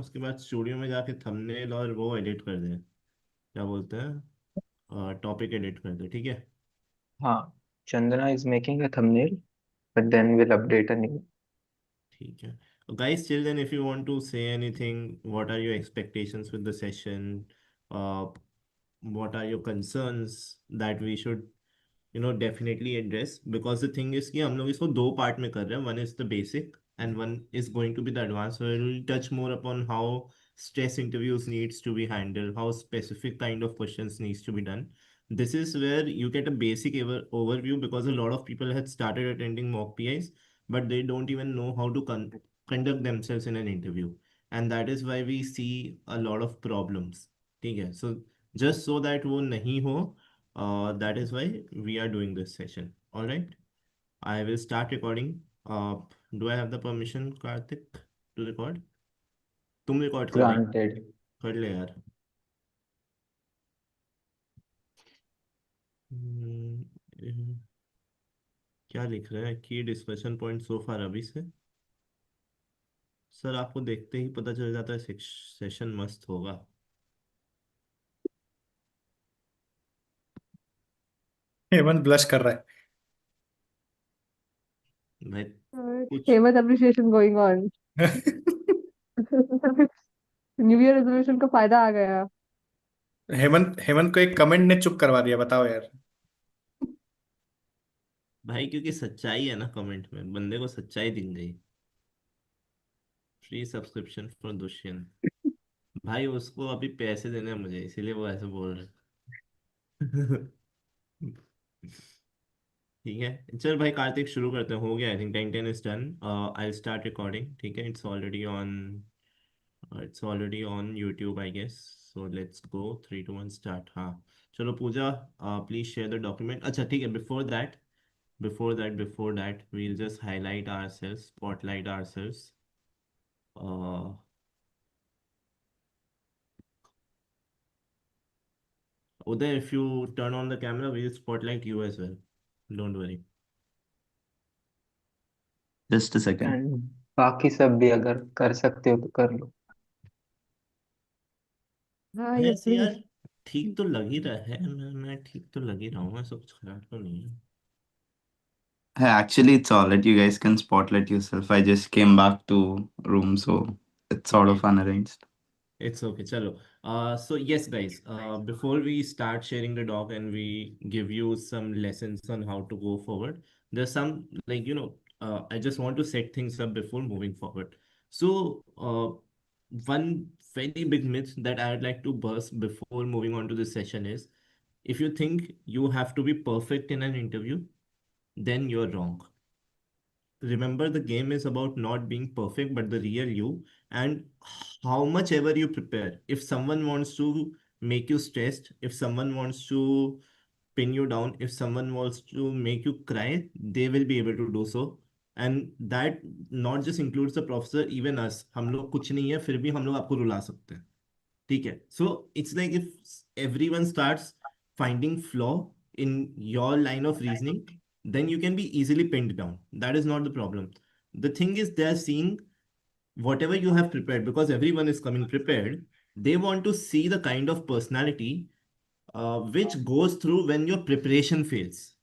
उसके बाद स्टूडियो में जाके थंबनेल और वो एडिट कर दे, क्या बोलते हैं, टॉपिक एडिट कर दे, ठीक है। हाँ, Chandana is making a thumbnail, but then we'll update a new. ठीक है guys, till then if you want to say anything, what are your expectations with the session, uh, what are your concerns that we should definitely address, because the thing is कि हम लोग इसको दो part में कर रहे हैं, one is the basic and one is going to be the advanced, so we will touch more upon how stress interviews needs to be handled, how specific kind of questions needs to be done. This is where you get a basic overview, because a lot of people had started attending mock PIs but they don't even know how to conduct themselves in an interview, and that is why we see a lot of problems. ठीक है, so just so that वो नहीं हो, that is why we are doing this session. All right, I will start recording. uh, do I have the permission, Karthik, to record? तुम record कर रही, Granted. कर ले यार। हम्म, क्या लिख रहा है की डिस्कशन पॉइंट सो फार अभी से। सर आपको देखते ही पता चल जाता है सेशन मस्त होगा। हेमंत ब्लश कर रहा भाई कुछ Famous appreciation going on. है। न्यू ईयर रेजोल्यूशन का फायदा आ गया। हेमंत हेमंत को एक कमेंट ने चुप करवा दिया, बताओ यार। भाई क्योंकि सच्चाई है ना, कमेंट में बंदे को सच्चाई दिख गई। Free subscription for Dushyant. भाई उसको अभी पैसे देने हैं मुझे, इसीलिए वो ऐसे बोल रहे हैं। ठीक है चल भाई, कार्तिक शुरू करते हैं, हो गया I think 10 is done. I start recording, ठीक है। It's already on YouTube I guess. So let's go, 3 2 1 start. हाँ चलो Pooja, please share the document. अच्छा ठीक है, before that we'll just highlight ourselves, spotlight ourselves. uh, Uday, if you turn on the camera, we'll spotlight you as well, don't worry. Just a second. And बाकी सब भी अगर कर सकते हो तो कर लो। हाँ यस ऐसे यार प्लीज। ठीक तो लग ही रहा है, मैं ठीक तो लग ही रहा हूँ, ऐसा कुछ खराब तो नहीं है। Hey, actually, it's all right. You guys can spotlight yourself. I just came back to room, so it's sort of Okay, unarranged. it's okay, chalo. So yes guys, before we start sharing the doc and we give you some lessons on how to go forward, there's some like I just want to set things up before moving forward. So one very big myth that I would like to burst before moving on to this session is, if you think you have to be perfect in an interview, then you're wrong. Remember, the game is about not being perfect but the real you, and how much ever you prepare. If someone wants to make you stressed, if someone wants to pin you down, if someone wants to make you cry, they will be able to do so. And that not just includes the professor, even us, हम लोग कुछ नहीं है फिर भी हम लोग आपको रुला सकते हैं, ठीक है। So it's like if everyone starts finding flaw in your line of reasoning, then you can be easily pinned down. That is not the problem. The thing is, they're seeing whatever you have prepared, because everyone is coming prepared. They want to see the kind of personality which goes through when your preparation fails,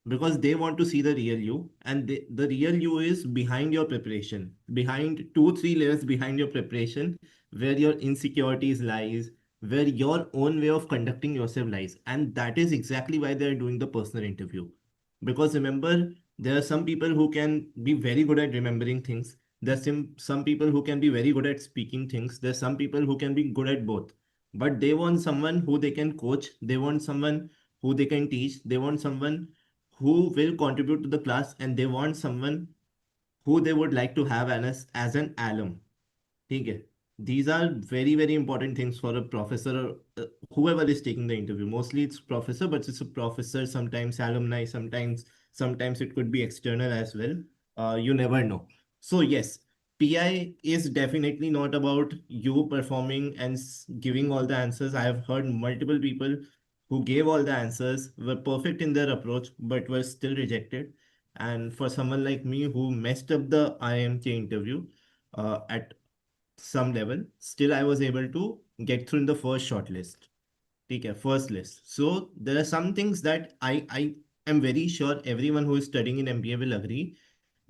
because they want to see the real you, and the real you is behind your preparation, behind 2 3 layers behind your preparation, where your insecurities lies, where your own way of conducting yourself lies. And that is exactly why they're doing the personal interview. Because remember, there are some people who can be very good at remembering things, there's some people who can be very good at speaking things, there's some people who can be good at both. But they want someone who they can coach, they want someone who they can teach, they want someone who will contribute to the class, and they want someone who they would like to have as an alum. ठीक है, these are very very important things for a professor, or whoever is taking the interview. Mostly it's professor, but it's a professor, sometimes alumni, sometimes it could be external as well. You never know. So yes, PI is definitely not about you performing and giving all the answers. I have heard multiple people who gave all the answers, were perfect in their approach, but were still rejected. And for someone like me who messed up the IMK interview at some level, still I was able to get through in the first shortlist. Okay, first list. So there are some things that I am very sure everyone who is studying in MBA will agree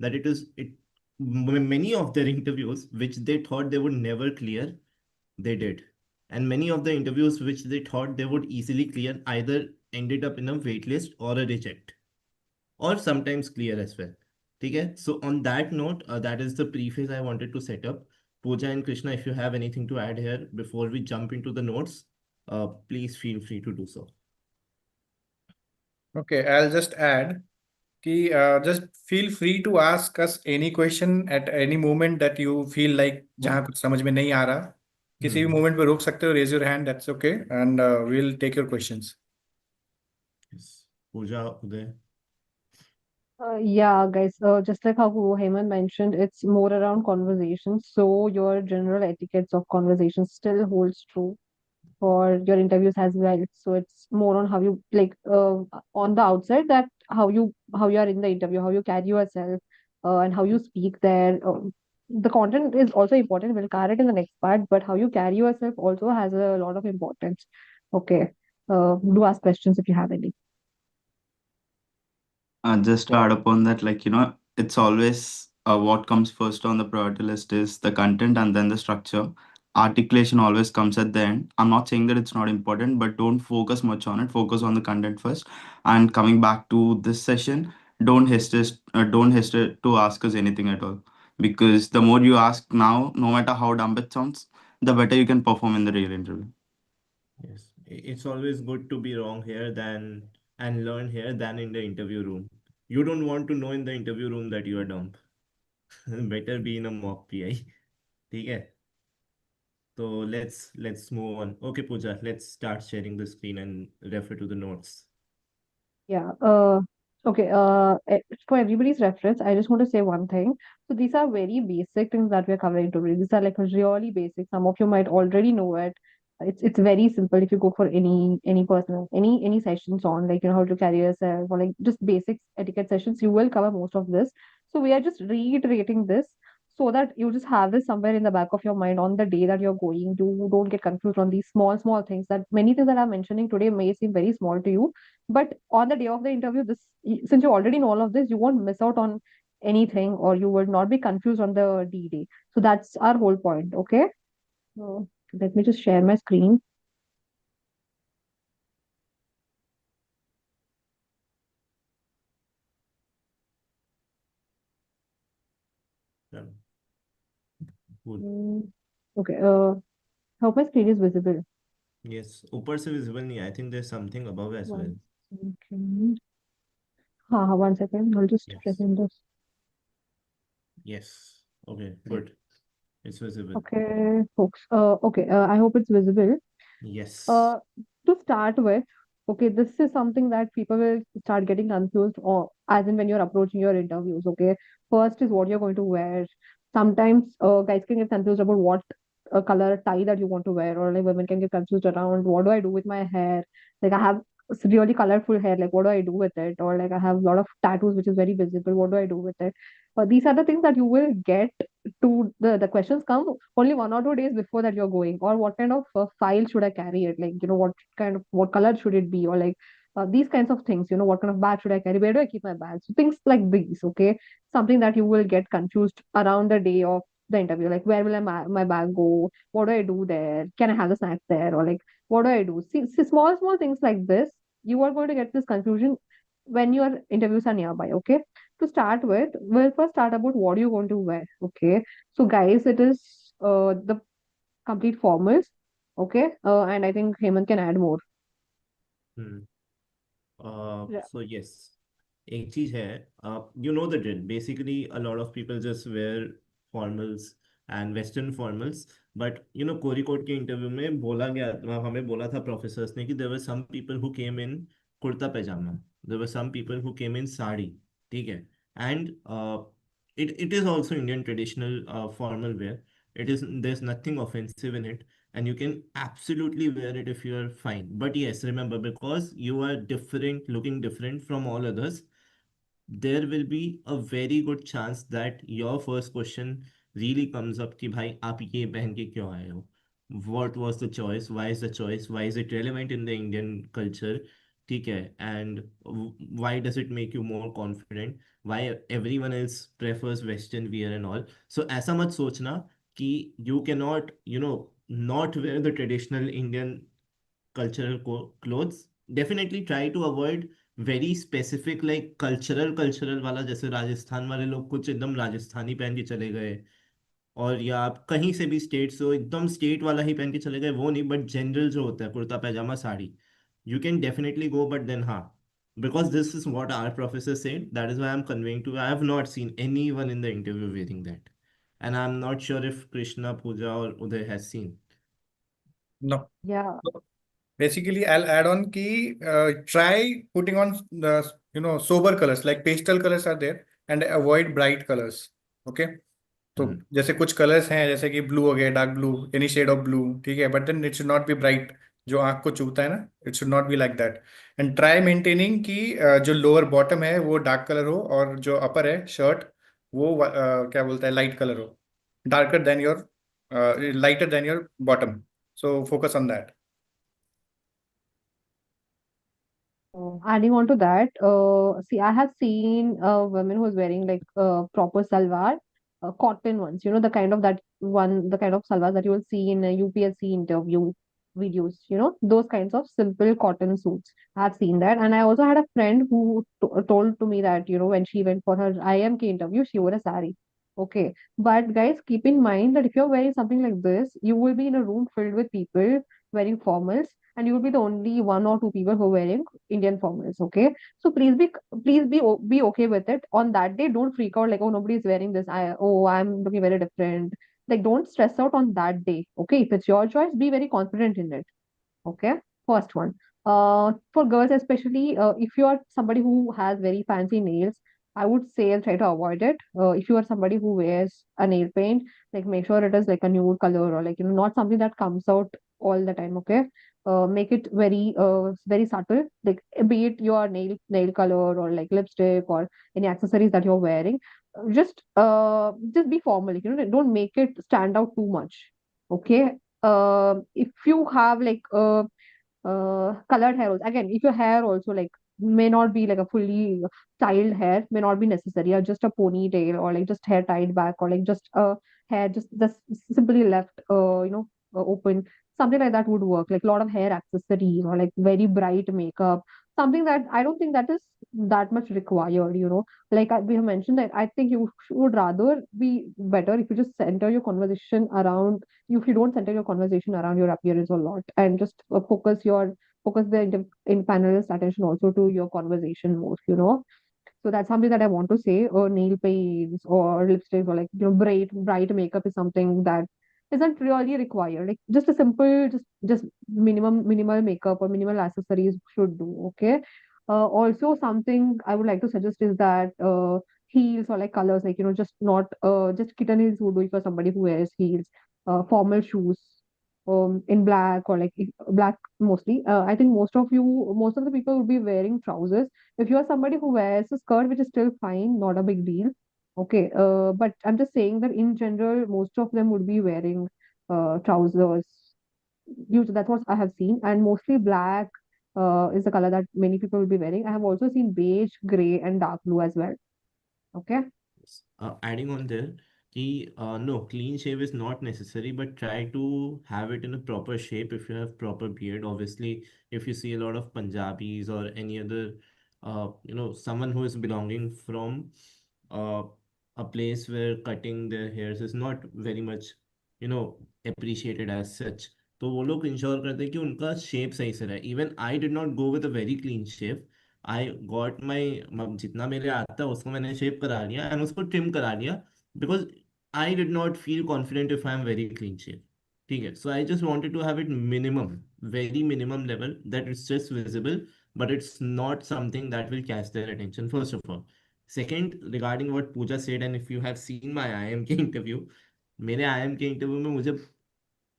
that many of their interviews which they thought they would never clear, they did. And many of the interviews which they thought they would easily clear either ended up in a waitlist or a reject, or sometimes clear as well. Okay, so on that note, that is the preface I wanted to set up. Pooja and Krishna, if you have anything to add here before we jump into the notes, please feel free to do so. Okay, I'll just add कि just feel free to ask us any question at any moment that you feel like जहाँ कुछ समझ में नहीं आ रहा, किसी भी moment पे रोक सकते हो, raise your hand, that's okay, and we'll take your questions. Yes. Pooja, Uday. Yeah, guys. Just like how Hemant mentioned, it's more around conversations. So your general etiquettes of conversation still holds true for your interviews as well. So it's more on how you like on the outside, that how you are in the interview, how you carry yourself, and how you speak there. The content is also important. We'll cover it in the next part, but how you carry yourself also has a lot of importance. Okay. Do ask questions if you have any. Just to add upon that, like, it's always what comes first on the priority list is the content and then the structure. Articulation always comes at the end. I'm not saying that it's not important, but don't focus much on it. Focus on the content first. And coming back to this session, don't hesitate to ask us anything at all. Because the more you ask now, no matter how dumb it sounds, the better you can perform in the real interview. Yes, it's always good to be wrong here than and learn here than in the interview room. You don't want to know in the interview room that you are dumb. Better be in a mock PI. ठीक है? So let's move on. Okay, Pooja, let's start sharing the screen and refer to the notes. Yeah. Okay. For everybody's reference, I just want to say one thing. So these are very basic things that we're covering today. These are like really basic. Some of you might already know it. It's very simple. If you go for any personal any sessions on like how to carry yourself or like just basic etiquette sessions, you will cover most of this. So we are just reiterating this so that you just have this somewhere in the back of your mind on the day that you're going to. You don't get confused on these small things, that many things that I'm mentioning today may seem very small to you, but on the day of the interview, this since you already know all of this, you won't miss out on anything, or you will not be confused on the D day. So that's our whole point. Okay. So let me just share my screen. Done. Cool. Okay. Hope my screen is visible. Yes, ऊपर से visible नहीं. I think there's something above as well. One second. हाँ 1 second. I'll just Yes. present this. Yes. Okay, good. It's visible. Okay, folks. Okay. I hope it's visible. Yes. To start with, okay, this is something that people will start getting confused, or as in when you're approaching your interviews. Okay, first is what you're going to wear. Sometimes guys can get confused about what color tie that you want to wear, or like women can get confused around what do I do with my hair. Like I have really colorful hair, like what do I do with it? Or like I have a lot of tattoos which is very visible, what do I do with it? These are the things that you will get to the questions come only 1 or 2 days before that you're going, or what kind of file should I carry it, like what kind of what color should it be, or like these kinds of things, what kind of bag should I carry, where do I keep my bag, so things like these. Okay, something that you will get confused around the day of the interview, like where will my bag go, what do I do there, can I have the snacks there, or like what do I do, see small things like this. You are going to get this confusion when your interviews are nearby. Okay, to start with, we'll first start about what you're going to wear. Okay, so guys, it is the complete formals. Okay, and I think Hemant can add more. Hmm. Yeah. So yes, एक चीज है, you know the drill. Basically, a lot of people just wear formals and western formals. But कोरिकोड के interview में बोला गया, हमें बोला था प्रोफेसर्स ने कि there were some people who came in kurta pyjama, there were some people who came in sari. ठीक है. And it is also Indian traditional formal wear. There's nothing offensive in it, and you can absolutely wear it if you're fine. But yes, remember, because you are different, looking different from all others, there will be a very good chance that your first question really comes up कि भाई आप ये पहन के क्यों आए हो, what was the choice, why is the choice, why is it relevant in the Indian culture, ठीक है, and why does it make you more confident, why everyone else prefers western wear and all. So ऐसा मत सोचना कि you cannot, not wear the traditional Indian cultural clothes. Definitely try to avoid very specific like cultural वाला, जैसे राजस्थान वाले लोग कुछ एकदम राजस्थानी पहन के चले गए, और या आप कहीं से भी स्टेट से हो एकदम स्टेट वाला ही पहन के चले गए, वो नहीं, बट जनरल जो होता है kurta pajama sari, you can definitely go, but then हाँ, because this is what our professor said, that is why I'm conveying to you. I have not seen anyone in the interview wearing that, and I'm not sure if Krishna, Pooja or Uday has seen. No. Yeah. Basically, I'll add on key, try putting on the, sober colors, like pastel colors are there, and avoid bright colors. Okay. तो जैसे कुछ colours हैं, जैसे कि blue हो गया, dark blue, any shade of blue, ठीक है, but then it should not be bright, जो आंख को चुभता है ना, it should not be like that. And try maintaining कि जो लोअर बॉटम है वो डार्क कलर हो, और जो अपर है शर्ट वो क्या बोलता है, लाइट कलर हो, darker then your, lighter than your bottom, so focus on that. Adding on to that, see, I have seen women who's wearing like proper salwar, cotton ones. You know, the kind of that one, the kind of salwar that you will see in UPSC interview videos. You know, those kinds of simple cotton suits. I have seen that, and I also had a friend who told to me that when she went for her IMK interview, she wore a sari. Okay, but guys, keep in mind that if you're wearing something like this, you will be in a room filled with people wearing formals, and you will be the only one or two people who are wearing Indian formals. Okay, so please be okay with it. On that day, don't freak out like, oh, nobody is wearing this. I'm looking very different. Like, don't stress out on that day. Okay, if it's your choice, be very confident in it. Okay, first one. For girls especially, if you are somebody who has very fancy nails, I would say try to avoid it. If you are somebody who wears a nail paint, like make sure it is like a nude color, or like not something that comes out all the time. Okay, make it very subtle. Like be it your nail color or like lipstick or any accessories that you're wearing. Just be formal. Like, don't make it stand out too much. Okay, if you have like colored hair also, again, if your hair also like may not be like a fully styled hair, may not be necessary, or just a ponytail, or like just hair tied back, or like just hair just simply left open, something like that would work. Like a lot of hair accessories or like very bright makeup, something that I don't think that is that much required. Like we have mentioned, that I think you would rather be better if you just center your conversation around, if you don't center your conversation around your appearance a lot, and just focus the in panelist attention also to your conversation more. So that's something that I want to say. Or nail paints or lipsticks, or like bright makeup is something that isn't really required. Like just a simple, just minimal makeup or minimal accessories should do. Okay. Also, something I would like to suggest is that heels or like colors, like just not just kitten heels would do for somebody who wears heels. Formal shoes in black, or like black mostly. I think most of the people would be wearing trousers. If you are somebody who wears a skirt, which is still fine, not a big deal. Okay, but I'm just saying that in general, most of them would be wearing trousers. Usually, that's what I have seen, and mostly black is the color that many people will be wearing. I have also seen beige, gray, and dark blue as well. Okay. Adding on there, no, clean shave is not necessary, but try to have it in a proper shape if you have proper beard. Obviously, if you see a lot of Punjabis or any other, someone who is belonging from uh, a place where cutting their hairs is not very much, appreciated as such. तो वो लोग ensure करते हैं कि उनका shape सही से रहे. Even I did not go with a very clean shave. I got my, जितना मेरे आता है उसको मैंने शेप करा लिया एंड उसको ट्रिम करा लिया, because I did not feel confident if I am very clean shape. ठीक है, so I just wanted to have it minimum, very minimum level, that it's just visible, but it's not something that will catch their attention, first of all. Second, regarding what Pooja said, and if you have seen my IIM के interview, मेरे IIM के interview में मुझे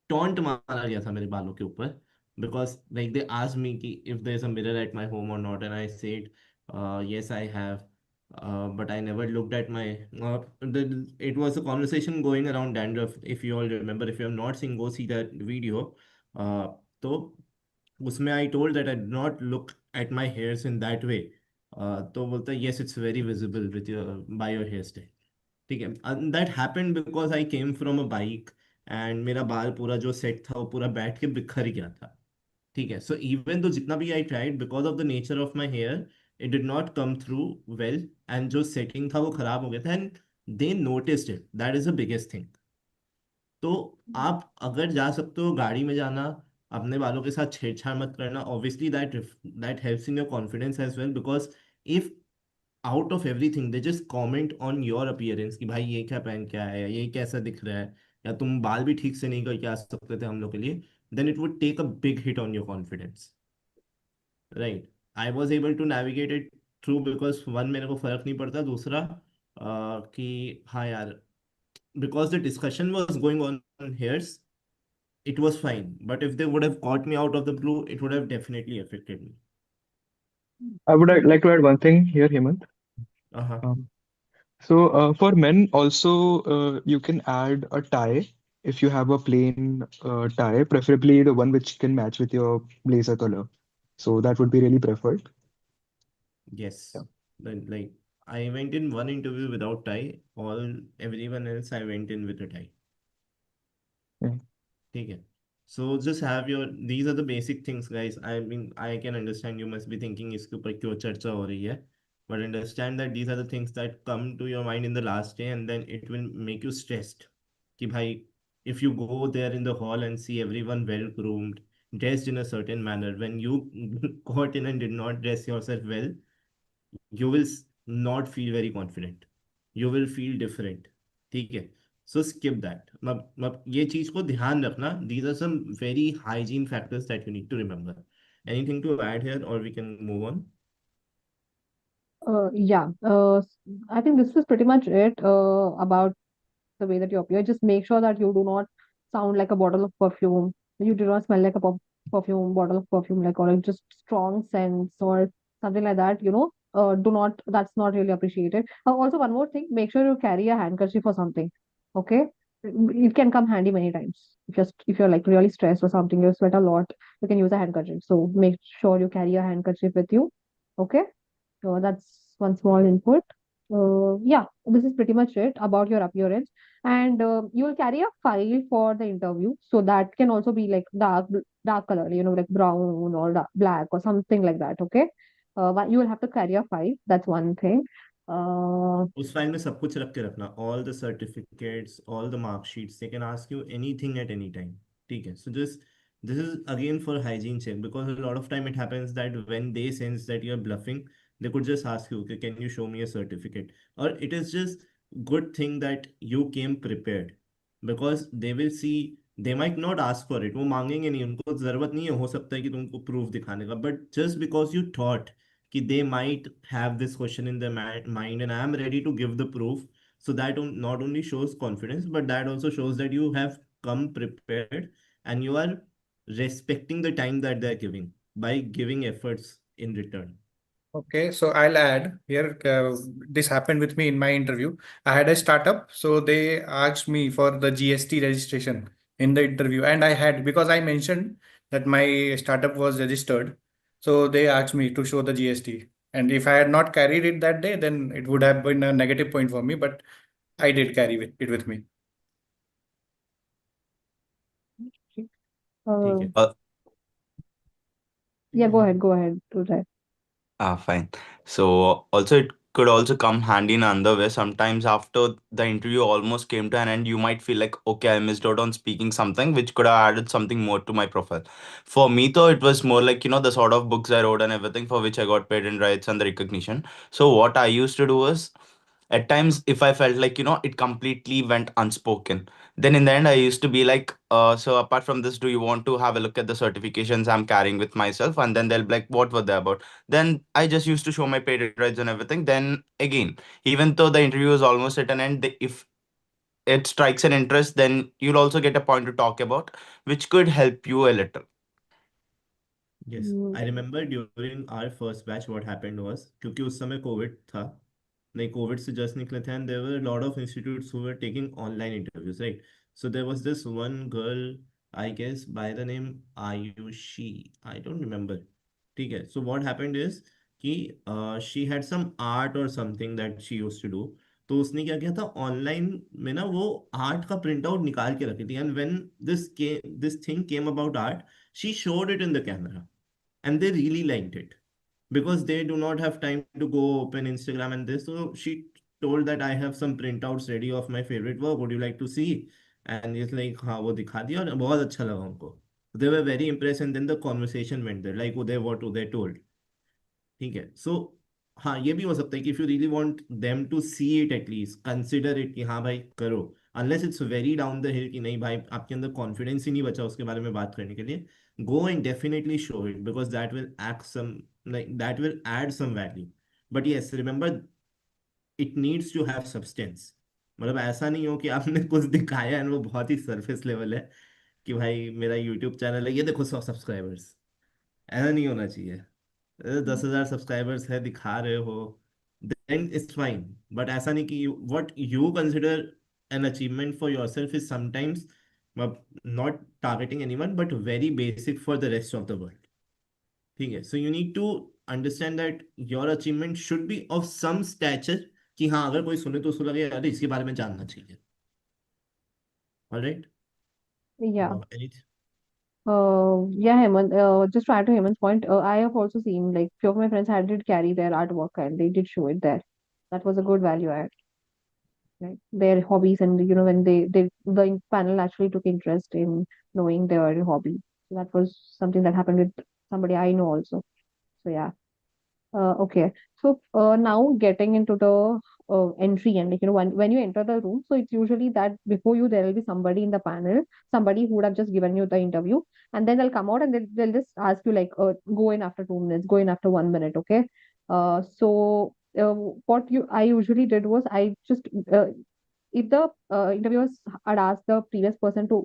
taunt मारा गया था मेरे बालों के ऊपर, because they asked me कि if there is a mirror at my home or not, and I said yes I have. but I never looked at my. It was a conversation going around dandruff. If you all remember, if you have not seen, go see that video. So उसमें I told that I did not look at my hairs in that way. तो बोलता है yes, it's very visible with your by your hairstyle. ठीक है. And that happened because I came from a bike and मेरा बाल पूरा जो set था वो पूरा बैठ के बिखर गया था. ठीक है. सो इवन तो जितना भी I tried because of the nature of my hair it did not come through well and जो सेटिंग था वो खराब हो गया था and they noticed it. That is the biggest thing. तो आप अगर जा सकते हो गाड़ी में जाना, अपने बालों के साथ छेड़छाड़ मत करना. Obviously that helps in your confidence as well because if out of everything they just comment on your appearance कि भाई ये क्या पहन के आया है, ये कैसा दिख रहा है, या तुम बाल भी ठीक से नहीं करके आ सकते थे हम लोग के लिए, then it would take a big hit on your confidence. Right. I was able to navigate it through because one मेरे को फर्क नहीं पड़ता. दूसरा कि हाँ यार, because the discussion was going on hairs, it was fine. But if they would have caught me out of the blue, it would have definitely affected me. I would like to add one thing here, Hemant. Uh-huh. For men also, you can add a tie if you have a plain tie, preferably the one which can match with your blazer color. So that would be really preferred. Yes. Yeah. Then, like, I went in one interview without tie. Everyone else I went in with a tie. Yeah. ठीक है. So just have your, these are the basic things, guys. I mean, I can understand you must be thinking इसके ऊपर क्यों चर्चा हो रही है, but understand that these are the things that come to your mind in the last day and then it will make you stressed. कि भाई, if you go there in the hall and see everyone well groomed, dressed in a certain manner, when you got in and did not dress yourself well, you will not feel very confident. You will feel different. ठीक है. So skip that. मतलब ये चीज को ध्यान रखना. These are some very hygiene factors that you need to remember. Anything to add here, or we can move on? Yeah. I think this is pretty much it about the way that you appear. Just make sure that you do not sound like a bottle of perfume. You do not smell like a perfume, bottle of perfume, like, or just strong scents or something like that. Do not, that's not really appreciated. Also, one more thing, make sure you carry a handkerchief or something. Okay. It can come handy many times. Just if you're like really stressed or something, you sweat a lot, you can use a handkerchief. So make sure you carry a handkerchief with you. Okay. So that's one small input. Yeah, this is pretty much it about your appearance. And you will carry a file for the interview. So that can also be like dark color, like brown or black or something like that. Okay. But you will have to carry a file. That's one thing. Uh, उस file में सब कुछ रख के रखना. All the certificates, all the mark sheets, they can ask you anything at any time. ठीक है. So just this is again for hygiene check because a lot of time it happens that when they sense that you're bluffing, they could just ask you, okay, can you show me a certificate? Or it is just good thing that you came prepared because they will see. They might not ask for it. वो मांगेंगे नहीं, उनको जरूरत नहीं है. हो सकता है कि तुमको प्रूफ दिखाने का, but just because you thought कि they might have this question in their mind and I am ready to give the proof. So that not only shows confidence, but that also shows that you have come prepared and you are respecting the time that they're giving by giving efforts in return. Okay, so I'll add here. This happened with me in my interview. I had a startup, so they asked me for the GST registration in the interview, and I had because I mentioned that my startup was registered, so they asked me to show the GST. And if I had not carried it that day, then it would have been a negative point for me. But I did carry it with me. ठीक uh, है. yeah, go ahead, do that. Fine. So also it could also come handy in another way. Sometimes after the interview almost came to an end, you might feel like, okay, I missed out on speaking something which could have added something more to my profile. For me though, it was more like, the sort of books I wrote and everything for which I got patent rights and the recognition. So what I used to do was at times if I felt like, it completely went unspoken, then in the end I used to be like, so apart from this, do you want to have a look at the certifications I'm carrying with myself? And then they'll be like, what were they about? Then I just used to show my paid rights and everything. Then again, even though the interview is almost at an end, if it strikes an interest, then you'll also get a point to talk about, which could help you a little. Yes, Mm, I remember during our first batch what happened was क्योंकि उस समय Covid था. like COVID से just निकले थे, and there were a lot of institutes who were taking online interviews, right? So there was this one girl, I guess by the name Ayushi, I don't remember. ठीक है, so what happened is कि she had some art or something that she used to do. तो उसने क्या किया था, online में ना वो आर्ट का प्रिंट आउट निकाल के रखी थी, and when this thing came about art, she showed it in the camera, and they really liked it because they do not have time to go open Instagram and this. So she told that I have some printouts ready of my favorite work. Would you like to see? And it's like, हाँ वो दिखा दिया और बहुत अच्छा लगा उनको. They were very impressed, and then the conversation went there. Like Uday, what Uday told. ठीक है, सो हाँ ये भी हो सकता है कि if you really want them to see it, at least consider it कि हाँ भाई करो, unless it's very down the hill कि नहीं भाई आपके अंदर कॉन्फिडेंस ही नहीं बचा उसके बारे में बात करने के लिए, go and definitely show it because that will act some, like that will add some value. But yes remember, it needs to have substance. मतलब ऐसा नहीं हो कि आपने कुछ दिखाया एंड वो बहुत ही सरफेस लेवल है कि भाई मेरा यूट्यूब चैनल है, ये देखो 100 सब्सक्राइबर्स. ऐसा नहीं होना चाहिए. 10,000 सब्सक्राइबर्स है दिखा रहे हो, देन इट्स फाइन. बट ऐसा नहीं कि what you consider an achievement for yourself is sometimes not targeting anyone but very basic for the rest of the world. ठीक है, so you need to understand that your achievement should be of some stature कि हाँ अगर कोई सुने तो उसको लगे अरे इसके बारे में जानना चाहिए. Alright. Yeah. Any. Yeah, Hemant, just to add to Hemant's point, I have also seen like few of my friends had did carry their artwork and they did show it there. That was a good value add, right? Their hobbies, and when they the panel actually took interest in knowing their hobby. So that was something that happened with somebody I know also. So yeah. Okay. So now getting into the entry, and when you enter the room, so it's usually that before you there will be somebody in the panel, somebody who would have just given you the interview, and then they'll come out and they'll just ask you like, go in after 2 minutes, go in after 1 minute, okay? So what you I usually did was I just if the interviewers had asked the previous person to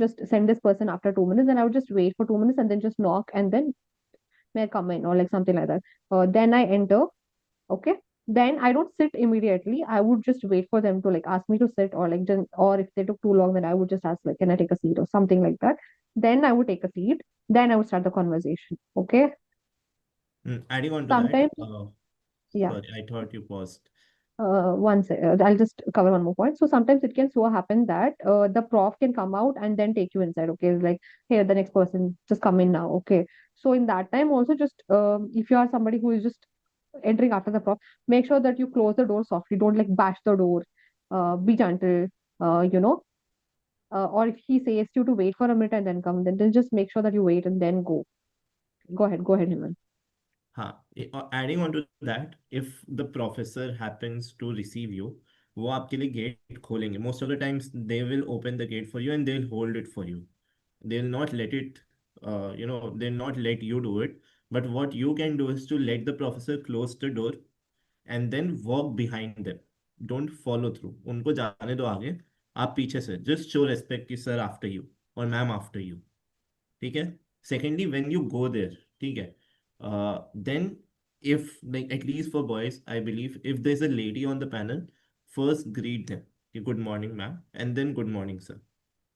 just send this person after 2 minutes, then I would just wait for 2 minutes and then just knock and then may I come in or like something like that. Then I enter. Okay. Then I don't sit immediately. I would just wait for them to like ask me to sit or like just, or if they took too long, then I would just ask like, can I take a seat or something like that. Then I would take a seat. Then I would start the conversation. Okay. Adding on to that, Sometimes, yeah. sorry, I thought you paused. I'll just cover one more point. So sometimes it can so happen that the prof can come out and then take you inside. Okay, it's like, here the next person just come in now. Okay, so in that time also just if you are somebody who is just entering after the prof, make sure that you close the door softly. Don't like bash the door. Be gentle. Or if he says you to wait for a minute and then come, then just make sure that you wait and then go. Go ahead, Hemant. हाँ, adding on to that, if the professor happens to receive you, वो आपके लिए gate खोलेंगे. Most of the times they will open the gate for you and they will hold it for you. They will not let it, they'll not let you do it. But what you can do is to let the professor close the door and then walk behind them. Don't follow through. उनको जाने दो आगे, आप पीछे से just show respect कि sir after you or ma'am after you. ठीक है. Secondly, when you go there, ठीक है, then if like at least for boys, I believe if there's a lady on the panel, first greet them कि good morning ma'am and then good morning sir.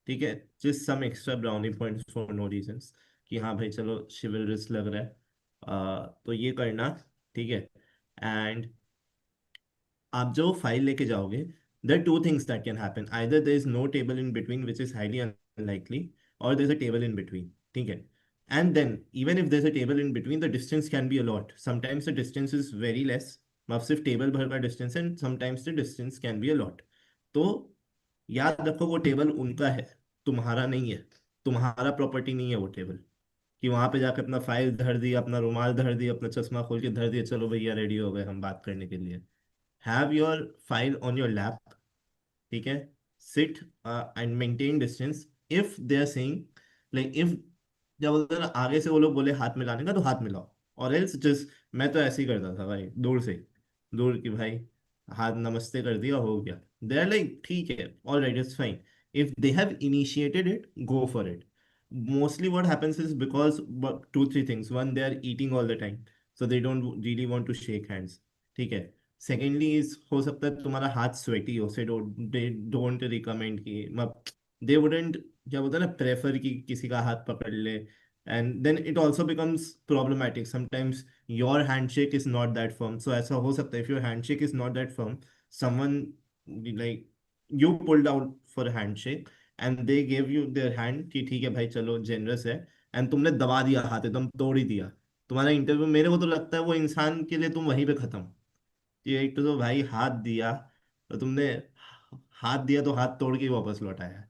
ठीक है, just some extra brownie points for no reasons कि हाँ भाई चलो शिवलरस लग रहा है, तो ये करना. ठीक है. एंड आप जो फाइल लेके जाओगे, there are two things that can happen. Either there is no table in between, which is highly unlikely, or there's a table in between. ठीक है. And then even if there's a table in between, the distance can be a lot. Sometimes the distance is very less. मतलब सिर्फ table भर का distance, and sometimes the distance can be a lot. तो याद रखो वो table उनका है, तुम्हारा नहीं है. तुम्हारा प्रॉपर्टी नहीं है वो टेबल कि वहां पे जाकर अपना फाइल धर दिया, अपना रुमाल धर दिया, अपना चश्मा खोल के धर दिया, चलो भैया रेडी हो गए हम बात करने के लिए. Have your file on your lap. ठीक है. Sit and maintain distance. If they are saying like, if जब उधर आगे से वो लोग बोले हाथ मिलाने का तो हाथ मिलाओ, और एल्स जस्ट, मैं तो ऐसे ही करता था भाई, दूर से, दूर की भाई हाथ नमस्ते कर दिया हो गया. दे आर लाइक ठीक है, all right, it's fine. If they have initiated it, go for it. Mostly what happens is because two, three things. One, they are eating all the time, so they don't really want to shake hands. ठीक है. Secondly is हो सकता है तुम्हारा हाथ sweaty हो, से they don't recommend कि दे वुडेंट, क्या बोलते हैं ना, प्रेफर कि किसी का हाथ पकड़ ले, and then it also becomes problematic sometimes, your handshake is not that firm. So ऐसा हो सकता है, if your handshake is not that firm, someone like you pulled out for handshake and they gave you their hand कि ठीक है भाई चलो generous है, एंड तुमने दबा दिया हाथ, एकदम तोड़ ही दिया तुम्हारा इंटरव्यू. मेरे को तो लगता है वो इंसान के लिए तुम वहीं पे खत्म. कि एक तो भाई हाथ दिया, तो तुमने हाथ दिया तो हाथ तोड़ के ही वापस लौटाया.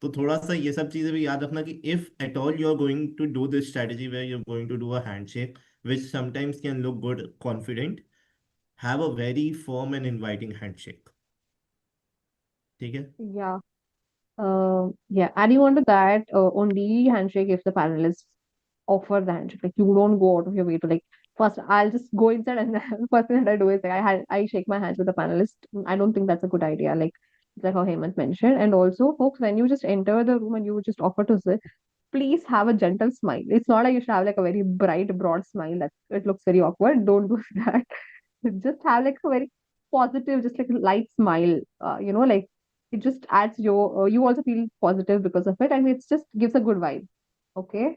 तो थोड़ा सा ये सब चीजें भी याद रखना कि if at all you are going to do this strategy where you are going to do a handshake which sometimes can look good confident, have a very firm and inviting handshake. ठीक है. Yeah. Yeah, adding on to that, only handshake if the panelists offer the handshake. Like you don't go out of your way to like first I'll just go inside and then first thing that I do is like I shake my hands with the panelist. I don't think that's a good idea. Like how Hemant mentioned. And also, folks, when you just enter the room and you just offer to sit, please have a gentle smile. It's not like you should have like a very bright, broad smile that it looks very awkward. Don't do that. Just have like a very positive, just like a light smile. Like it just adds you also feel positive because of it, and it just gives a good vibe. Okay.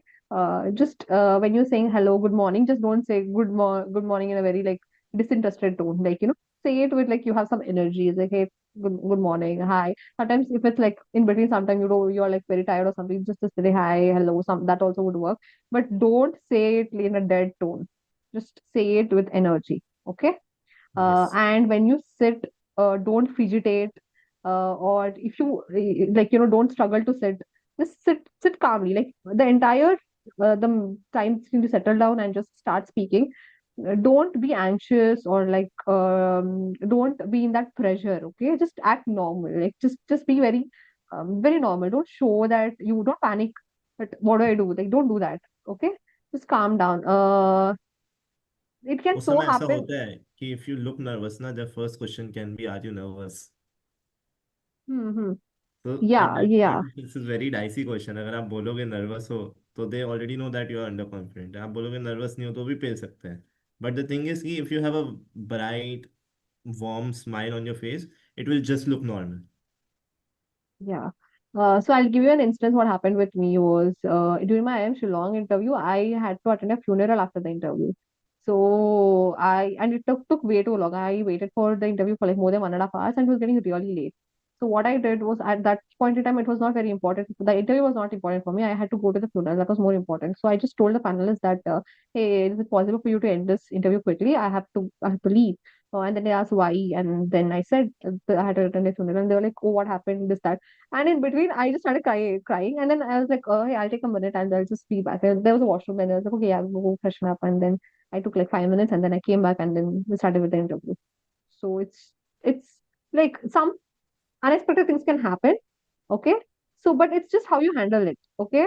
Just when you're saying hello, good morning, just don't say good morning in a very like disinterested tone. Like say it with like you have some energy. It's like hey, good morning, hi. Sometimes if it's like in between, sometimes you're like very tired or something, just say hi, hello. Some that also would work, but don't say it in a dead tone. Just say it with energy. Okay. Yes. And when you sit, don't fidgetate, or if you like don't struggle to sit, just sit calmly, like the entire the time to settle down and just start speaking. Don't be anxious or like don't be in that pressure. Okay, just act normal, like just be very normal. Don't show that you don't panic, but what do I do, like don't do that. Okay, just calm down. It can उस so समय ऐसा happen. होता है कि if you look nervous ना, the first question can be, are you nervous? Hmm. So at Yeah, that yeah. point, this is very dicey question. अगर आप बोलोगे नर्वस हो तो they already know that you are under confident. आप बोलोगे nervous नहीं हो तो भी पेल सकते हैं. But the thing is कि if you have a bright, warm smile on your face, it will just look normal. Yeah. So I'll give you an instance. What happened with me was during my IIM Shillong interview, I had to attend a funeral after the interview. So and it took way too long. I waited for the interview for like more than 1.5 hours and it was getting really late. So what I did was at that point in time, it was not very important. The interview was not important for me. I had to go to the funeral. That was more important. So I just told the panelists that, hey, is it possible for you to end this interview quickly? I have to leave. And then they asked why, and then I said I had to attend a funeral, and they were like, "Oh, what happened? This that." And in between, I just started crying. And then I was like, oh, hey, I'll take a minute and I'll just be back. And there was a washroom and I was like, okay, I'll go freshen up. And then I took like 5 minutes and then I came back and then we started with the interview. So it's like some unexpected things can happen. Okay. So, but it's just how you handle it. Okay.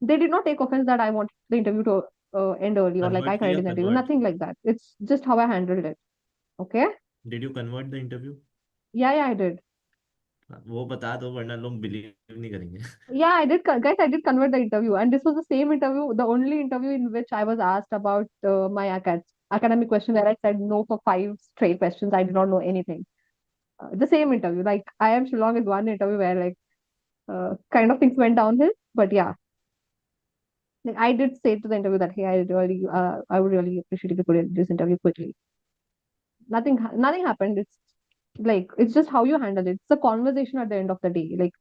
They did not take offense that I want the interview to end early or like I Convert cried किया, in the interview. convert. Nothing like that. It's just how I handled it. Okay. Did you convert the interview? Yeah, yeah, I did. वो बता दो वरना लोग believe नहीं करेंगे. Yeah, I did, guys. I did convert the interview, and this was the same interview, the only interview in which I was asked about my academic question, where I said no for 5 straight questions. I did not know anything. The same interview, like I am Shillong is one interview where like kind of things went downhill, but yeah, like I did say to the interview that hey, I would really appreciate if you could end this interview quickly. Nothing happened. It's like it's just how you handle it. It's a conversation at the end of the day. Like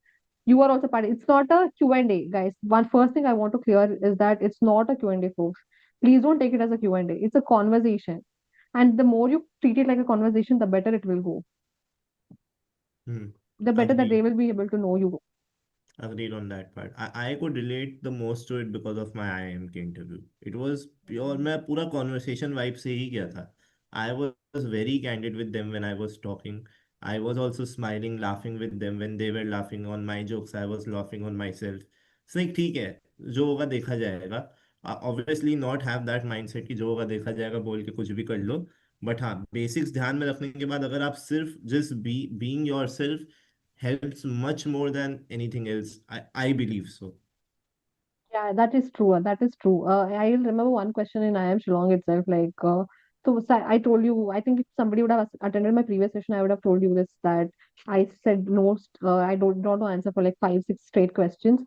you are also part. It's not a Q&A, guys. One first thing I want to clear is that it's not a Q&A, folks. Please don't take it as a Q&A. It's a conversation. And the more you treat it like a conversation, the better it will go. Hmm. The better that they Agreed. will be able to know you. Agreed on that part. I could relate the most to it because of my IIM के interview. It was pure, मैं पूरा conversation vibe से ही गया था. I was very candid with them when I was talking. I was also smiling, laughing with them when they were laughing on my jokes. I was laughing on myself. So like ठीक है, जो होगा देखा जाएगा. Obviously not have that mindset कि जो होगा देखा जाएगा बोल के कुछ भी कर लो. But हाँ, basics ध्यान में रखने के बाद अगर आप सिर्फ just being yourself helps much more than anything else. I believe so. Yeah, that is true. That is true. I remember one question in IIM Shillong itself, like So I told you, I think if somebody would have attended my previous session, I would have told you this, that I said no, I don't want to answer for like 5, 6 straight questions,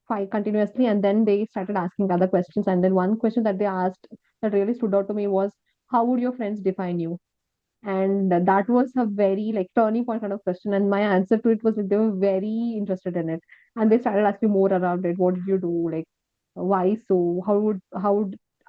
5 continuously, and then they started asking other questions. And then one question that they asked that really stood out to me was, how would your friends define you? And that was a very like turning point kind of question. And my answer to it was like they were very interested in it, and they started asking more around it. What did you do? Like, why so?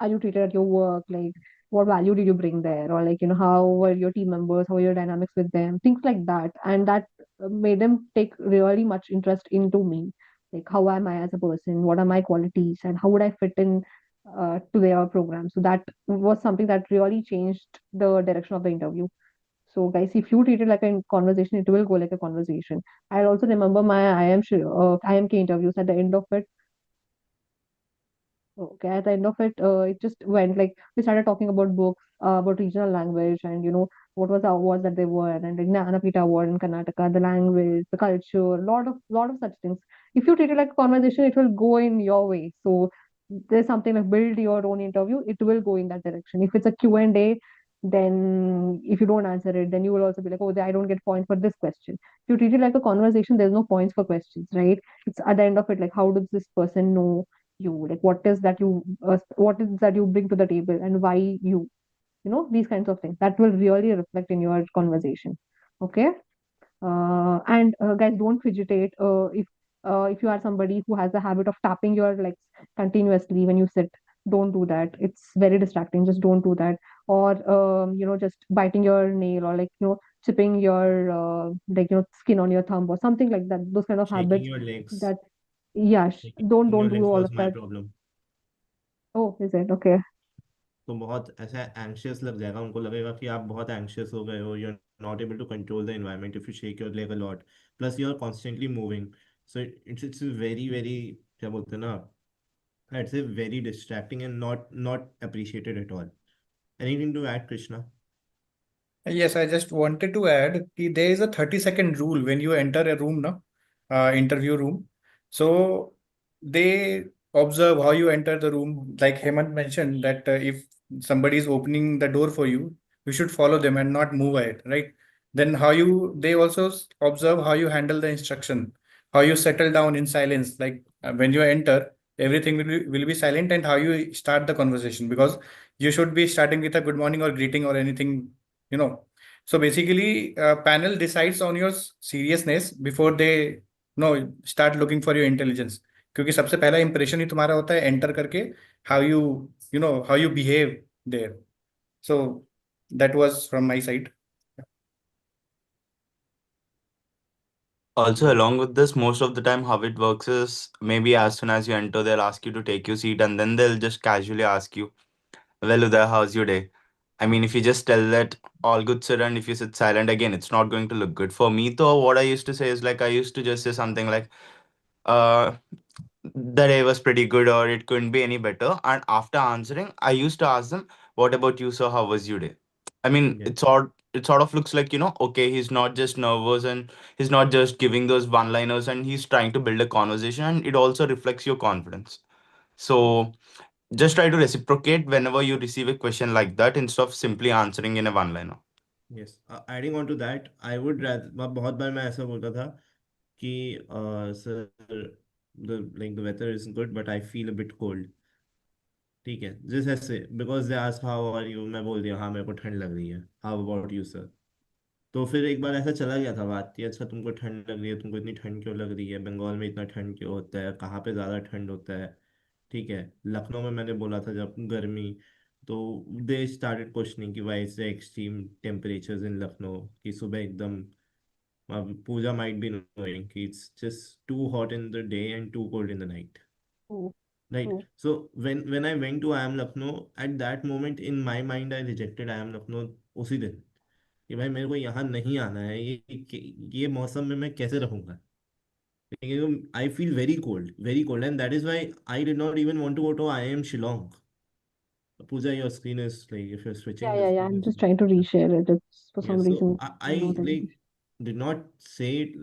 Are you treated at your work? Like, what value did you bring there? Or like, how were your team members? How were your dynamics with them? Things like that. And that made them take really much interest into me. Like, how am I as a person? What are my qualities? And how would I fit in to their program? So that was something that really changed the direction of the interview. So, guys, if you treat it like a conversation, it will go like a conversation. I also remember my IMK interviews. At the end of it, okay, at the end of it, it just went like we started talking about books, about regional language, and what was the awards that they won, and the Gnanapita Award in Karnataka, the language, the culture, lot of such things. If you treat it like a conversation, it will go in your way. So there's something like build your own interview. It will go in that direction. If it's a Q&A, then if you don't answer it, then you will also be like, oh, I don't get points for this question. If you treat it like a conversation, there's no points for questions, right? It's at the end of it, like, how does this person know you? Like, what is that you bring to the table, and why these kinds of things that will really reflect in your conversation. Okay. And guys, don't fidgetate. If you are somebody who has the habit of tapping your legs continuously when you sit, don't do that. It's very distracting. Just don't do that. Or just biting your nail, or like chipping your skin on your thumb or something like that. Those kind of Shaking habits. your legs. That yeah, don't Shaking your do legs all was of my that. problem. Oh, is it okay? तो बहुत ऐसा anxious लग जाएगा, उनको लगेगा कि आप बहुत एंग्शियस हो गए हो, you are not able to control the environment if you shake your leg a lot, plus you are constantly moving. So it's very very, क्या बोलते हैं ना, it's a very distracting and not appreciated at all. Anything to add, Krishna? Yes, I just wanted to add कि there is a 30-second rule when you enter a room, no, interview room. So they observe how you enter the room. Like Hemant mentioned that if somebody is opening the door for you, you should follow them and not move ahead, right? Then they also observe how you handle the instruction, how you settle down in silence. Like when you enter, everything will be silent, and how you start the conversation, because you should be starting with a good morning or greeting or anything, you know. So basically panel decides on your seriousness before they start looking for your intelligence, क्योंकि सबसे पहला impression ही तुम्हारा होता है enter करके, how you how you behave there. So that was from my side. Also, along with this, most of the time, how it works is maybe as soon as you enter, they'll ask you to take your seat, and then they'll just casually ask you, well, Uday, how's your day? I mean, if you just tell that all good, sir, and if you sit silent again, it's not going to look good. For me, though, what I used to say is like, I used to just say something like, uh, the day was pretty good, or it couldn't be any better. And after answering, I used to ask them, what about you, sir? How was your day? I mean, Yeah. it sort of looks like, okay, he's not just nervous and he's not just giving those one-liners, and he's trying to build a conversation, and it also reflects your confidence. So just try to reciprocate whenever you receive a question like that instead of simply answering in a one-liner. Yes. Adding on to that, I would rather, बहुत बार मैं ऐसा बोलता था कि sir, the weather is good but I feel a bit cold. ठीक है, जिस ऐसे, because they ask how are you, मैं बोल दिया हाँ मेरे को ठंड लग रही है, हाउ अबाउट यू सर. तो फिर एक बार ऐसा चला गया था बात कि अच्छा तुमको ठंड लग रही है, तुमको इतनी ठंड क्यों लग रही है, बंगाल में इतना ठंड क्यों होता है, कहाँ पे ज़्यादा ठंड होता है. ठीक है, लखनऊ में मैंने बोला था जब गर्मी, तो दे स्टार्टेड क्वेश्चनिंग कि why is extreme temperatures in Lucknow, कि सुबह एकदम, पूजा माइट बी नोइंग कि it's just too hot in the day and too cold in the night. True, Right. true. So when I went to IIM Lucknow, at that moment in my mind I rejected IIM Lucknow उसी दिन, कि भाई मेरे को यहाँ नहीं आना है, ये मौसम में मैं कैसे रहूँगा. I feel very cold and that is why I did not even want to go to IIM Shillong. Pooja, your screen is like, if you're switching Yeah, the yeah, yeah. screen I'm is. just trying to reshare it. It's for some Yes, so reason I not able like to. did not say it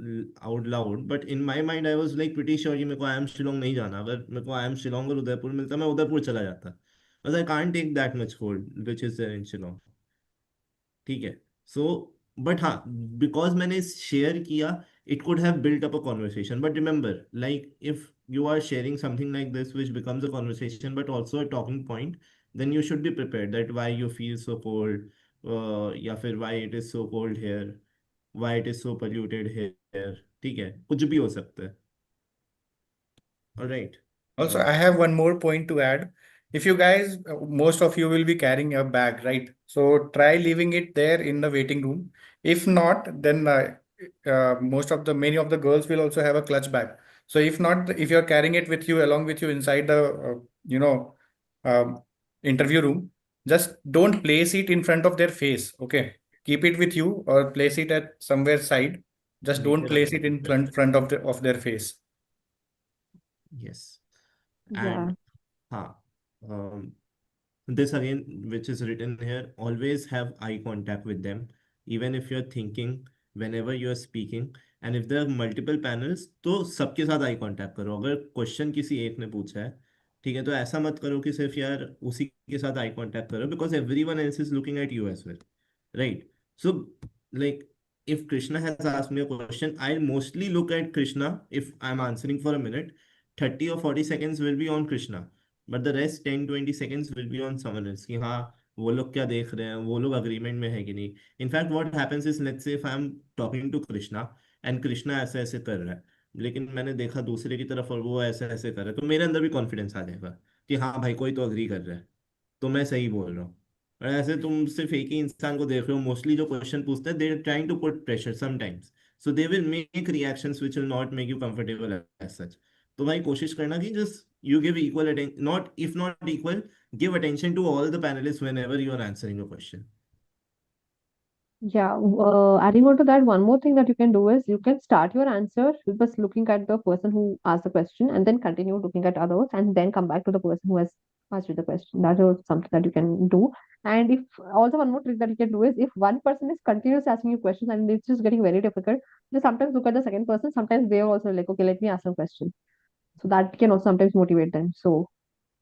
out loud, but in my mind I was like pretty sure कि मेरे को IIM Shillong नहीं जाना. अगर मेरे को IIM Shillong और उदयपुर मिलता, मैं उदयपुर चला जाता. because I can't take that much hold which is there in Shillong. ठीक है. So but हाँ, because मैंने शेयर किया, it could have built up a conversation. But remember, like if you are sharing something like this which becomes a conversation but also a talking point, then you should be prepared that why you feel so cold, या फिर why it is so cold here, why it is so polluted here. ठीक है, कुछ भी हो सकता है. All right. Also, I have one more point to add. If you guys, most of you will be carrying a bag, right? So try leaving it there in the waiting room. If not, then many of the girls will also have a clutch bag. So if not, if you're carrying it with you along with you inside the, um, interview room, just don't place it in front of their face. Okay, keep it with you or place it at somewhere side. Just don't नीचे रख place दो it in belt. front of their face. Yes. Yeah. And हाँ, this again which is written here, always have eye contact with them even if you're thinking, whenever you're speaking. And if there are multiple panels, तो सबके साथ I contact करो. अगर question किसी एक ने पूछा है, ठीक है, तो ऐसा मत करो कि सिर्फ यार उसी के साथ आई कांटेक्ट करो, because everyone else is looking at you as well, right? So like if Krishna has asked me a question, I'll mostly look at Krishna. If I'm answering for a minute, 30 or 40 seconds will be on Krishna, but the rest 10-20 seconds will be on someone else. कि हाँ, वो लोग क्या देख रहे हैं, वो लोग अग्रीमेंट में है कि नहीं. In fact what happens is, let's say if I am talking to Krishna and Krishna ऐसे ऐसे कर रहा है, लेकिन मैंने देखा दूसरे की तरफ और वो ऐसे ऐसे कर रहा है, तो मेरे अंदर भी कॉन्फिडेंस आ जाएगा कि हाँ भाई कोई तो अग्री कर रहा है, तो मैं सही बोल रहा हूँ. और ऐसे तुम सिर्फ एक ही इंसान को देख रहे हो, मोस्टली जो क्वेश्चन पूछते हैं, they are trying to put pressure sometimes, so they will make reactions which will not make you comfortable as such. तो भाई कोशिश करना कि just you give equal attention, not if not equal, give attention to all the panelists whenever you are answering a question. Yeah, adding on to that, one more thing that you can do is you can start your answer with just looking at the person who asked the question and then continue looking at others and then come back to the person who has asked you the question. That is something that you can do. And if also one more trick that you can do is if one person is continuously asking you questions and it's just getting very difficult, just sometimes look at the second person. Sometimes they are also like, okay, let me ask some question. So that can also sometimes motivate them. So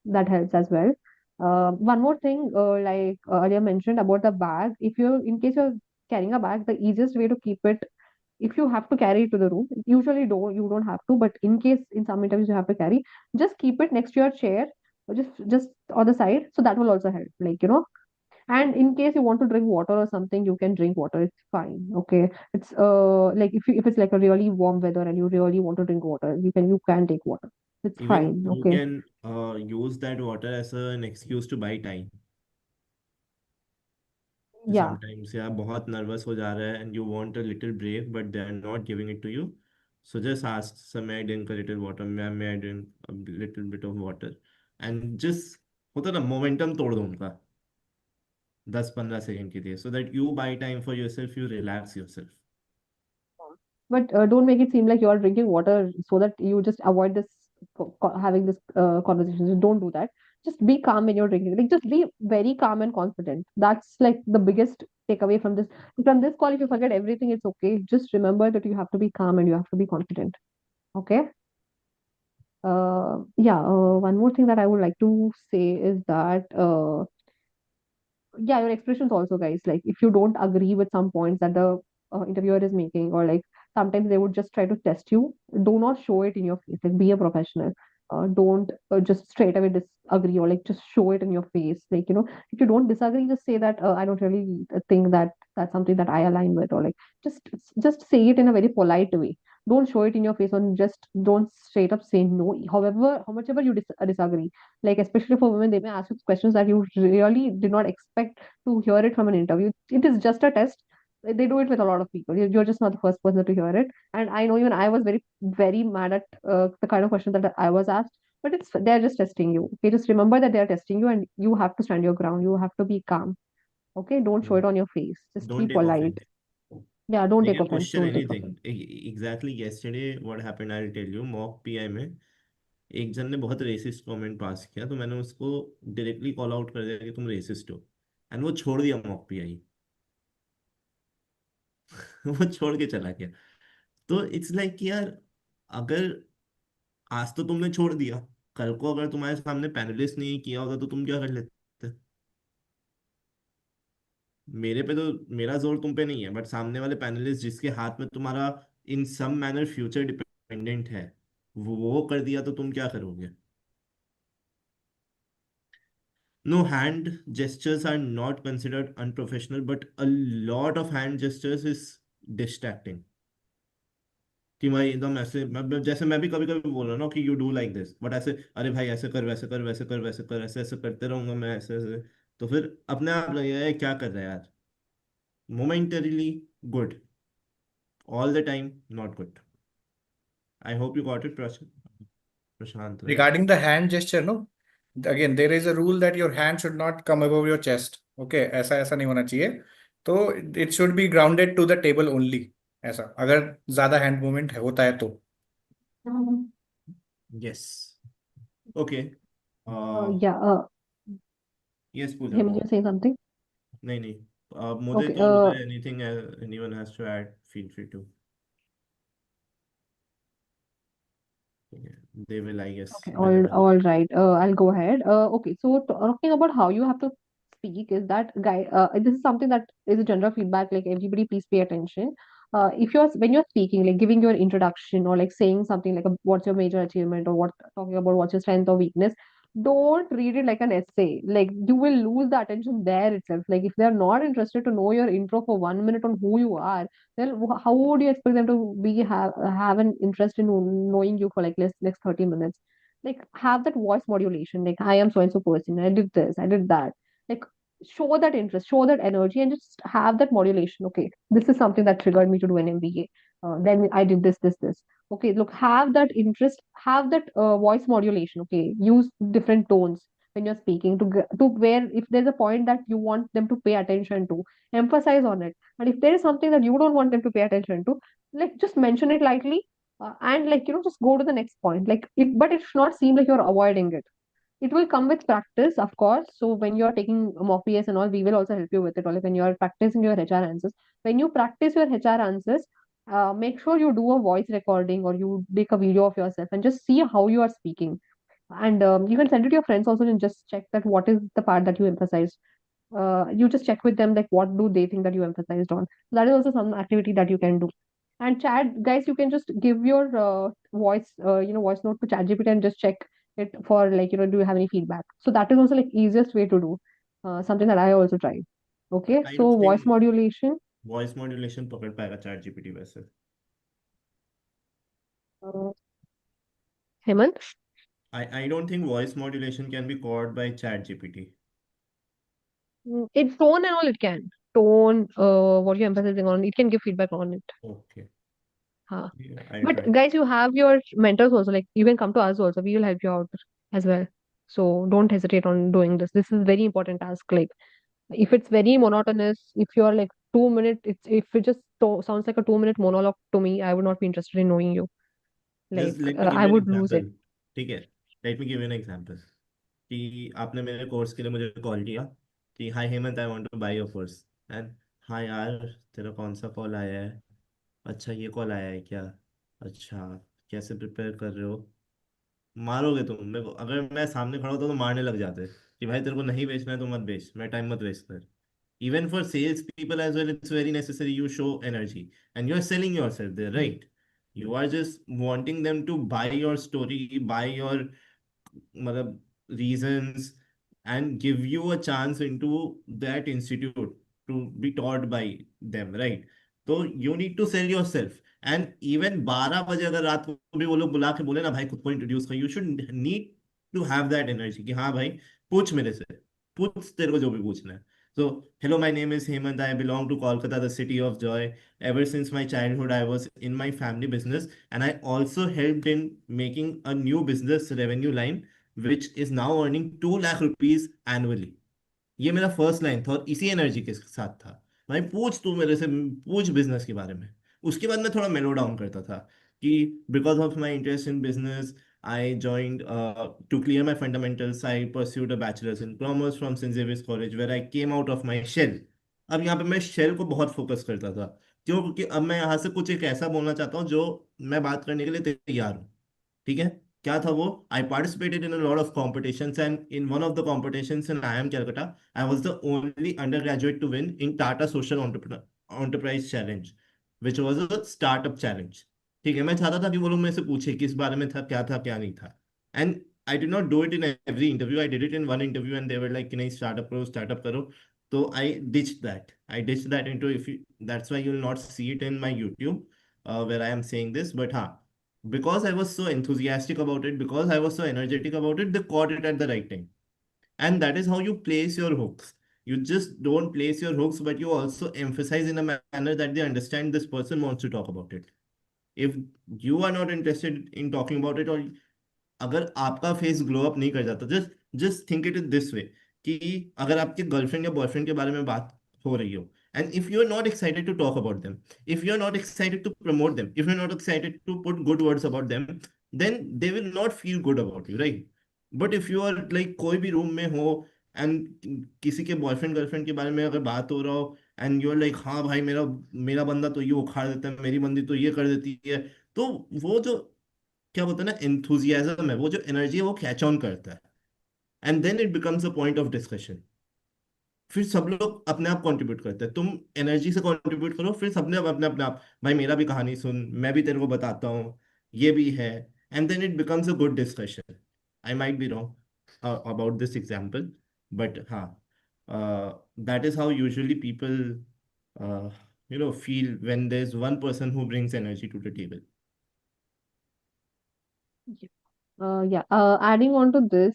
that helps as well. One more thing, like earlier mentioned about the bag, if you're in case you're carrying a bag, the easiest way to keep it, if you have to carry it to the room, usually don't have to, but in case in some interviews you have to carry, just keep it next to your chair, or just on the side, so that will also help, like and in case you want to drink water or something, you can drink water, it's fine. Okay, it's like if it's like a really warm weather and you really want to drink water, you can take water, it's Even fine. you Okay. can use that water as an excuse to buy time. Yeah. Sometimes yeah, बहुत nervous हो जा रहा है and you want a little break but they are not giving it to you. So just ask, sir, may I drink a little water? May I drink a little bit of water? And just होता ना, momentum तोड़ दो उनका 10-15 second के लिए, so that you buy time for yourself, you relax yourself. But don't make it seem like you are drinking water so that you just avoid this having this conversation. Just don't do that. Just be calm when you're drinking. Like just be very calm and confident. That's like the biggest takeaway from this. From this call, if you forget everything, it's okay. Just remember that you have to be calm and you have to be confident. Okay. Yeah. One more thing that I would like to say is that yeah, your expressions also, guys, like if you don't agree with some points that the interviewer is making, or like sometimes they would just try to test you, do not show it in your face, like be a professional. Don't just straight away disagree, or like just show it in your face, like if you don't disagree, just say that I don't really think that that's something that I align with, or like just just say it in a very polite way. Don't show it in your face, and just don't straight up say no, however how much ever you disagree. Like especially for women, they may ask you questions that you really did not expect to hear it from an interview. It is just a test. They do it with a lot of people. You're just not the first person to hear it. And I know even I was very very mad at the kind of question that I was asked. But they're just testing you. Okay, just remember that they're testing you, and you have to stand your ground. You have to be calm. Okay, don't show Yeah. it on your face. Just be Don't take polite. offense. Yeah, don't They take can offense. question Don't take anything. offense. Exactly yesterday what happened, I'll tell you. Mock pi में एक जन ने बहुत racist comment pass किया, तो मैंने उसको directly call out कर दिया कि तुम रेसिस्ट हो, एंड वो छोड़ दिया मॉक पीआई. वो छोड़ के चला गया. तो इट्स लाइक कि यार, अगर आज तो तुमने छोड़ दिया, कल को अगर तुम्हारे सामने पैनलिस्ट नहीं किया होगा तो तुम क्या कर लेते? मेरे पे तो, मेरा जोर तुम पे नहीं है, बट सामने वाले पैनलिस्ट जिसके हाथ में तुम्हारा इन सम मैनर फ्यूचर डिपेंडेंट है, वो कर दिया तो तुम क्या करोगे? No, hand gestures are not considered unprofessional, but a lot of hand gestures is distracting. कि भाई एकदम ऐसे, जैसे मैं भी कभी कभी बोल रहा हूँ ना कि you do like this, but ऐसे अरे भाई ऐसे कर, वैसे कर, वैसे कर, वैसे कर, ऐसे ऐसे करते रहूंगा मैं, ऐसे ऐसे, तो फिर अपने आप लगेगा ये क्या कर रहा है यार। Momentarily good, all the time not good. I hope you got it, Prashant, right? Regarding the hand gesture, no, again there is a rule that your hand should not come above your chest. Okay, ऐसा ऐसा नहीं होना चाहिए. तो it should be grounded to the table only. ऐसा अगर ज्यादा hand movement होता है तो. Yes, okay. Yeah, yes Pooja, Hemant, you're saying something? नहीं नहीं, मुझे Okay, तो मुझे anything anyone has to add, feel free to, they will I guess okay, whenever they. all right. I'll go ahead. Okay, so talking about how you have to speak is that guy. This is something that is a general feedback. Like everybody, please pay attention. If you're when you're speaking, like giving your introduction or like saying something like what's your major achievement or what talking about what's your strength or weakness, don't read it like an essay. Like you will lose the attention there itself. Like if they're not interested to know your intro for 1 minute on who you are, then how would you expect them to be have an interest in knowing you for like next 30 minutes? Like have that voice modulation, like I am so and so person, I did this, I did that. Like show that interest, show that energy, and just have that modulation. Okay, this is something that triggered me to do an MBA. Then I did this. Okay, look, have that interest, have that voice modulation. Okay, use different tones when you're speaking to where if there's a point that you want them to pay attention to, emphasize on it. And if there is something that you don't want them to pay attention to, like just mention it lightly, and like just go to the next point. Like it, but it should not seem like you're avoiding it. It will come with practice, of course. So when you're taking mock PS and all, we will also help you with it. Or like when you're practicing your HR answers, when you practice your HR answers, make sure you do a voice recording or you make a video of yourself and just see how you are speaking. And you can send it to your friends also and just check that what is the part that you emphasize. You just check with them like what do they think that you emphasized on. So that is also some activity that you can do. And chat guys, you can just give your voice note to chat GPT and just check it for like do you have any feedback. So that is also like easiest way to do something that I also tried. Okay, I so don't voice think modulation. Voice modulation पकड़ पाएगा chat GPT वैसे। uh, Hemant. I don't think voice modulation can be caught by chat GPT. It tone and all, it can tone what you're emphasizing on, it can give feedback on it. Okay, Huh. yeah, I'll But try. guys, you have your mentors also. Like you can come to us also. We will help you out as well. So don't hesitate on doing this. This is very important task. Like if it's very monotonous, if you're like 2 minute, it's if it just sounds like a 2 minute monologue to me, I would not be interested in knowing you. Just Like let me give I you an would lose example. it. ठीक है, let me give you an example. कि आपने मेरे course के लिए मुझे call किया कि hi Hemant, I want to buy your course, and हाँ यार, तेरा कौन सा कॉल आया है? अच्छा ये कॉल आया है क्या? अच्छा, कैसे प्रिपेयर कर रहे हो? मारोगे तुम मेरे को, अगर मैं सामने खड़ा होता तो मारने लग जाते कि भाई तेरे को नहीं बेचना है तो मत बेच, मैं टाइम मत वेस्ट कर। Even for sales people as well, it's very necessary you show energy, and you're selling yourself there, right? You are just wanting them to buy your story, buy your मतलब reasons, and give you a chance into that institute to be taught by them, right? तो you need to sell yourself. And even 12 बजे अगर रात को भी वो लोग बुला के बोले ना भाई खुद को इंट्रोड्यूस कर, you should need to have that energy कि हाँ भाई पूछ मेरे से, पूछ तेरे को जो भी पूछना है। So, hello, my name is Hemant. I belong to Kolkata, the city of joy. Ever since my childhood, I was in my family business, and I also helped in making a new business revenue line, which is now earning 2 lakh rupees annually. ये मेरा first line था और इसी energy के साथ था। भाई पूछ, तू मेरे से पूछ बिजनेस के बारे में। उसके बाद मैं थोड़ा मेलो डाउन करता था कि because of my interest in business I joined to clear my fundamentals I pursued a bachelor's in commerce from Saint Xavier's college where I came out of my shell. अब यहाँ पे मैं शेल को बहुत focus करता था। क्यों? क्योंकि अब मैं यहाँ से कुछ एक ऐसा बोलना चाहता हूँ जो मैं बात करने के लिए तैयार हूँ। ठीक है, क्या था वो? I participated in a lot of competitions, and in one of the competitions in IIM Calcutta, I was the only undergraduate to win in Tata Social Enterprise Challenge, which was a startup challenge. ठीक है, मैं चाहता था कि वो लोग मेरे से पूछे किस बारे में था, क्या नहीं था. And I did not do it in every interview. I did it in one interview, and they were like, कि नहीं, startup करो. So I ditched that. I ditched that into, if you, that's why you will not see it in my YouTube, where I am saying this. But हाँ, because I was so enthusiastic about it, because I was so energetic about it, they caught it at the right time. And that is how you place your hooks. You just don't place your hooks, but you also emphasize in a manner that they understand this person wants to talk about it. If you are not interested in talking about it, or अगर आपका face glow up नहीं कर जाता, just just think it this way, कि अगर आपके girlfriend या boyfriend के बारे में बात हो रही हो, and if you are not excited to talk about them, if you are not excited to promote them, if you are not excited to put good words about them, then they will not feel good about you, right? But if you are like, कोई भी room में हो and किसी के boyfriend girlfriend के बारे में अगर बात हो रहा हो, एंड यू आर लाइक, हाँ भाई, मेरा मेरा बंदा तो ये उखाड़ देता है, मेरी बंदी तो ये कर देती है, तो वो जो क्या बोलते हैं ना, एंथुजियाज्म है, वो जो एनर्जी है, वो कैच ऑन करता है, and then it becomes a point of discussion. फिर सब लोग अपने आप कंट्रीब्यूट करते हैं, तुम एनर्जी से कंट्रीब्यूट करो, फिर सबने अपने आप, भाई मेरा भी कहानी सुन, मैं भी तेरे को बताता हूँ, ये भी है, and then it becomes a good discussion. I might be wrong about this example, but हाँ, that is how usually people feel when there's one person who brings energy to the table. Yeah. Adding on to this,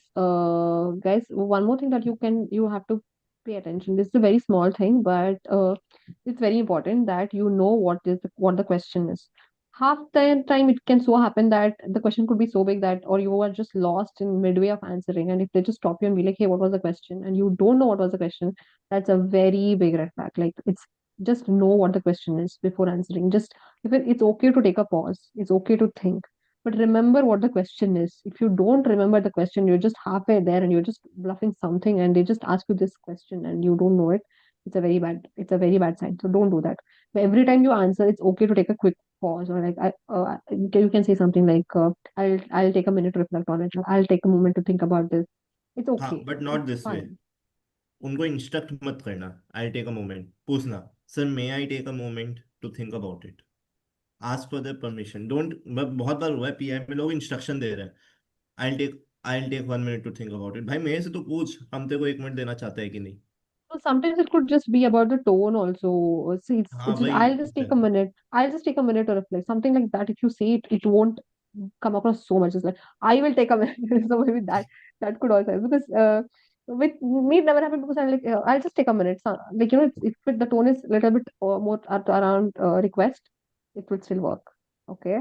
guys, one more thing that you have to pay attention. This is a very small thing, but it's very important that you know what the question is. Half the time, it can so happen that the question could be so big that, or you are just lost in midway of answering, and if they just stop you and be like, "Hey, what was the question?" and you don't know what was the question, that's a very big red flag. Like, it's just know what the question is before answering. Just if it's okay to take a pause, it's okay to think, but remember what the question is. If you don't remember the question, you're just halfway there and you're just bluffing something, and they just ask you this question and you don't know it. It's a very bad sign. So don't do that. But every time you answer, it's okay to take a quick pause, or like you can say something like, I'll take a minute to reflect on it. Or I'll take a moment to think about this. It's हाँ, okay. But not It's this way. fine. उनको instruct मत करना, I take a moment, पूछना, sir may I take a moment to think about it. Ask for their permission. Don't, बहुत बार हुआ है pi में लोग इंस्ट्रक्शन दे रहे हैं, I take 1 minute to think about it. भाई मेरे से तो पूछ, हम तेरे को 1 मिनट देना चाहते हैं कि नहीं? So sometimes it could just be about the tone also. See, हाँ it's just, भाई, I'll just take a minute. I'll just take a minute to reflect. Something like that. If you say it, it won't come across so much. It's like, I will take a minute. So maybe that could also help. Because with me it never happened, because I'm like, I'll just take a minute. So, like, if the tone is a little bit more around request, it would still work. Okay.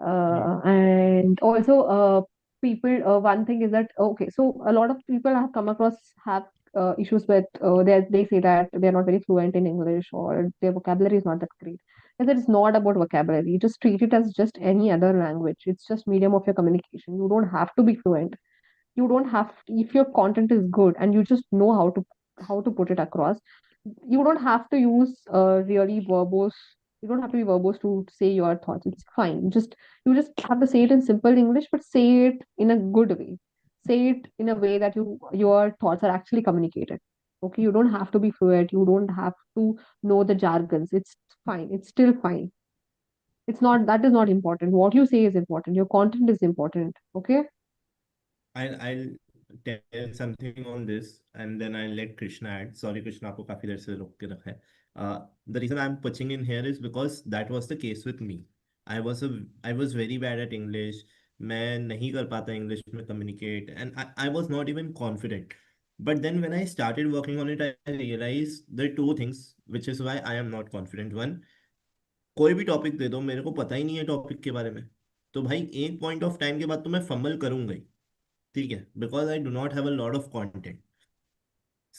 And also, people, one thing is that, okay, so a lot of people I have come across have issues with, they say that they're not very fluent in English, or their vocabulary is not that great. And it's not about vocabulary. You just treat it as just any other language. It's just medium of your communication. You don't have to be fluent. You don't have, if your content is good and you just know how to put it across, you don't have to use really verbose, you don't have to be verbose to say your thoughts. It's fine. You just have to say it in simple English, but say it in a good way. Say it in a way that your thoughts are actually communicated. Okay, you don't have to be fluent, you don't have to know the jargons. It's fine, it's still fine. It's not, that is not important. What you say is important, your content is important. Okay. I'll tell something on this, and then I'll let Krishna add. Sorry, Krishna, आपको काफी देर से रोक के रखा है. The reason I'm pitching in here is because that was the case with me. I was very bad at English. मैं नहीं कर पाता English में communicate, and I was not even confident. But then when I started working on it, I realized there are two things which is why I am not confident. One, कोई भी topic दे दो, मेरे को पता ही नहीं है topic के बारे में, तो भाई एक पॉइंट ऑफ टाइम के बाद तो मैं फंबल करूंगा ही. ठीक है, because I do not have a lot of content.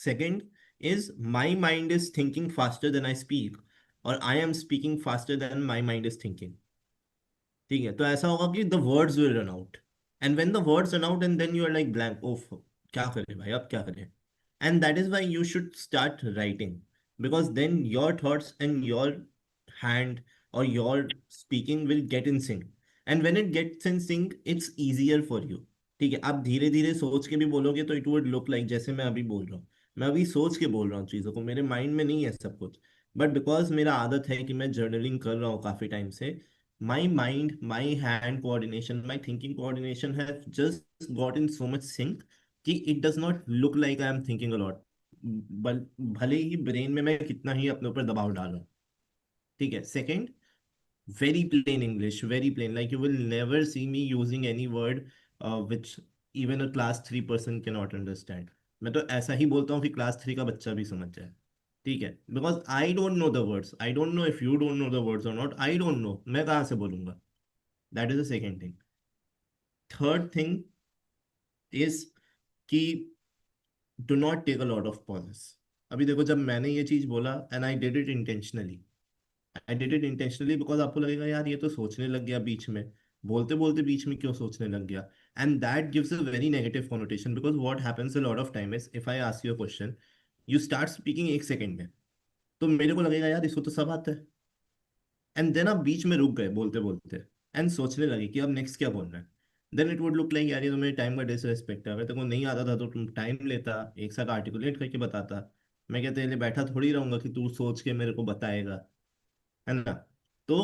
Second is my mind is thinking faster than I speak, और I am speaking faster than my mind is thinking. ठीक है, तो ऐसा होगा कि the words will run out, and when the words run out, and then you are like blank, ओफ, क्या करें भाई, अब क्या करें? And that is why you should start writing, because then your thoughts and your hand or your speaking will get in sync, and when it gets in sync it's easier for you. ठीक है, आप धीरे धीरे सोच के भी बोलोगे तो इट वुड लुक लाइक जैसे मैं अभी बोल रहा हूँ, मैं अभी सोच के बोल रहा हूँ चीज़ों को, मेरे माइंड में नहीं है सब कुछ। बट बिकॉज मेरा आदत है कि मैं जर्नलिंग कर रहा हूँ काफ़ी टाइम से, my mind, my hand coordination, my thinking coordination have just got in so much sync कि it does not look like I am thinking a lot। भले ही ब्रेन में मैं कितना ही अपने ऊपर दबाव डाल रहा हूँ। ठीक है। Second, very plain English, very plain, like you will never see me using any word which even a class 3 person cannot understand। मैं तो ऐसा ही बोलता हूँ कि क्लास 3 का बच्चा भी समझ जाए। ठीक है, because I don't know the words, I don't know if you don't know the words और नॉट, आई डोंट नो, मैं कहाँ से बोलूंगा। That is the second thing. Third thing is कि do not take a lot of pauses. अभी देखो, जब मैंने ये चीज बोला and I did it intentionally, I did it intentionally because आपको लगेगा यार ये तो सोचने लग गया बीच में, बोलते बोलते बीच में क्यों सोचने लग गया। And that gives a very negative connotation because what happens a lot of time is if I ask you a question, you start speaking 1 second में, तो मेरे को लगेगा यार इसको तो सब आता है, एंड देन आप बीच में रुक गए बोलते बोलते एंड सोचने लगे कि अब नेक्स्ट क्या बोलना है। Then it would look like यार ये तो मेरे टाइम का डिसरेस्पेक्ट है, अगर तेरे को नहीं आता था तो तुम टाइम लेता, एक साथ आर्टिकुलेट करके बताता। मैं क्या तेरे लिए बैठा थोड़ी रहूंगा कि तू सोच के मेरे को बताएगा, है ना। तो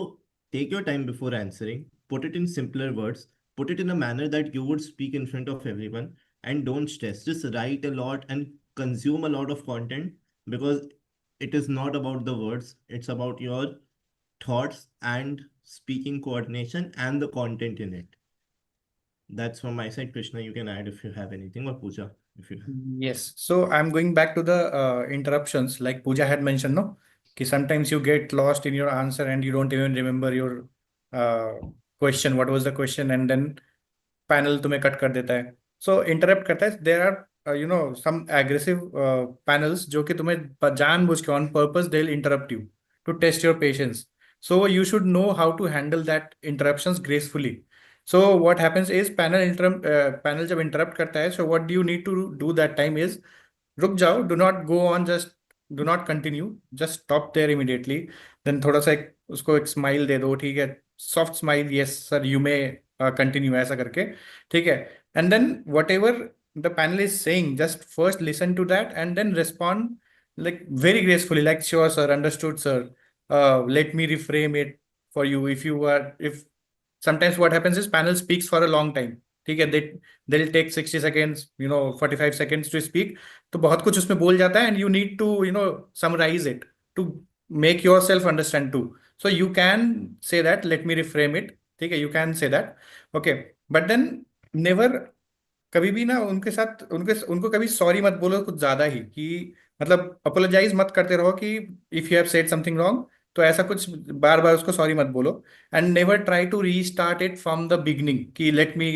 take your time before answering, put it in simpler words, put it in a manner that you would speak in front of everyone, and don't stress, just write a lot and consume a lot of content, because it is not about the words, it's about your thoughts and speaking coordination and the content in it. That's from my side. Krishna, you can add if you have anything, or Pooja if you have. Yes. So I'm going back to the interruptions, like Pooja had mentioned, no? Ki sometimes you get lost in your answer and you don't even remember your uh, question, what was the question, and then panel तुम्हें cut कर देता है, so interrupt करता है। There are some aggressive panels जो कि तुम्हें जानबूझ के on purpose they'll interrupt you to test your patience, so you should know how to handle that interruptions gracefully। So what happens is panel जब interrupt करता है, so what do you need to do that time is रुक जाओ, do not go on, just do not continue, just stop there immediately। then थोड़ा सा उसको एक smile दे दो, ठीक है, soft smile, yes sir you may continue, ऐसा करके, ठीक है। And then whatever the panel is saying, just first listen to that and then respond like very gracefully, like sure sir, understood sir, let me reframe it for you if you are, if sometimes what happens is panel speaks for a long time, ठीक है, they'll take 60 seconds, 45 seconds to speak, तो बहुत कुछ उसमें बोल जाता है, and you need to summarize it to make yourself understand too, so you can say that let me reframe it, ठीक है, you can say that, okay, but then never, कभी भी ना उनके साथ उनको कभी सॉरी मत बोलो कुछ ज्यादा ही, कि मतलब अपोलोजाइज मत करते रहो कि if you have said something wrong, तो ऐसा कुछ बार बार उसको सॉरी मत बोलो। And never try to restart it from the beginning कि let me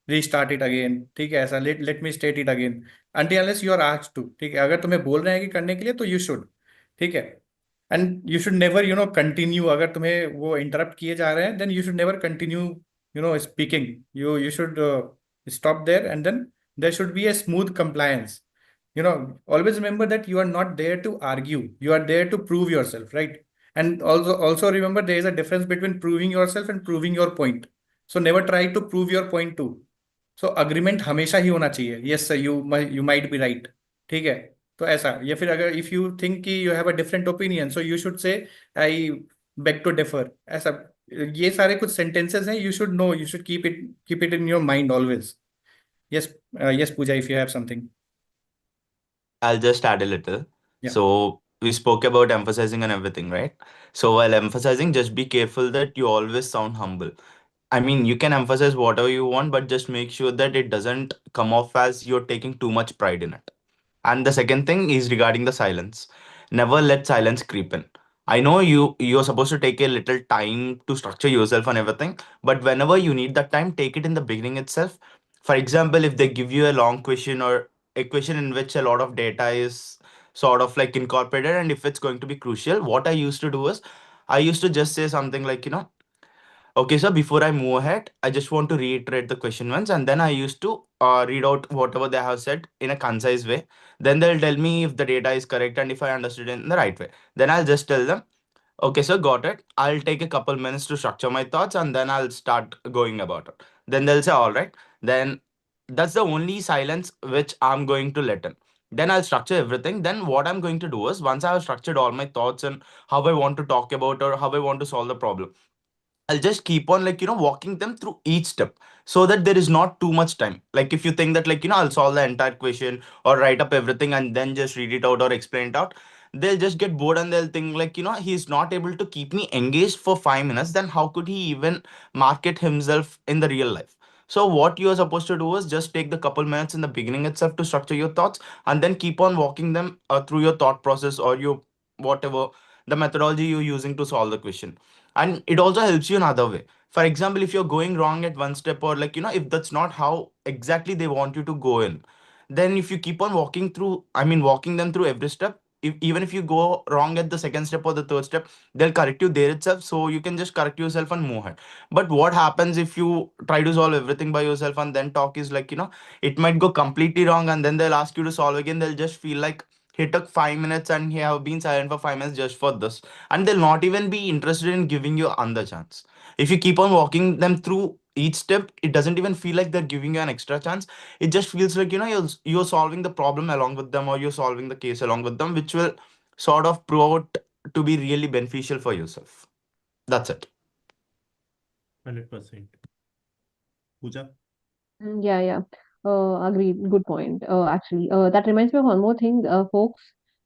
restart it again, ठीक है, ऐसा let me state it again until unless you are asked to, ठीक है, अगर तुम्हें बोल रहे हैं कि करने के लिए तो यू शुड, ठीक है। And you should never continue, अगर तुम्हें वो इंटरप्ट किए जा रहे हैं then you should never continue speaking, you should stop there, and then there should be a smooth compliance, always remember that you are not there to argue, you are there to prove yourself, right? And also remember there is a difference between proving yourself and proving your point, so never try to prove your point too। so agreement हमेशा ही होना चाहिए, yes sir, you might be right, ठीक है। तो ऐसा, या फिर अगर if you think कि you have a different opinion, so you should say I beg to differ, ऐसा, ये सारे कुछ sentences हैं, you should know, you should keep it in your mind always। Yes, yes, Pooja, if you have something. I'll just add a little. Yeah. So we spoke about emphasizing and everything, right? So while emphasizing, just be careful that you always sound humble. I mean, you can emphasize whatever you want, but just make sure that it doesn't come off as you're taking too much pride in it. And the second thing is regarding the silence. Never let silence creep in. I know you're supposed to take a little time to structure yourself and everything, but whenever you need that time, take it in the beginning itself. For example, if they give you a long question or a question in which a lot of data is sort of like incorporated, and if it's going to be crucial, what I used to do is I used to just say something like, okay, sir, before I move ahead, I just want to reiterate the question once, and then I used to read out whatever they have said in a concise way. Then they'll tell me if the data is correct and if I understood it in the right way. Then I'll just tell them, Okay, so got it. I'll take a couple minutes to structure my thoughts and then I'll start going about it. Then they'll say, all right, then that's the only silence which I'm going to let in. Then I'll structure everything. Then what I'm going to do is once I have structured all my thoughts and how I want to talk about or how I want to solve the problem, I'll just keep on walking them through each step so that there is not too much time. Like if you think that I'll solve the entire question or write up everything and then just read it out or explain it out, they'll just get bored and they'll think he's not able to keep me engaged for 5 minutes. Then how could he even market himself in the real life? So what you are supposed to do is just take the couple minutes in the beginning itself to structure your thoughts and then keep on walking them through your thought process or your whatever the methodology you're using to solve the question. And it also helps you in other way. For example, if you're going wrong at one step or if that's not how exactly they want you to go in, then if you keep on walking them through every step, even if you go wrong at the second step or the third step, they'll correct you there itself, so you can just correct yourself and move ahead. But what happens if you try to solve everything by yourself and then talk is it might go completely wrong and then they'll ask you to solve again. They'll just feel like he took 5 minutes and he have been silent for 5 minutes just for this, and they'll not even be interested in giving you another chance. If you keep on walking them through each step, it doesn't even feel like they're giving you an extra chance. It just feels like you're solving the problem along with them or you're solving the case along with them, which will sort of prove out to be really beneficial for yourself. That's it. 100%. Pooja? Yeah, yeah. Agreed. Good point. Actually, that reminds me of one more thing, folks.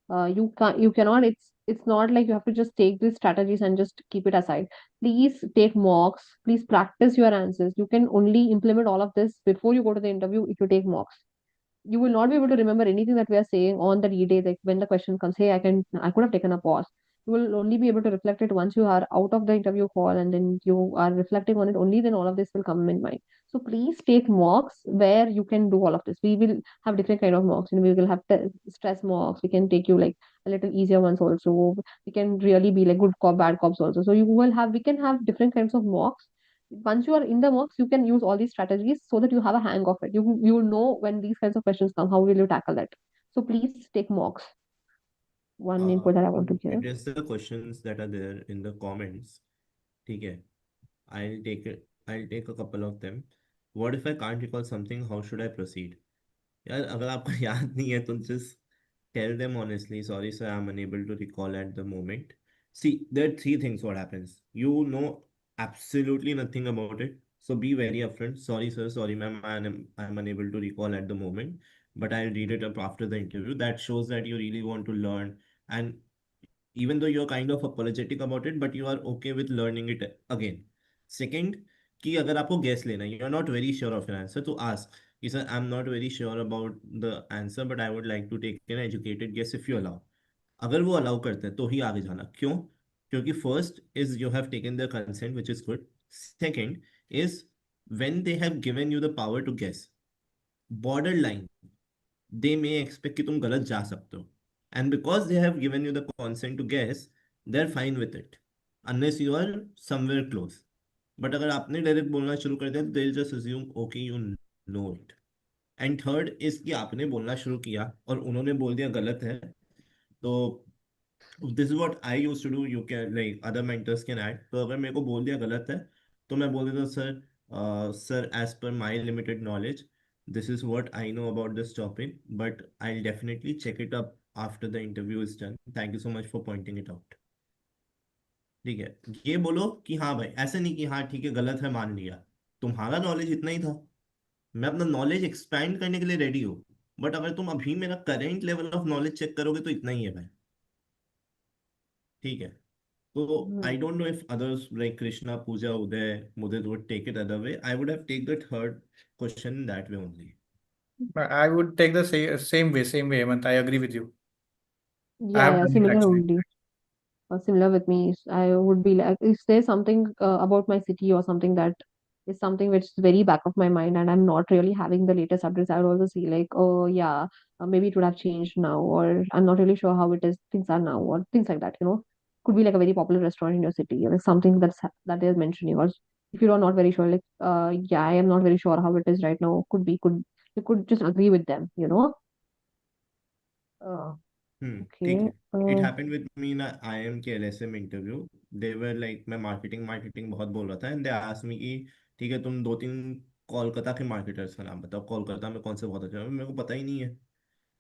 You cannot. It's not like you have to just take these strategies and just keep it aside. Please take mocks. Please practice your answers. You can only implement all of this before you go to the interview if you take mocks. You will not be able to remember anything that we are saying on the reday. Like when the question comes, hey, I could have taken a pause. You will only be able to reflect it once you are out of the interview call, and then you are reflecting on it. Only then all of this will come in mind. So please take mocks where you can do all of this. We will have different kind of mocks, and we will have stress mocks. We can take you like a little easier ones also. We can really be like good cop, bad cops also. So we can have different kinds of mocks. Once you are in the works, you can use all these strategies so that you have a hang of it. You will know when these kinds of questions come, how will you tackle that? So please take mocks. One input that I want to To give. address the questions that are there in the comments, okay, I'll take it. I'll take a couple of them. What if I can't recall something? How should I proceed? यार अगर आपको याद नहीं है तो just tell them honestly, sorry sir, I'm unable to recall at the moment. See, there are three things what happens. You know absolutely nothing about it. So be very upfront. Sorry sir, sorry ma'am, I'm unable to recall at the moment, but I'll read it up after the interview. That shows that you really want to learn. And even though you're kind of apologetic about it, but you are okay with learning it again. Second, कि अगर आपको guess लेना है, you're not very sure of your answer, to ask कि sir, I'm not very sure about the answer, but I would like to take an educated guess if you allow. अगर वो allow करते हैं तो ही आगे जाना. क्यों? क्योंकि first is you have taken their consent, which is good. Second is when they have given you the power to guess, borderline they may expect कि तुम गलत जा सकते हो. And because they have given you the consent to guess, they're fine with it. Unless you are somewhere close. But अगर आपने direct बोलना शुरू कर दिया तो they'll just assume okay you know it. And third is कि आपने बोलना शुरू किया और उन्होंने बोल दिया गलत है. तो this is what I used to do. You can like other mentors can add. तो अगर मेरे को बोल दिया गलत है तो मैं बोल देता sir as per my limited knowledge, this is what I know about this topic, but I'll definitely check it up after the interview is done. Thank you so much for pointing it out. ठीक है, ये बोलो कि हाँ भाई, ऐसे नहीं कि हाँ ठीक है गलत है मान लिया. तुम्हारा नॉलेज इतना ही था, मैं अपना नॉलेज एक्सपैंड करने के लिए रेडी हूँ, बट अगर तुम अभी मेरा current level of knowledge check करोगे तो इतना ही है भाई. ठीक है. So I Hmm. don't know if others like Krishna, Pooja, Uday, Mudit would take it other way. I would have taken the third question that way only. I would take the same way, Hemant. I agree with you. I Yeah, have yeah, done it similar actually. only. Similar with me. I would be like, if there's something about my city or something that is something which is very back of my mind, and I'm not really having the latest updates, I would also see like, oh yeah, maybe it would have changed now, or I'm not really sure how it is, things are now, or things like that. Could be like a very popular restaurant in your city, or like something that they're mentioning, or if you are not very sure, like, yeah, I am not very sure how it is right now. Could be, could you could just agree with them. Uh, ठीक Okay. है. It happened with me in a IIM के LSM interview. They were like, मैं marketing बहुत बोल रहा था, and they asked me कि ठीक है, तुम 2-3 कोलकाता के मार्केटर्स का नाम बताओ, कोलकाता में कौन से बहुत अच्छे हैं. मेरे को पता ही नहीं है.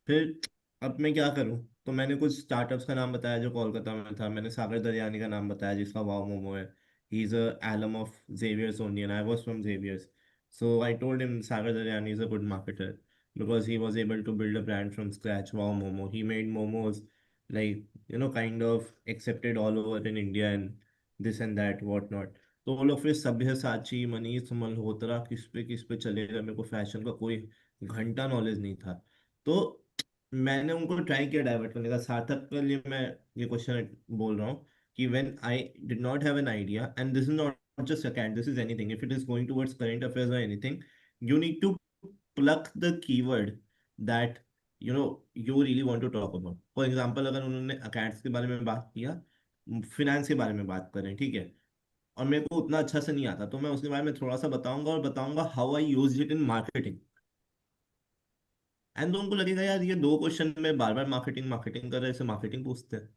फिर अब मैं क्या करूं? तो मैंने कुछ स्टार्टअप्स का नाम बताया जो कोलकाता में था. मैंने सागर दरयानी का नाम बताया जिसका वाव मोमो है. He is a alum of Xavier's only and I was from Xavier's. So I told him Sagar Daryani is a good marketer because he was able to build a brand from scratch. Wow Momo. He made momos like, kind of accepted all over in India and this and that, whatnot. तो वो लोग फिर सभ्य साची, मनीष मल्होत्रा, किस पे चलेगा. मेरे को फैशन का कोई घंटा नॉलेज नहीं था. तो मैंने उनको ट्राई किया डाइवर्ट करने का. सार्थक के लिए मैं ये क्वेश्चन बोल रहा हूँ कि when I did not have an idea, and this is not just account, this is anything, if it is going towards current affairs और anything, you need to pluck the keyword that you really want to talk about. For example, अगर उन्होंने accounts के बारे में बात किया, finance के बारे में बात करें, ठीक है, और मेरे को उतना अच्छा से नहीं आता, तो मैं उसके बारे में थोड़ा सा बताऊंगा और बताऊंगा how I use it in marketing. And तो उनको लगेगा यार ये 2 क्वेश्चन में बार बार मार्केटिंग मार्केटिंग कर रहे हैं, मार्केटिंग पूछते हैं.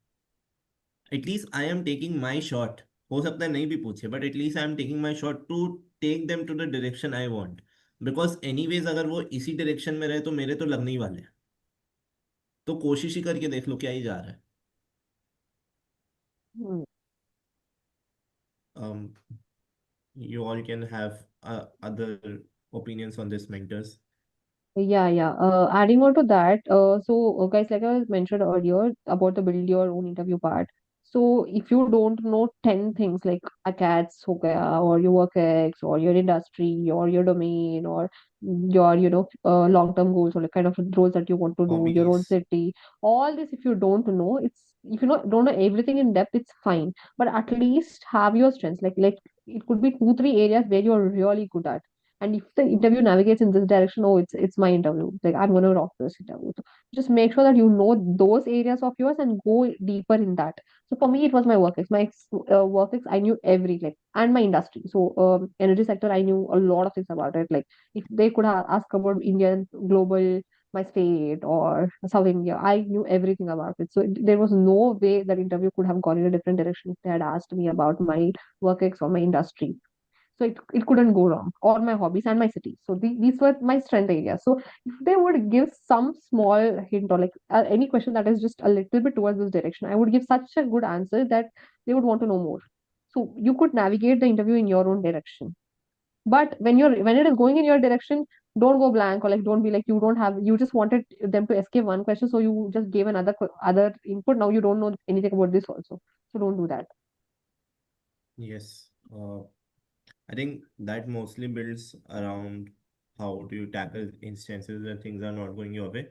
At least I am taking my shot. हो सकता है नहीं भी पूछे, but at least I am taking my shot to take them to the direction I want. Because anyways अगर वो इसी डायरेक्शन में रहे तो मेरे तो लगने ही वाले हैं. तो कोशिश ही करके देख लो क्या ही जा रहा है. Hmm. um, you all can have other opinions on this, mentors. Yeah. Adding on to that, guys, like I mentioned earlier about the build your own interview part. So if you don't know 10 things like ACATS ho gaya, or your work ex, or your industry, or your domain, or your, long-term goals, or like kind of roles that you want to do, your own Hobbies. city, all this, if you don't know, if you don't know everything in depth, it's fine. But at least have your strengths. Like it could be 2-3 areas where you're really good at, and if the interview navigates in this direction, oh, it's my interview. Like I'm going to rock this interview. So just make sure that you know those areas of yours and go deeper in that. So for me, it was my work ex. Work ex, I knew every like, and my industry. So energy sector, I knew a lot of things about it. Like if they could have asked about Indian global, my state or South India, I knew everything about it. So there was no way that interview could have gone in a different direction if they had asked me about my work ex or my industry. So it couldn't go wrong, or my hobbies and my city. So these were my strength areas. So if they would give some small hint, or like any question that is just a little bit towards this direction, I would give such a good answer that they would want to know more. So you could navigate the interview in your own direction. But when it is going in your direction, don't go blank, or like don't be like you just wanted them to escape one question, so you just gave another other input. Now you don't know anything about this also. So don't do that. Yes. I think that mostly builds around how do you tackle instances where things are not going your way.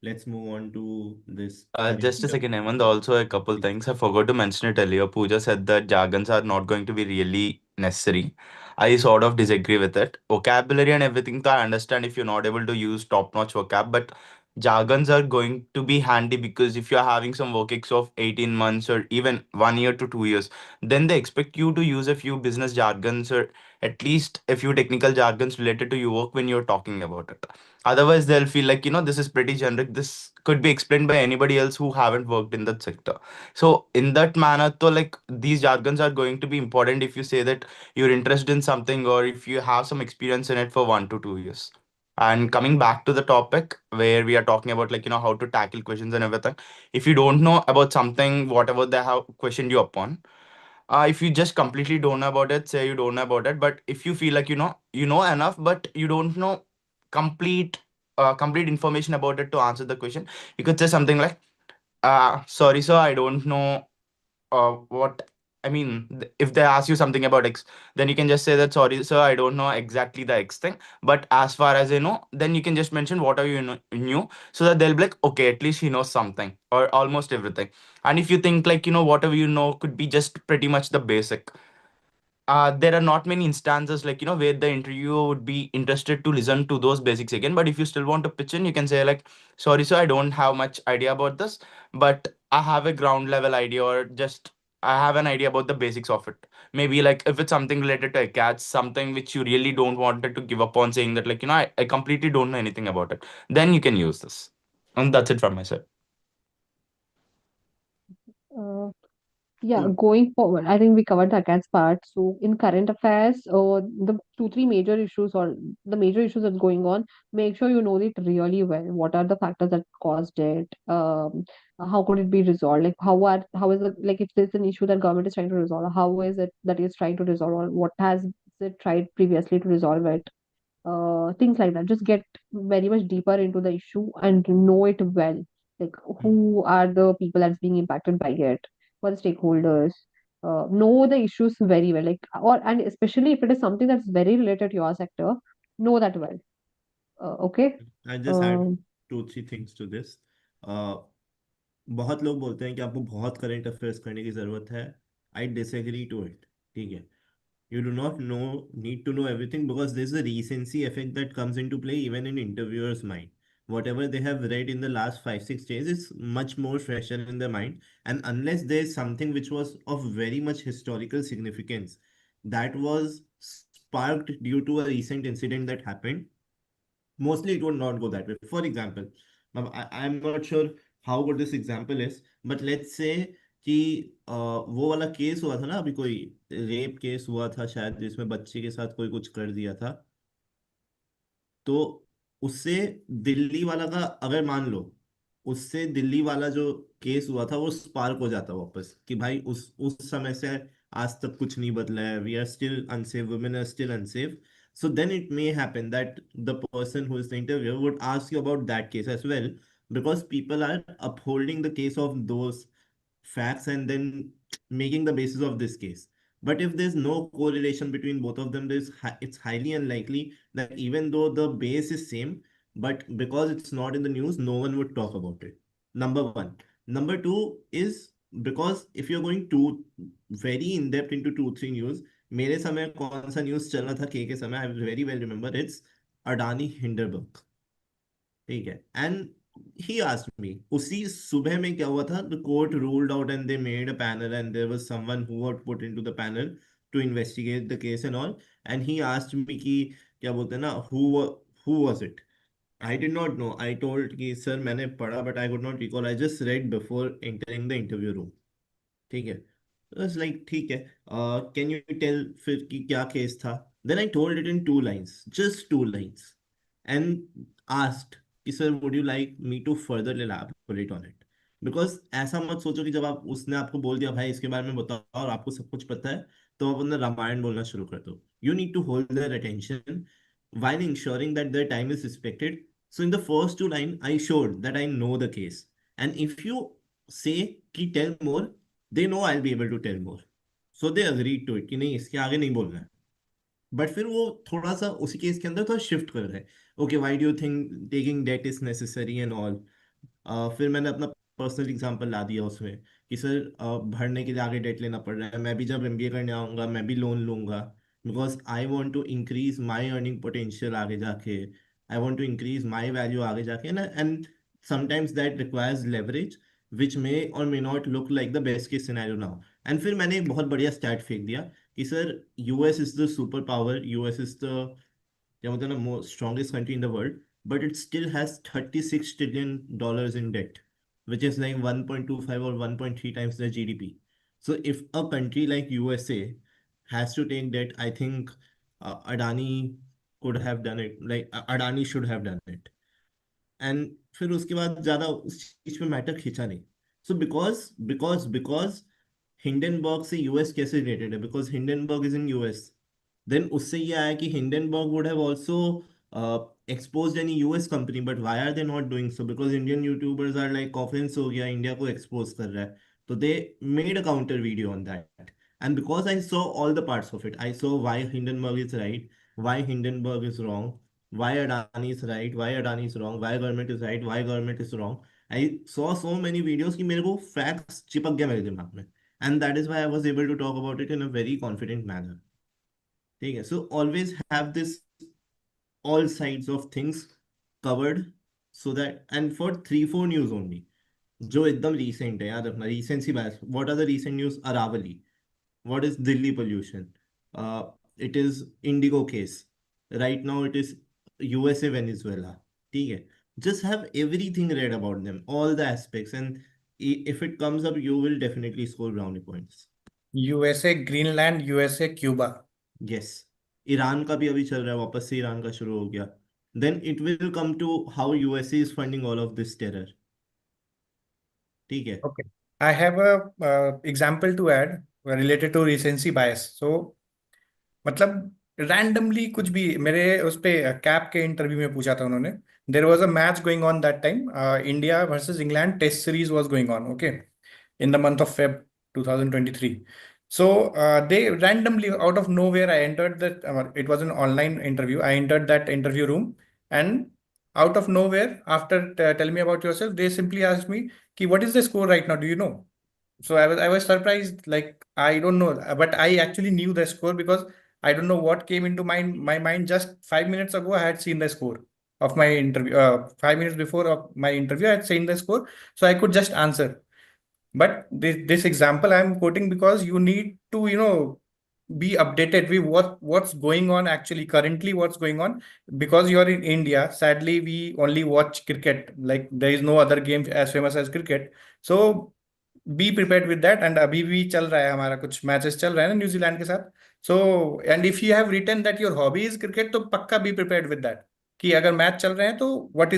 Let's move on to this current Just a second, interview. Hemant. Also, a couple things. I forgot to mention it earlier. Pooja said that jargons are not going to be really necessary. I sort of disagree with it. Vocabulary and everything, though, I understand if you're not able to use top-notch vocab, but jargons are going to be handy because if you're having some work ex of 18 months or even 1 year to 2 years, then they expect you to use a few business jargons or at least a few technical jargons related to your work when you're talking about it. Otherwise, they'll feel like, this is pretty generic. This could be explained by anybody else who haven't worked in that sector. So, in that manner, though, like these jargons are going to be important if you say that you're interested in something or if you have some experience in it for 1 to 2 years. And coming back to the topic where we are talking about, like, how to tackle questions and everything. If you don't know about something, whatever they have questioned you upon, if you just completely don't know about it, say you don't know about it. But if you feel like you know enough but you don't know complete complete information about it to answer the question, you could say something like, sorry sir, I don't know what I mean. If they ask you something about X, then you can just say that, sorry sir, I don't know exactly the X thing, but as far as I know, then you can just mention whatever knew, so that they'll be like, okay, at least he knows something or almost everything. And if you think like, whatever you know could be just pretty much the basic, there are not many instances like, where the interviewer would be interested to listen to those basics again. But if you still want to pitch in, you can say like, sorry sir, I don't have much idea about this, but I have a ground level idea, or just I have an idea about the basics of it. Maybe like if it's something related to a cat, something which you really don't wanted to give up on, saying that like, I completely don't know anything about it, then you can use this. And that's it from my side. Yeah, So going forward, I think we covered the against part. So in current affairs, the two, three major issues or the major issues that's going on, make sure you know it really well. What are the factors that caused it? How could it be resolved? Like how is it, like if there's an issue that government is trying to resolve, how is it that it's trying to resolve, or what has it tried previously to resolve it? Things like that. Just get very much deeper into the issue and know it well. Like who are the people that's being impacted by it? What are the stakeholders? Know the issues very well. Like and especially if it is something that's very related to your sector, know that well. Okay. I just add Um, 2 3 things to this. uh, बहुत लोग बोलते हैं कि आपको बहुत current affairs करने की ज़रूरत है. I disagree to it. ठीक है. You do not need to know everything because there's a recency effect that comes into play even in interviewers' mind. Whatever they have read in the last 5 6 days is much more fresher in their mind, and unless there's something which was of very much historical significance that was sparked due to a recent incident that happened, mostly it would not go that way. For example, I'm not sure how good this example is, but let's say कि वो वाला case हुआ था ना, अभी कोई rape case हुआ था शायद, जिसमें बच्चे के साथ कोई कुछ कर दिया था. तो उससे दिल्ली वाला का, अगर मान लो उससे दिल्ली वाला जो केस हुआ था वो स्पार्क हो जाता वापस कि भाई उस समय से आज तक कुछ नहीं बदला है, we are still unsafe, women are still unsafe. So then it may happen that the person who is the interviewer would ask you about that case as well, because people are upholding the case of those facts and then making the basis of this case. But if there's no correlation between both of them, it's highly unlikely that even though the base is same, but because it's not in the news, no one would talk about it. Number one. Number two is because if you're going too very in depth into 2 3 news, मेरे समय कौन सा news चल रहा था के समय, I very well remember, it's Adani Hindenburg. ठीक है. एंड ही आस्क्ड मी उसी सुबह में क्या हुआ था, the court ruled out and they made a panel and there was someone who was put into the panel to investigate the case and all. And he asked me कि क्या बोलते हैं ना, who was it. I did not know. I told कि sir मैंने पढ़ा but I could not recall, I just read before entering the interview room. ठीक है. बस लाइक ठीक है, कैन यू टेल फिर कि क्या केस था. Then I told it in 2 lines, just 2 lines, and asked कि sir would you like me to further elaborate on it. Because ऐसा मत सोचो कि जब आप उसने आपको बोल दिया भाई इसके बारे में बताओ और आपको सब कुछ पता है, तो आप उन्हें रामायण बोलना शुरू कर दो. You need to hold their attention while ensuring that their time is respected. So in the first 2 lines, I showed that I know the case. And if you say कि tell more, they know I'll be able to tell more. So they agreed to it कि नहीं इसके आगे नहीं बोलना है. But फिर वो थोड़ा सा उसी केस के अंदर थोड़ा शिफ्ट कर रहे हैं. Okay, why do you think taking date is necessary and all. फिर मैंने अपना पर्सनल एग्जांपल ला दिया उसमें कि सर भरने के लिए आगे डेट लेना पड़ रहा है, मैं भी जब एमबीए करने आऊँगा मैं भी लोन लूंगा, because I want to increase my earning potential आगे जाके, I want to increase my value आगे जाके ना. And sometimes that requires leverage which may और may not look like the best case scenario now. एंड फिर मैंने एक बहुत बढ़िया स्टैट फेंक दिया कि sir US is the super power, US is the क्या बोलते हैं ना most strongest country in the world, but it still has $36 trillion in debt, which is like 1.25 or 1.3 times the GDP. So if a country like USA has to take debt, I think Adani could have done it. Like Adani should have done it. And फिर उसके बाद ज्यादा उस चीज पे matter खींचा नहीं. So because Hindenburg से यूएस कैसे रिलेटेड है, because Hindenburg is in US. Then उससे ये आया कि Hindenburg would have also exposed any US company, but why are they not doing so? Because Indian YouTubers are like offence हो गया, India को एक्सपोज कर रहा है, तो they made a counter video on that. And because I saw all the parts of it, I saw why Hindenburg is right, why Hindenburg is wrong, why Adani is right, why Adani is wrong, why government is right, why government is wrong. I saw so many videos कि मेरे को facts चिपक गया मेरे दिमाग में, and that is why I was able to talk about it in a very confident manner. ठीक है. So always have this all sides of things covered, so that, and for 3 4 news only जो एकदम recent है, याद रखना recency bias. What are the recent news? Aravali. What is Delhi pollution? It is Indigo case. Right now it is USA Venezuela. ठीक है. Just have everything read about them, all the aspects, and if it comes up, you will definitely score brownie points. USA, Greenland, USA, Cuba. Yes. Iran का भी अभी चल रहा है, वापस से ईरान का शुरू हो गया. Then it will come to how USA is funding all of this terror. ठीक है. Okay. I have a example to add related to recency bias. So मतलब रैंडमली कुछ भी मेरे उस पे कैप के इंटरव्यू में पूछा था उन्होंने. There was a match going on that time, India versus England test series was going on, okay, in the month of Feb 2023. So they randomly out of nowhere I entered that. It was an online interview. I entered that interview room, and out of nowhere, after telling me about yourself, they simply asked me, "Ki, what is the score right now? Do you know?" So I was surprised. Like, I don't know, but I actually knew the score because I don't know what came into my mind. Just 5 minutes ago, I had seen the score of my interview. 5 minutes before of my interview, I had seen the score, so I could just answer. But this example I'm quoting because you need to, be updated with what's going on actually currently, what's going on, because you're in India. Sadly, we only watch cricket. Like, there is no other game as famous as cricket. So be prepared with that. And अभी भी चल रहा है, हमारा कुछ matches चल रहा है ना न्यूजीलैंड के साथ. So and if you have written that your hobby is cricket, तो पक्का बी प्रिपेयर्ड विद दैट कि अगर मैच चल रहे हैं तो what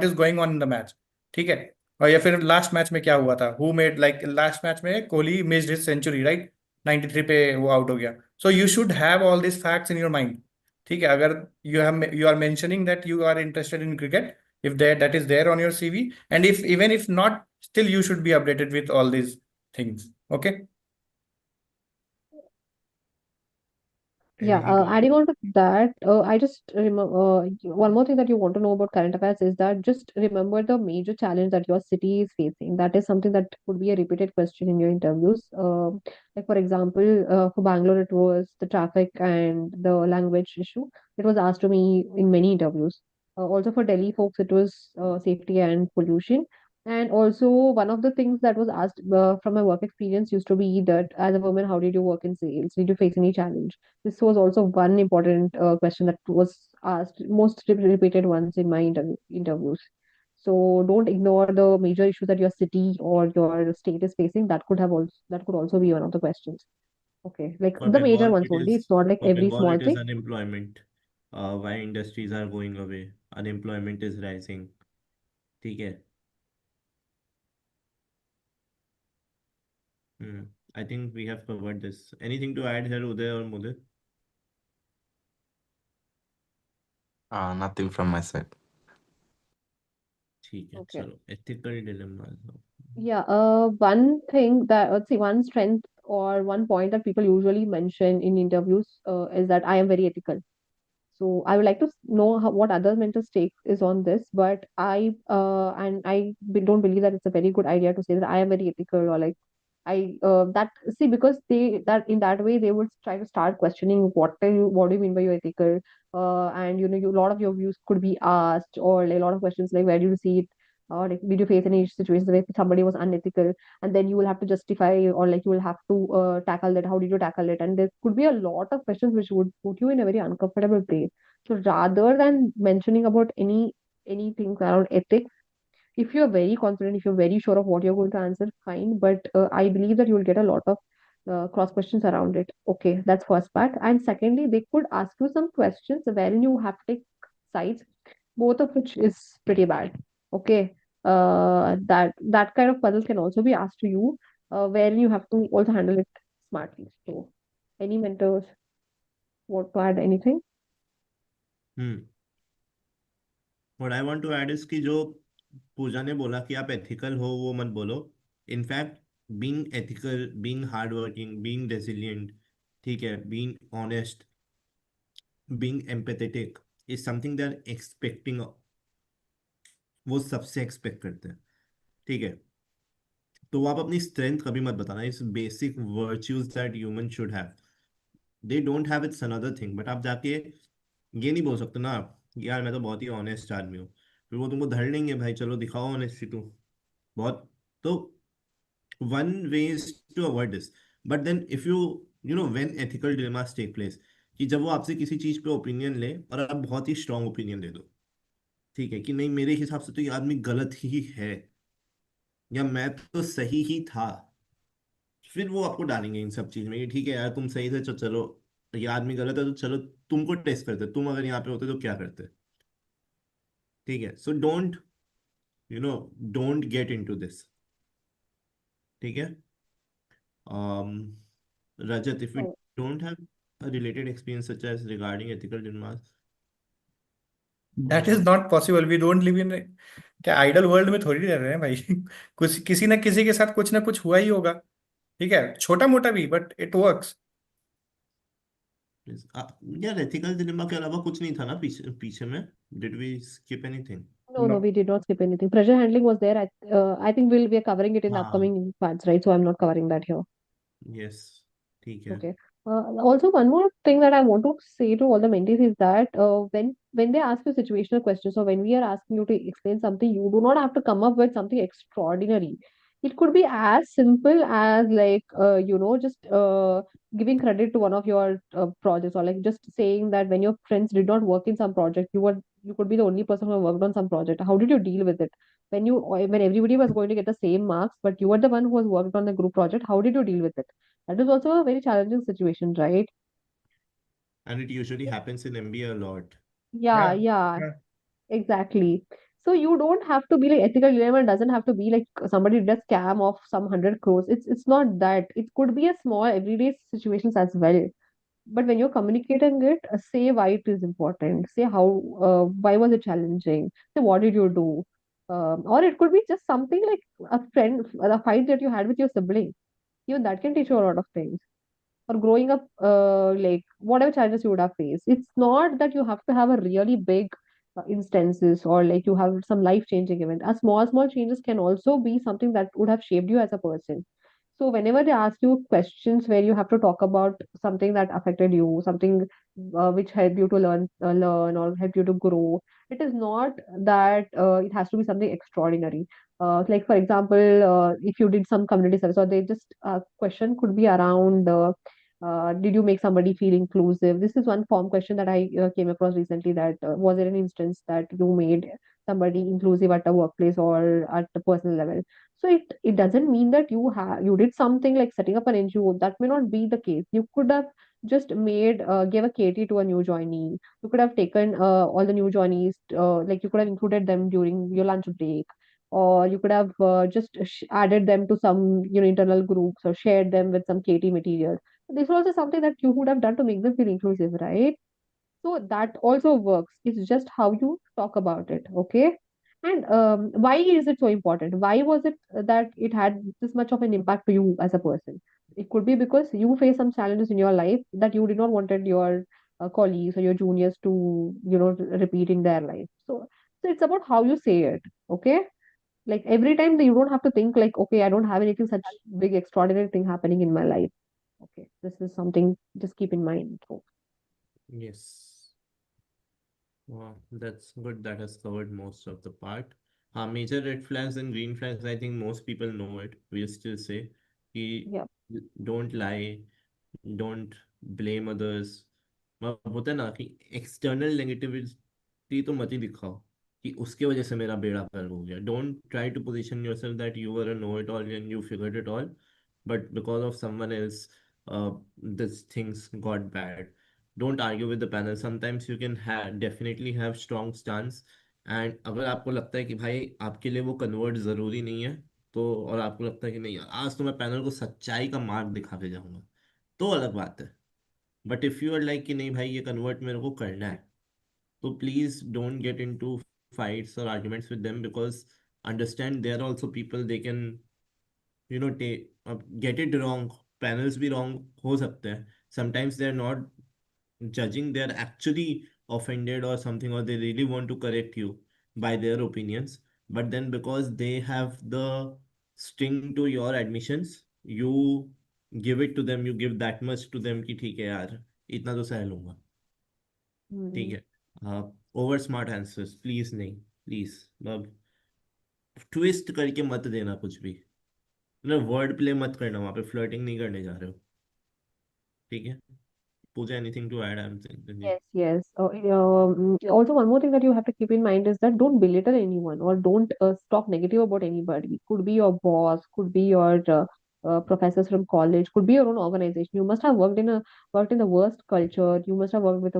is going on in the match. ठीक है. और या फिर लास्ट मैच में क्या हुआ था, who made, like last match में Kohli missed his century, right, 93 पे वो आउट हो गया. So you should have all this facts in your mind. ठीक है. अगर you are mentioning that you are interested in cricket, if that is there on your CV, and if even if not, still you should be updated with all these things. Okay. Yeah, Anything to add? adding on to that, I just remember one more thing that you want to know about current affairs is that just remember the major challenge that your city is facing. That is something that could be a repeated question in your interviews. Like for example, for Bangalore, it was the traffic and the language issue. It was asked to me in many interviews. Also for Delhi folks, it was safety and pollution. And also, one of the things that was asked from my work experience used to be that as a woman, how did you work in sales? Did you face any challenge? This was also one important question that was asked, most repeated ones in my interviews. So don't ignore the major issues that your city or your state is facing. That could also be one of the questions. Okay, like For the major Bengal, ones it only. It's is not like for every Bengal, small it is thing. unemployment. Why industries are going away? Unemployment is rising. ठीक है. Hmm. I think we have covered this. Anything to add here, Uday or Mudit? Nothing from my side. ठीक है, Okay. चलो. Ethical dilemmas. Yeah, one thing that, let's see, one strength or one point that people usually mention in interviews is that I am very ethical. So I would like to know what other mental stake is on this, but don't believe that it's a very good idea to say that I am very ethical or like that see because they that in that way they would try to start questioning what do you mean by your ethical and a lot of your views could be asked or like, a lot of questions like where do you see it or like did you face any situations where somebody was unethical and then you will have to justify or like you will have to tackle that, how did you tackle it, and there could be a lot of questions which would put you in a very uncomfortable place. So rather than mentioning about anything around ethics, if you're very confident, if you're very sure of what you're going to answer, fine. But I believe that you will get a lot of cross questions around it. Okay, that's first part. And secondly, they could ask you some questions wherein you have to take sides, both of which is pretty bad. Okay, that kind of puzzle can also be asked to you, wherein you have to also handle it smartly. So, any mentors want to add anything? Hmm. What I want to add is कि जो पूजा ने बोला कि आप ethical हो वो मत बोलो. In fact, being ethical, being hardworking, being resilient, ठीक है, being honest, being empathetic is something they're expecting. वो सबसे एक्सपेक्ट करते हैं. ठीक है. तो वो आप अपनी स्ट्रेंथ कभी मत बताना. इस basic virtues that human should have, they don't have. It's another thing. But आप जाके ये नहीं बोल सकते ना आप कि यार मैं तो बहुत ही ऑनेस्ट आदमी हूँ. फिर वो तुमको धर लेंगे भाई, चलो दिखाओ ऑनेस्टी तू. बहुत. तो one way is to avoid this. But then if you know when ethical dilemmas take place, कि जब वो आपसे किसी चीज पे ओपिनियन ले और आप बहुत ही स्ट्रांग ओपिनियन दे दो, ठीक है, कि नहीं मेरे हिसाब से तो ये आदमी गलत ही है, या मैं तो सही ही था, फिर वो आपको डालेंगे इन सब चीज में कि ठीक है यार तुम सही थे, तो चलो ये आदमी गलत है तो चलो तुमको टेस्ट करते, तुम अगर यहाँ पे होते तो क्या करते। ठीक है, so don't you know don't get into this. ठीक है। um Rajat, if we Oh, don't have a related experience such as regarding ethical dilemmas, that is uh, not possible, we don't live in, क्या ideal world में थोड़ी रह रहे हैं भाई। कुछ किसी ना किसी के साथ कुछ ना कुछ हुआ ही होगा, ठीक है, छोटा मोटा भी, बट इट वर्क्स। please, यार ethical dilemma के अलावा कुछ नहीं था ना पीछे पीछे में? Did we skip anything? no, no, no, we did not skip anything. Pressure handling was there. I think we are covering it in the हाँ, upcoming parts, right? So I'm not covering that here. yes, ठीक है। Okay. Also, one more thing that I want to say to all the mentees is that when they ask you situational questions, or when we are asking you to explain something, you do not have to come up with something extraordinary. It could be as simple as like just giving credit to one of your projects, or like just saying that when your friends did not work in some project, you could be the only person who worked on some project. How did you deal with it? When everybody was going to get the same marks, but you were the one who was worked on the group project, how did you deal with it? That is also a very challenging situation, right? And it usually happens in MBA a lot. Yeah, या yeah, exactly. So you don't have to be like ethical dilemma doesn't have to be like somebody did a scam of some 100 crores. It's not that. It could be a small everyday situations as well. But when you're communicating it, say why it is important. Say why was it challenging? Say what did you do? Or it could be just something like a fight that you had with your sibling. Even that can teach you a lot of things. Or growing up, like whatever challenges you would have faced, it's not that you have to have a really big instances, or like you have some life changing event. A small changes can also be something that would have shaped you as a person. So whenever they ask you questions where you have to talk about something that affected you, something which helped you to learn or helped you to grow, it is not that it has to be something extraordinary. Like for example, if you did some community service, or they just question could be around, did you make somebody feel inclusive? This is one form question that I came across recently. That was there an instance that you made somebody inclusive at a workplace or at the personal level? So it doesn't mean that you did something like setting up an NGO. That may not be the case. You could have just gave a KT to a new joinee. You could have taken all the new joinees, like you could have included them during your lunch break, or you could have just added them to some internal groups, or shared them with some KT material. This is also something that you would have done to make them feel inclusive, right? So that also works. It's just how you talk about it, okay? And why is it so important? Why was it that it had this much of an impact to you as a person? It could be because you faced some challenges in your life that you did not wanted your colleagues or your juniors to, repeat in their life. So it's about how you say it, okay? Like every time that you don't have to think like, okay, I don't have anything such big extraordinary thing happening in my life. Okay, this is something just keep in mind. So, Yes. Wow, that's good. That has covered most of the part. Major red flags and green flags, I think most people know it. We still say, कि yeah. don't lie, don't blame others. मतलब होता है ना कि external negativity तो मत ही दिखाओ कि उसके वजह से मेरा बेड़ा गर्क हो गया। Don't try to position yourself that you are a know it all and you figured it all, but because of someone else this things got bad. Don't argue with the panel. Sometimes you can definitely have strong stance, and अगर आपको लगता है कि भाई आपके लिए वो convert ज़रूरी नहीं है, तो और आपको लगता है कि नहीं यार आज तो मैं पैनल को सच्चाई का मार्ग दिखा के जाऊंगा, तो अलग बात है। But if you are like कि नहीं भाई ये कन्वर्ट मेरे को करना है, तो please don't get into fights or arguments with them, because understand they are also people. They can get it wrong. Panels भी wrong हो सकते हैं sometimes. They are not judging, they're actually offended or something, or they really want to correct you by their opinions. But then because they have the string to your admissions, you give it to them, you give that much to them कि ठीक है यार इतना तो सह लूंगा। ठीक Hmm. है। ओवर स्मार्ट आंसर्स प्लीज नहीं, प्लीज मतलब ट्विस्ट करके मत देना कुछ भी, मतलब वर्ड प्ले मत करना, वहां पे फ्लर्टिंग नहीं करने जा रहे हो। ठीक है। Pooja, anything to add? I'm thinking. Yes, yes. Also, one more thing that you have to keep in mind is that don't belittle anyone or don't talk negative about anybody. Could be your boss, could be your professors from college, could be your own organization. You must have worked in the worst culture. You must have worked with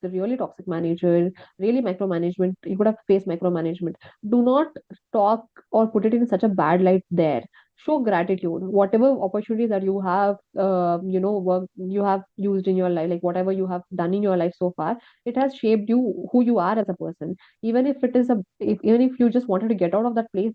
the really toxic manager, really micromanagement. You could have faced micromanagement. Do not talk or put it in such a bad light there. Show gratitude, whatever opportunities that you have work you have used in your life, like whatever you have done in your life so far, it has shaped you who you are as a person. Even if it is even if you just wanted to get out of that place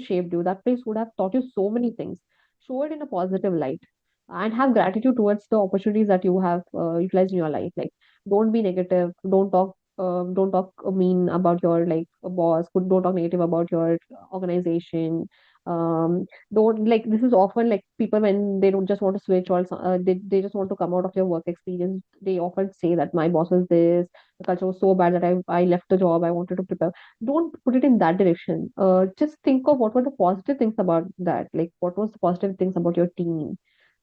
shaped you, that place would have taught you so many things. Show it in a positive light and have gratitude towards the opportunities that you have utilized in your life. Like, don't be negative, don't talk mean about your like boss, don't talk negative about your organization. Don't, like, this is often like people when they don't just want to switch, or they just want to come out of your work experience, they often say that my boss was this, the culture was so bad that I left the job, I wanted to prepare. Don't put it in that direction. Just think of what were the positive things about that, like what was the positive things about your team.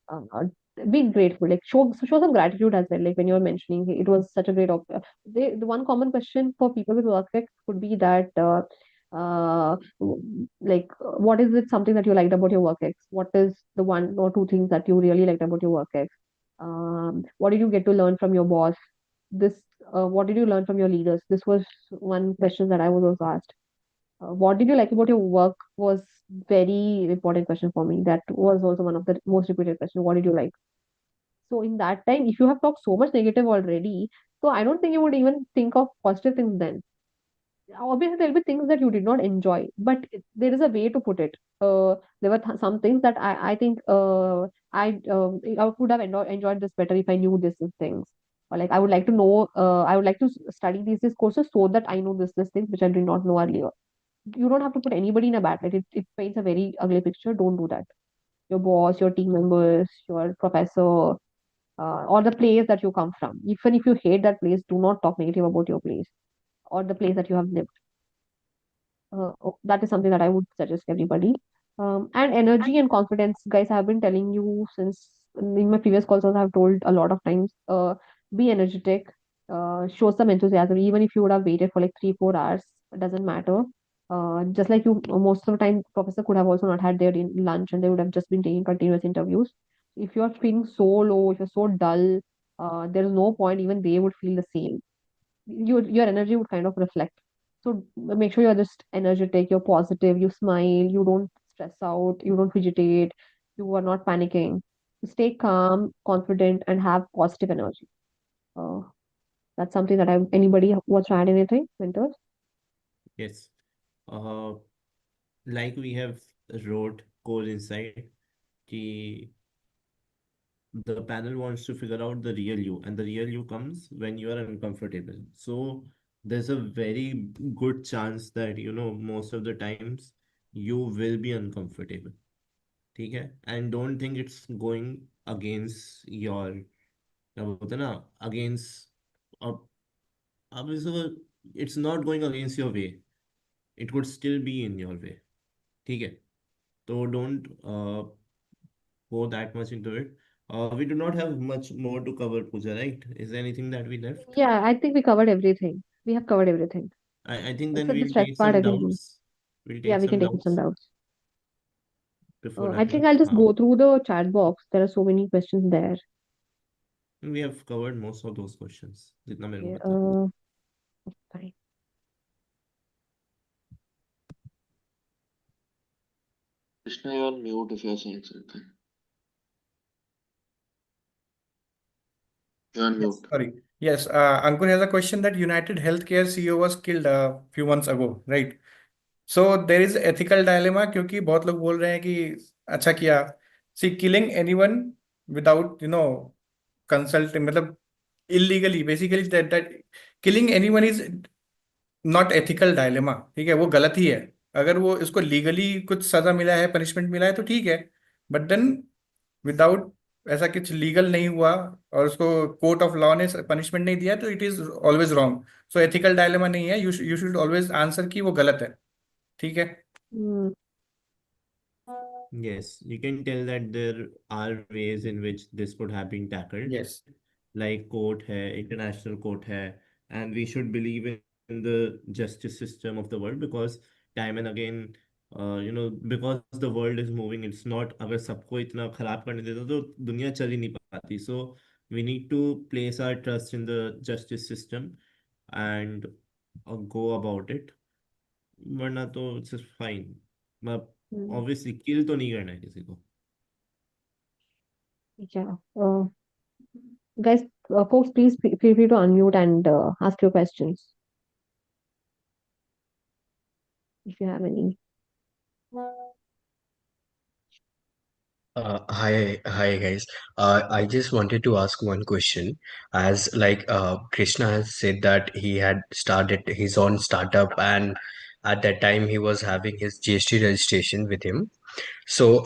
uh, be grateful, like show some gratitude as well, like when you're mentioning it was such a the one common question for people with work ethics could be that what is it something that you liked about your work ex, what is the one or two things that you really liked about your work ex, what did you get to learn from your boss, this what did you learn from your leaders. This was one question that I was also asked. What did you like about your work was very important question for me. That was also one of the most repeated questions. What did you like? So in that time, if you have talked so much negative already, so I don't think you would even think of positive things then. Obviously, there'll be things that you did not enjoy, but there is a way to put it. There were some things that I think I would have enjoyed this better if I knew this things. Or like I would like to know, I would like to study these courses so that I know this things which I did not know earlier. You don't have to put anybody in a bad light. It paints a very ugly picture. Don't do that. Your boss, your team members, your professor, or the place that you come from. Even if you hate that place, do not talk negative about your place or the place that you have lived. That is something that I would suggest everybody. And energy and confidence, guys, I have been telling you since in my previous calls, also I have told a lot of times. Be energetic, show some enthusiasm, even if you would have waited for like 3 4 hours. It doesn't matter. Just like you, most of the time, professor could have also not had their lunch and they would have just been taking continuous interviews. If you're feeling so low, if you're so dull, there is no point. Even they would feel the same. Your energy would kind of reflect. So make sure you're just energetic, you're positive, you smile, you don't stress out, you don't vegetate, you are not panicking. Stay calm, confident, and have positive energy. Uh, that's something that anybody wants to add anything, Winters? Yes. Uh, like we have wrote core inside, ki the panel wants to figure out the real you, and the real you comes when you are uncomfortable. So there's a very good chance that, most of the times you will be uncomfortable. ठीक है? And don't think it's going against your, क्या बोलते हैं ना, against, अब अब it's not going against your way. It could still be in your way. ठीक है? So don't go that much into it. We do not have much more to cover, Pooja, right? Is there anything that we left? Yeah, I think we covered everything. We have covered everything. I think then Except the we'll stress take part, some I think. doubts. We'll Yeah, take we can some take some doubts doubts. before I wrapping think up. I'll just go through the chat box. There are so many questions there. We have covered most of those questions. जितना मेरे को Okay, पता है. fine. Krishna, you're on mute if you're saying something. You're on Yes, mute. sorry. Yes, Ankur has a question that United Healthcare CEO was killed a few months ago, right? So there is ethical dilemma क्योंकि बहुत लोग बोल रहे हैं कि अच्छा किया. See, killing anyone without, consulting, मतलब illegally, basically that killing anyone is not ethical dilemma. ठीक है, वो गलत ही है. अगर वो इसको लीगली कुछ सजा मिला है, पनिशमेंट मिला है तो ठीक है. बट देन विदाउट ऐसा कुछ लीगल नहीं हुआ और उसको कोर्ट ऑफ लॉ ने पनिशमेंट नहीं दिया तो it is always wrong. So ethical dilemma नहीं है. यू शुड ऑलवेज आंसर कि वो गलत है. ठीक है. Mm, Yes, you can tell that there are ways in which this could have been tackled. Yes. like court है, international court है, and we should believe in the justice system of the world because time and again, because the world is moving, it's not अगर सबको इतना खराब करने देते तो दुनिया चल ही नहीं पाती. So we need to place our trust in the justice system and go about it. वरना तो it's just fine. मतलब Hmm. obviously kill तो नहीं करना है किसी को. Yeah. Guys, folks, please feel free to unmute and ask your questions if you have any. Hi guys. I just wanted to ask one question. As like Krishna has said that he had started his own startup, and at that time he was having his GST registration with him. So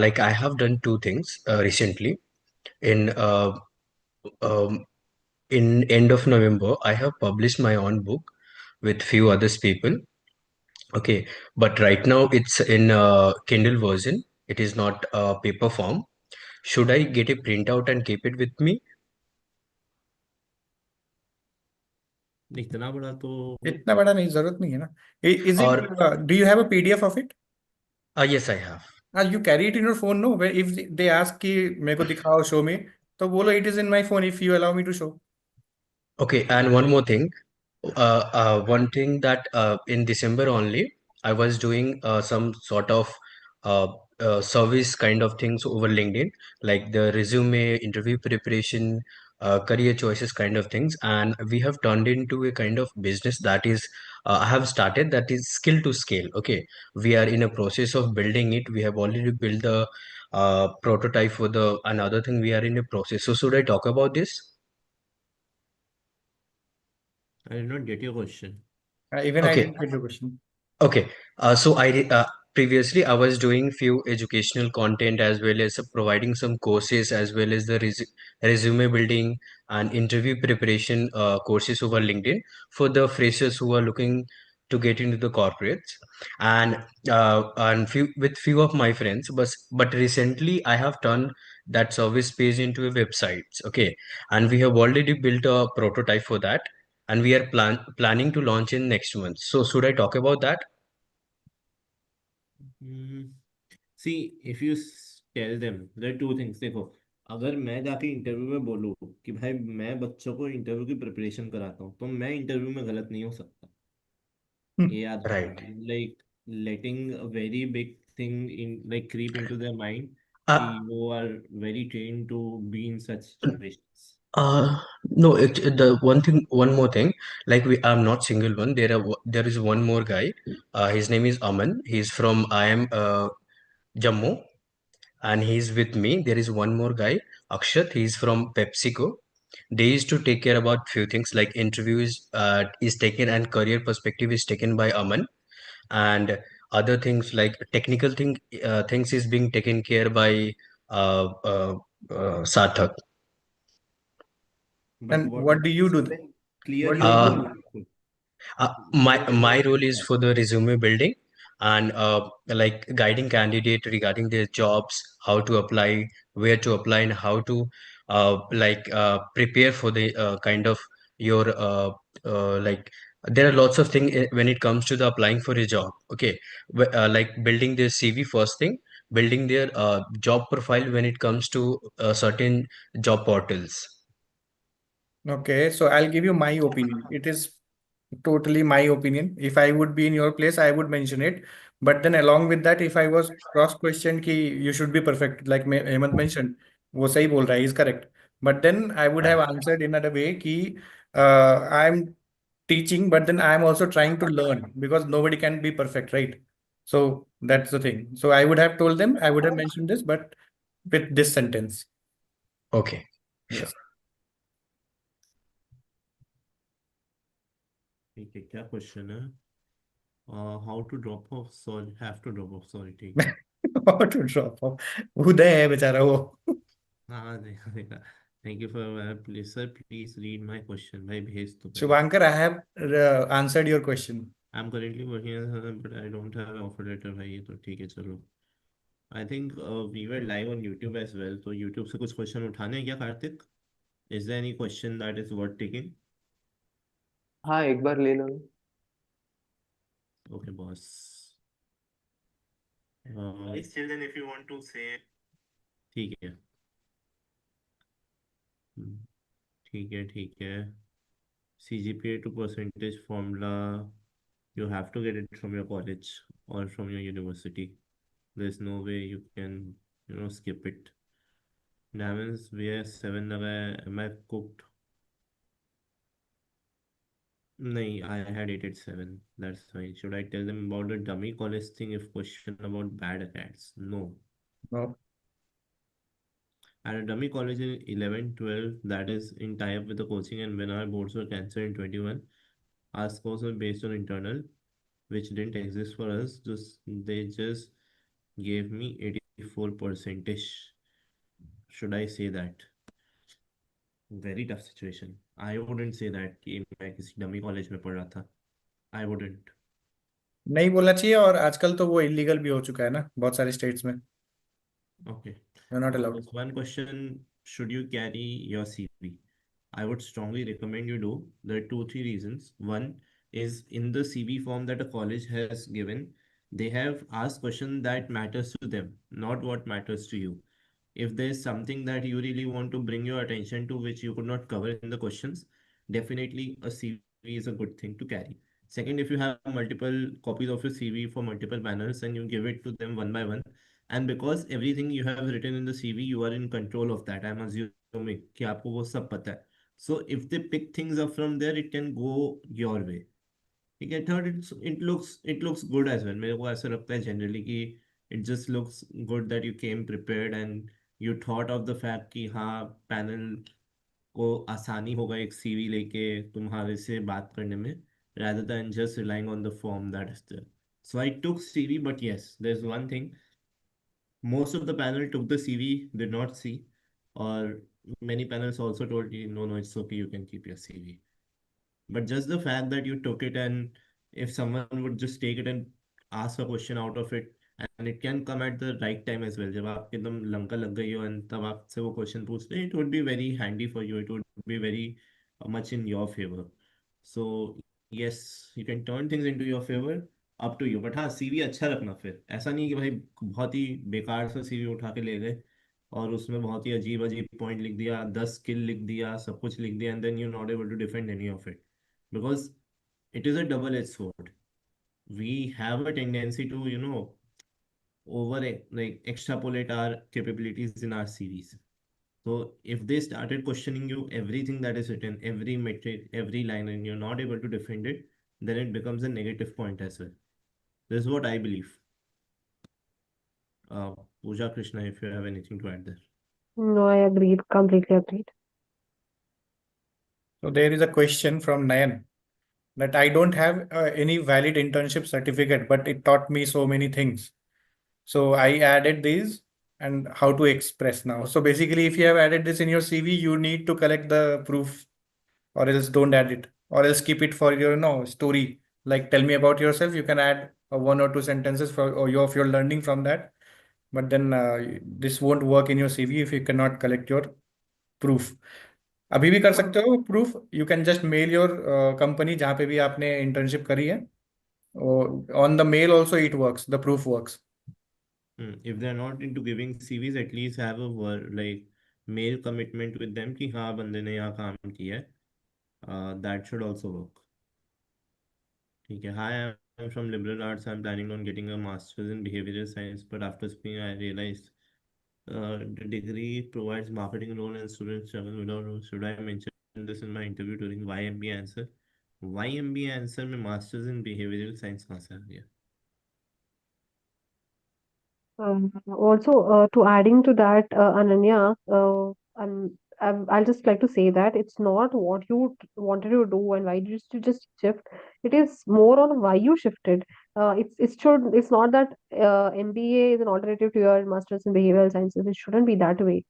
like I have done two things recently. In in end of November, I have published my own book with few others people. Okay, but right now it's in Kindle version. It is not paper form. Should I get a printout and keep it with me? इतना बड़ा तो इतना बड़ा नहीं, जरूरत नहीं है ना. Is it, Or do you have a PDF of it? yes, I have. You carry it in your phone, no? Where if they ask कि मेरे को दिखाओ, show me, तो बोलो it is in my phone if you allow me to show. Okay, and one more thing. One thing that in December only, I was doing some sort of uh, service kind of things over LinkedIn, like the resume, interview preparation, career choices kind of things, and we have turned into a kind of business that is I have started that is skill to scale. Okay, we are in a process of building it. We have already built the prototype for the another thing. We are in a process. So should I talk about this? I did not get your question. Even I Okay. didn't get your question. Okay, so previously I was doing few educational content as well as providing some courses as well as the resume building and interview preparation courses over LinkedIn for the freshers who are looking to get into the corporates and few with few of my friends. But recently I have turned that service page into a website. Okay, and we have already built a prototype for that and we are planning to launch in next month. So should I talk about that? Hmm. See, if you tell them, there are two things. देखो, अगर मैं जाके interview में बोलूँ कि भाई मैं बच्चों को इंटरव्यू की प्रिपरेशन कराता हूँ तो मैं इंटरव्यू में गलत नहीं हो सकता. ये याद रखना. Right. Like letting a very big thing in like creep into their mind कि Uh, वो are very trained to be in such situations. no, the one thing, one more thing, like I'm not single one. There is one more guy. His name is Aman. He's from IIM Jammu, and he's with me. There is one more guy, Akshat. He's from PepsiCo. They used to take care about few things like interviews is taken and career perspective is taken by Aman, and other things like technical things is being taken care by uh, uh, Sarthak. But And what what do you do? clear What do your you role. do? My role is for the resume building and like guiding candidate regarding their jobs, how to apply, where to apply, and how to prepare for the kind of your like there are lots of things when it comes to the applying for a job. Okay, like building their CV first thing, building their job profile when it comes to certain job portals. Okay, so I'll give you my opinion. It is totally my opinion. If I would be in your place, I would mention it. But then along with that, if I was cross-questioned कि you should be perfect, like Hemant mentioned, वो सही बोल रहा है, he's correct. But then I would have answered in a way कि I'm teaching, but then I'm also trying to learn because nobody can be perfect, right? So that's the thing. So I would have told them, I would have mentioned this, but with this sentence. Okay, sure. Yes. ठीक है, क्या question है? How to drop off, sorry, have to drop off, sorry. ठीक है. How to drop off. उदय है बेचारा वो. हाँ हाँ, देखा देखा. Thank you for please sir, please read my question. भाई भेज दो पहले. Shubhankar, I have answered your question. I am currently working but I don't have offer letter. भाई ये तो ठीक है, चलो. I think we were live on YouTube as well, तो यूट्यूब से कुछ क्वेश्चन उठाने हैं क्या Kartik? Is there any question that is worth taking? हाँ एक बार ले लो ना। Okay, boss. Still then if you want to say ठीक है हम्म, ठीक है CGPA to percentage formula you have to get it from your college or from your university. There's no way you can skip it. Diamonds we 7 लगा है. Am I cooked? नहीं, I had 887. That's fine. Should I tell them about the dummy college thing if question about bad accounts? No. No. At a dummy college in 11, 12, that is in tie-up with the coaching, and when our boards were cancelled in 21, our scores were based on internal, which didn't exist for us. They just gave me 84 percentage. Should I say that? Very tough situation. I wouldn't say that कि मैं किसी dummy college में पढ़ रहा था. I wouldn't. नहीं बोलना चाहिए, और आजकल तो वो इलीगल भी हो चुका है ना बहुत सारे स्टेट्स में, Okay. You not allowed. There's one question, should you carry your CV? I would strongly recommend you do. There are two, three reasons. One is in the CV form that a college has given, they have asked question that matters to them, not what matters to you. If there's something that you really want to bring your attention to, which you could not cover in the questions, definitely a CV is a good thing to carry. Second, if you have multiple copies of your CV for multiple banners and you give it to them one by one, and because everything you have written in the CV, you are in control of that. I'm assuming कि आपको वो सब पता है. So if they pick things up from there, it can go your way. ठीक है. Third, it looks good as well. मेरे को ऐसा लगता है generally कि it just looks good that you came prepared and you thought of the fact कि हाँ panel को आसानी होगा एक CV लेके तुम्हारे से बात करने में, rather than just relying on the form that is there. So I took CV, but yes, there's one thing. Most of the panel took the CV, did not see, or many panels also told you, no, no, it's okay, you can keep your CV. But just the fact that you took it, and if someone would just take it and ask a question out of it, and it can come at the right time as well. जब आपके एकदम लंका लग गई हो and तब आपसे वो question पूछते हैं, it would be very handy for you. It would be very much in your favor. So yes, you can turn things into your favor. Up to you. But हाँ, CV अच्छा रखना. फिर ऐसा नहीं कि भाई बहुत ही बेकार सा CV उठा के ले गए और उसमें बहुत ही अजीब अजीब पॉइंट लिख दिया, 10 स्किल लिख दिया, सब कुछ लिख दिया, and then you not able to defend any of it. Because it is a double-edged sword. We have a tendency to over like extrapolate our capabilities in our CVs. So if they started questioning you everything that is written, every metric, every line, and you're not able to defend it, then it becomes a negative point as well. This is what I believe. Pooja, Krishna, if you have anything to add there. No, I agreed, completely agreed. So there is a question from Nayan that I don't have any valid internship certificate, but it taught me so many things. So I added these and how to express now. So basically, if you have added this in your CV, you need to collect the proof, or else don't add it, or else keep it for your story. Like tell me about yourself. You can add one or two sentences for or your of your learning from that. But then this won't work in your CV if you cannot collect your proof. अभी भी कर सकते हो proof. You can just mail your company जहाँ पे भी आपने internship करी है. On the mail also it works, the proof works. If they're not into giving CVs, at least have a word like mail commitment with them कि हाँ बंदे ने यहाँ काम किया है. That should also work. ठीक है. Hi, I'm from liberal arts. I'm planning on getting a master's in behavioral science, but after speaking, I realized the degree provides marketing role and students struggle without. Should I mention this in my interview during YMBA answer? YMBA answer में masters in behavioral science कहाँ से आ गया? Also, to adding to that, Ananya, I'll just like to say that it's not what you wanted to do and why did you just shift. It is more on why you shifted. It's not that MBA is an alternative to your master's in behavioral sciences. It shouldn't be that way.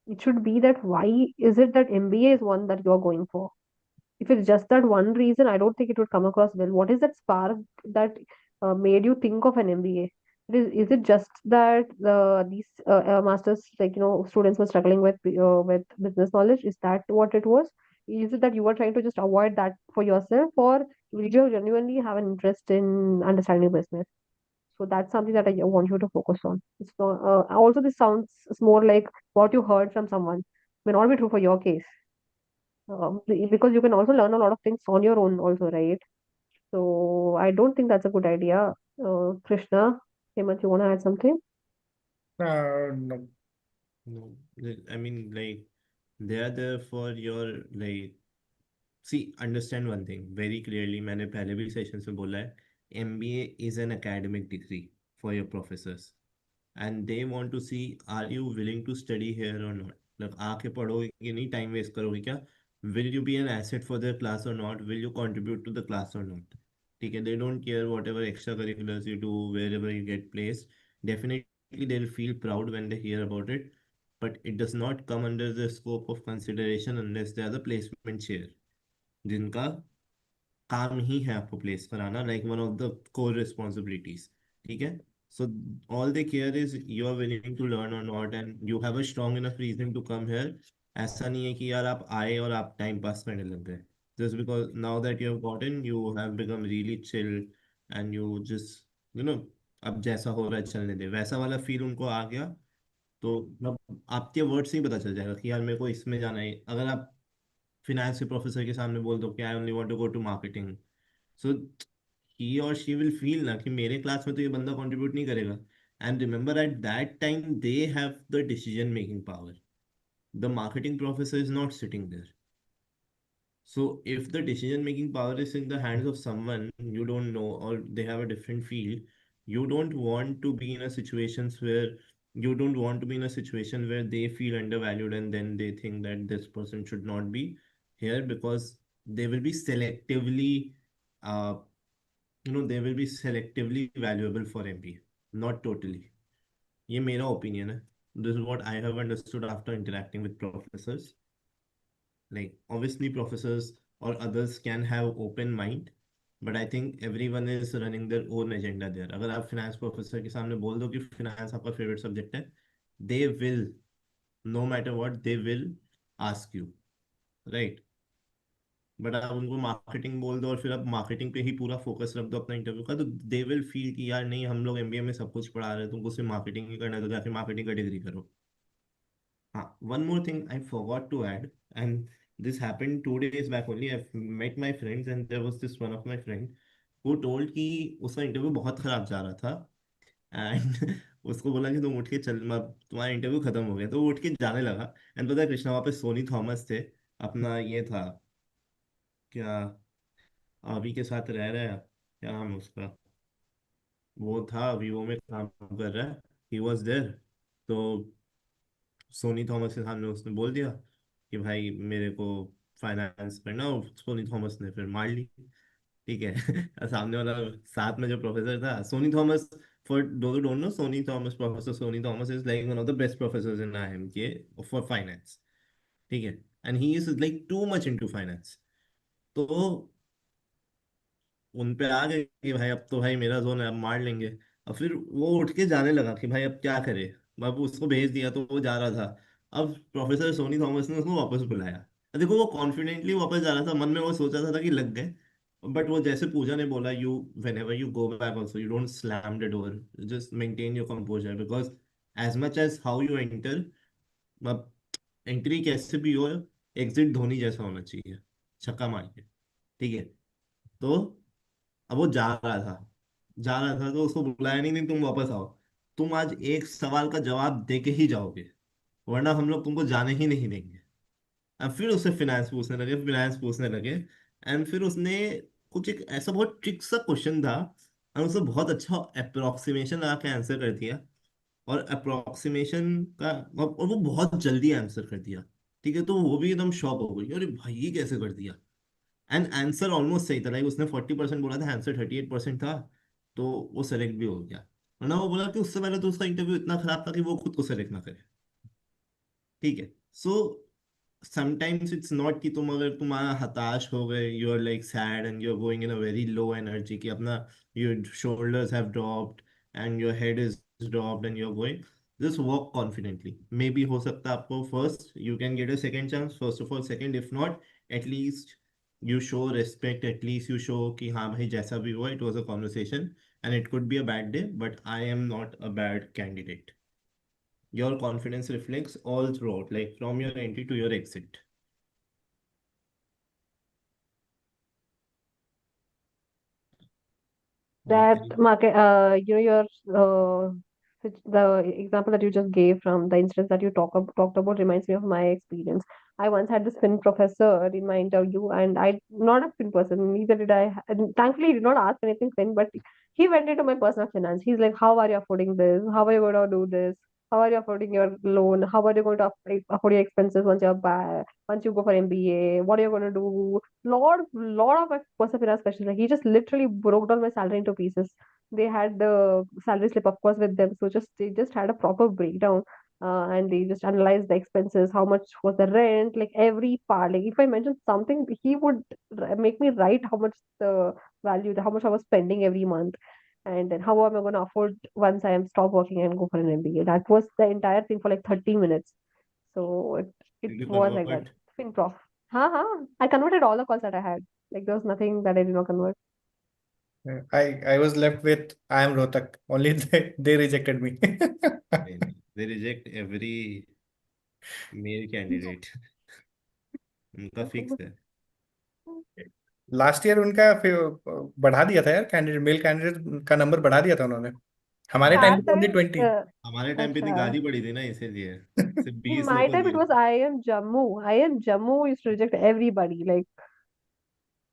It should be that why is it that MBA is one that you're going for? If it's just that one reason, I don't think it would come across well. What is that spark that made you think of an MBA? Is it just that these masters, like, students were struggling with business knowledge? Is that what it was? Is it that you were trying to just avoid that for yourself, or did you genuinely have an interest in understanding business? So that's something that I want you to focus on. It's not, also, this sounds more like what you heard from someone. May not be true for your case, because you can also learn a lot of things on your own also, right? So I don't think that's a good idea. Krishna, Hemant, you want to add something? No. No, I mean, like, they are there for your, like, see, understand one thing very clearly. मैंने पहले भी session में बोला है, MBA is an academic degree for your professors, and they want to see are you willing to study here or not. Like, आके पढ़ोगे कि नहीं, टाइम वेस्ट करोगे क्या, will you be an asset for their class or not, will you contribute to the class or not. ठीक है, they don't care whatever extracurriculars you do, wherever you get placed. Definitely they'll feel proud when they hear about it, but it does not come under the scope of consideration unless they are the placement chair, जिनका काम ही है आपको place कराना, like one of the core responsibilities. ठीक है, so all they care is you are willing to learn और not, and you have a strong enough reason to come here. ऐसा नहीं है कि यार आप आए और आप टाइम पास करने लग गए, just because now that you have gotten, you have become really chill and you just अब जैसा हो रहा है चलने दे, वैसा वाला फील उनको आ गया। तो मतलब आपके वर्ड से ही पता चल जाएगा कि यार मेरे को इसमें जाना है। अगर आप फिनेंस के प्रोफेसर के सामने बोल दो कि I only want to go to marketing, so he और शी विल फील ना कि मेरे क्लास में तो ये बंदा कंट्रीब्यूट नहीं करेगा। And remember at that time they have the decision making power, the marketing professor is not sitting there. So if the decision making power is in the hands of someone you don't know or they have a different field, you don't want to be in a situations where you don't want to be in a situation where they feel undervalued and then they think that this person should not be here because they will be selectively uh they will be selectively valuable for MBA, not totally. ये मेरा opinion है. This is what I have understood after interacting with professors. Like, obviously professors or others can have open mind, but I think everyone is running their own agenda there. अगर आप finance professor के सामने बोल दो कि finance आपका favorite subject है, they will, no matter what, they will ask you, right? But आप उनको मार्केटिंग बोल दो और फिर आप मार्केटिंग पे ही पूरा फोकस रख दो अपना इंटरव्यू का, तो दे विल फील कि यार नहीं, हम लोग एमबीए में सब कुछ पढ़ा रहे हैं, तुमको सिर्फ मार्केटिंग ही करना है, तो जाके मार्केटिंग का डिग्री करो। हाँ, one more thing I forgot to add, and this happened 2 days back only. I've met my friends, and there was this one of my friend who told कि उसका इंटरव्यू बहुत खराब जा रहा था, एंड उसको बोला कि तुम उठ के चल, तुम्हारा इंटरव्यू खत्म हो गया, तो वो उठ के जाने लगा। एंड पता है कृष्णा, वहाँ पे सोनी थॉमस थे, अपना ये था क्या, अभी के साथ रह रहा है, क्या नाम है उसका, वो था वीवो में काम कर रहा है, ही वॉज देयर। तो सोनी थॉमस के सामने उसने बोल दिया कि भाई मेरे को फाइनेंस करना, और सोनी थॉमस ने फिर मार ली। ठीक है और सामने वाला, साथ में जो प्रोफेसर था, सोनी थॉमस, फॉर दोस्त don't know, Sony Thomas, professor Sony Thomas is like one of the best professors in IIM K for finance. ठीक है, and he is like too much into finance. तो उन पे आ गए कि भाई अब तो भाई मेरा जोन है, अब मार लेंगे। और फिर वो उठ के जाने लगा कि भाई अब क्या करे। अब उसको भेज दिया तो वो जा रहा था। अब प्रोफेसर सोनी थॉमस ने उसको वापस बुलाया। देखो वो कॉन्फिडेंटली वापस जा रहा था, मन में वो सोचा था कि लग गए, बट वो जैसे पूजा ने बोला, you whenever you go back also you don't slam the door, just maintain your composure, because as much as how you enter, अब एंट्री कैसे भी हो, एग्जिट धोनी जैसा होना चाहिए, छक्का मार के। ठीक है, तो अब वो जा रहा था तो उसको बुलाया नहीं, नहीं तुम वापस आओ, तुम आज एक सवाल का जवाब दे के ही जाओगे, वरना हम लोग तुमको जाने ही नहीं देंगे। अब फिर उससे फिनेंस पूछने लगे एंड फिर उसने कुछ एक ऐसा बहुत ट्रिक सा क्वेश्चन था, और उसने बहुत अच्छा अप्रोक्सीमेशन लगा के आंसर कर दिया, और अप्रोक्सीमेशन का, और वो बहुत जल्दी आंसर कर दिया। ठीक है, तो वो भी एकदम शॉक हो गई, अरे भाई ये कैसे कर दिया। एंड आंसर ऑलमोस्ट सही था, लाइक उसने 40% बोला था, आंसर 38% था, तो वो सेलेक्ट भी हो गया। वरना वो बोला कि उससे पहले तो उसका इंटरव्यू इतना खराब था कि वो खुद को सेलेक्ट ना करे। ठीक है, सो समटाइम्स इट्स नॉट कि तुम, अगर तुम्हारा हताश हो गए, you are like sad and you are going in a very low energy, कि अपना your shoulders have dropped and your head is dropped and you're going, just walk confidently. Maybe हो सकता है आपको first you can get a second chance, first of all. Second, if not, at least you show respect, at least you show कि हाँ भाई जैसा भी हुआ, it was a conversation and it could be a bad day, but I am not a bad candidate. Your confidence reflects all throughout, like from your entry to your exit. That Any- market, your the example that you just gave from the instance that you talked about reminds me of my experience. I once had this fin professor in my interview, and I not a fin person, neither did I. And thankfully, he did not ask anything fin, but he went into my personal finance. He's like, "How are you affording this? How are you going to do this? How are you affording your loan? How are you going to afford your expenses once you go for MBA? What are you going to do?" Lot of my personal finance questions. Like he just literally broke down my salary into pieces. They had the salary slip, of course, with them. So they just had a proper breakdown. And they just analyzed the expenses, how much was the rent, like every part. Like if I mentioned something, he would make me write how much the value, how much I was spending every month, and then how am I going to afford once I am stop working and go for an MBA. That was the entire thing for like 30 minutes. So it Did you was like that. convert? FinProf. Huh. I converted all the calls that I had. Like there was nothing that I did not convert. I was left with I am Rohtak. Only they rejected me. They reject every male candidate. उनका fix है. Last year उनका बढ़ा दिया था यार, candidate male candidate का number बढ़ा दिया था उन्होंने। हमारे टाइम That पे ओनली time, 20। हमारे टाइम पे इतनी acha. गाली पड़ी थी ना, इसीलिए सिर्फ In 20 लोग my को time, it दिए. was IIM Jammu. IIM Jammu used to reject everybody. Like,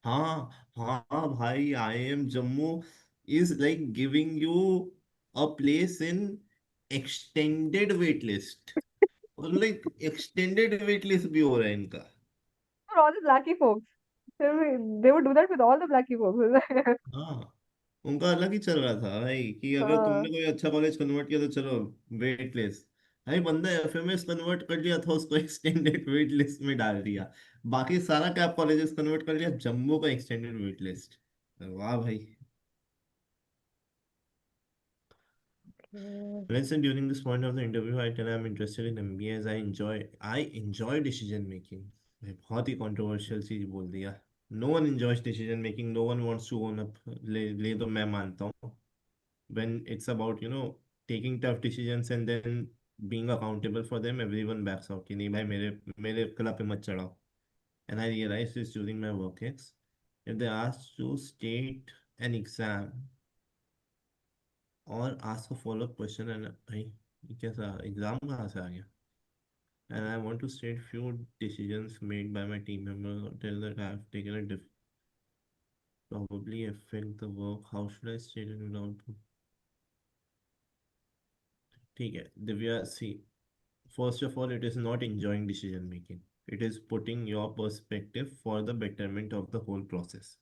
हाँ हाँ भाई, I am Jammu is like giving you a place in extended wait list, और लाइक एक्सटेंडेड वेट लिस्ट भी हो रहा है इनका. for all the blacky folks. They would do that with all the blacky folks. हाँ, उनका अलग ही चल रहा था भाई कि अगर uh, तुमने कोई अच्छा कॉलेज कन्वर्ट किया तो चलो वेट लिस्ट. भाई बंदा एफएमएस कन्वर्ट कर लिया था, उसको एक्सटेंडेड वेट लिस्ट में डाल दिया. बाकी सारा कैप कॉलेजेस कन्वर्ट कर लिया, जम्मू का एक्सटेंडेड वेट लिस्ट. वाह भाई. Listen, during this point of the interview, I tell I'm interested in MBA as I enjoy decision making. मैं बहुत ही controversial चीज बोल दिया. No one enjoys decision making. No one wants to own up. ले तो मैं मानता हूँ. When it's about taking tough decisions and then being accountable for them, everyone backs out कि नहीं भाई मेरे मेरे क्लब पे मत चढ़ाओ. And I realized this during my work ex. If they ask to state an exam और ask a follow-up question and भाई ये कैसा एग्जाम कहाँ से आ गया. And I want to state few decisions made by my team members or tell that I have taken a probably affect the work. How should I state it without? ठीक है Divya, see, first of all, it is not enjoying decision making. It is putting your perspective for the betterment of the whole process.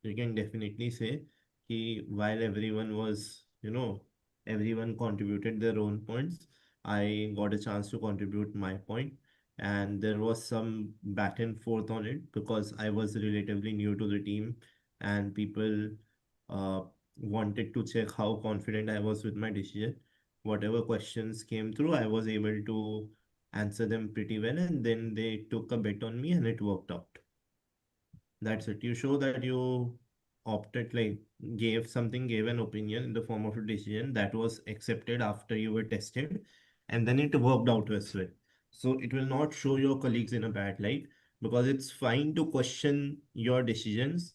You can definitely say कि while everyone contributed their own points, I got a chance to contribute my point, and there was some back and forth on it because I was relatively new to the team, and people uh, wanted to check how confident I was with my decision. Whatever questions came through, I was able to answer them pretty well, and then they took a bet on me, and it worked out. That's it. You show that you opted, like, gave an opinion in the form of a decision that was accepted after you were tested, and then it worked out as well. So it will not show your colleagues in a bad light, because it's fine to question your decisions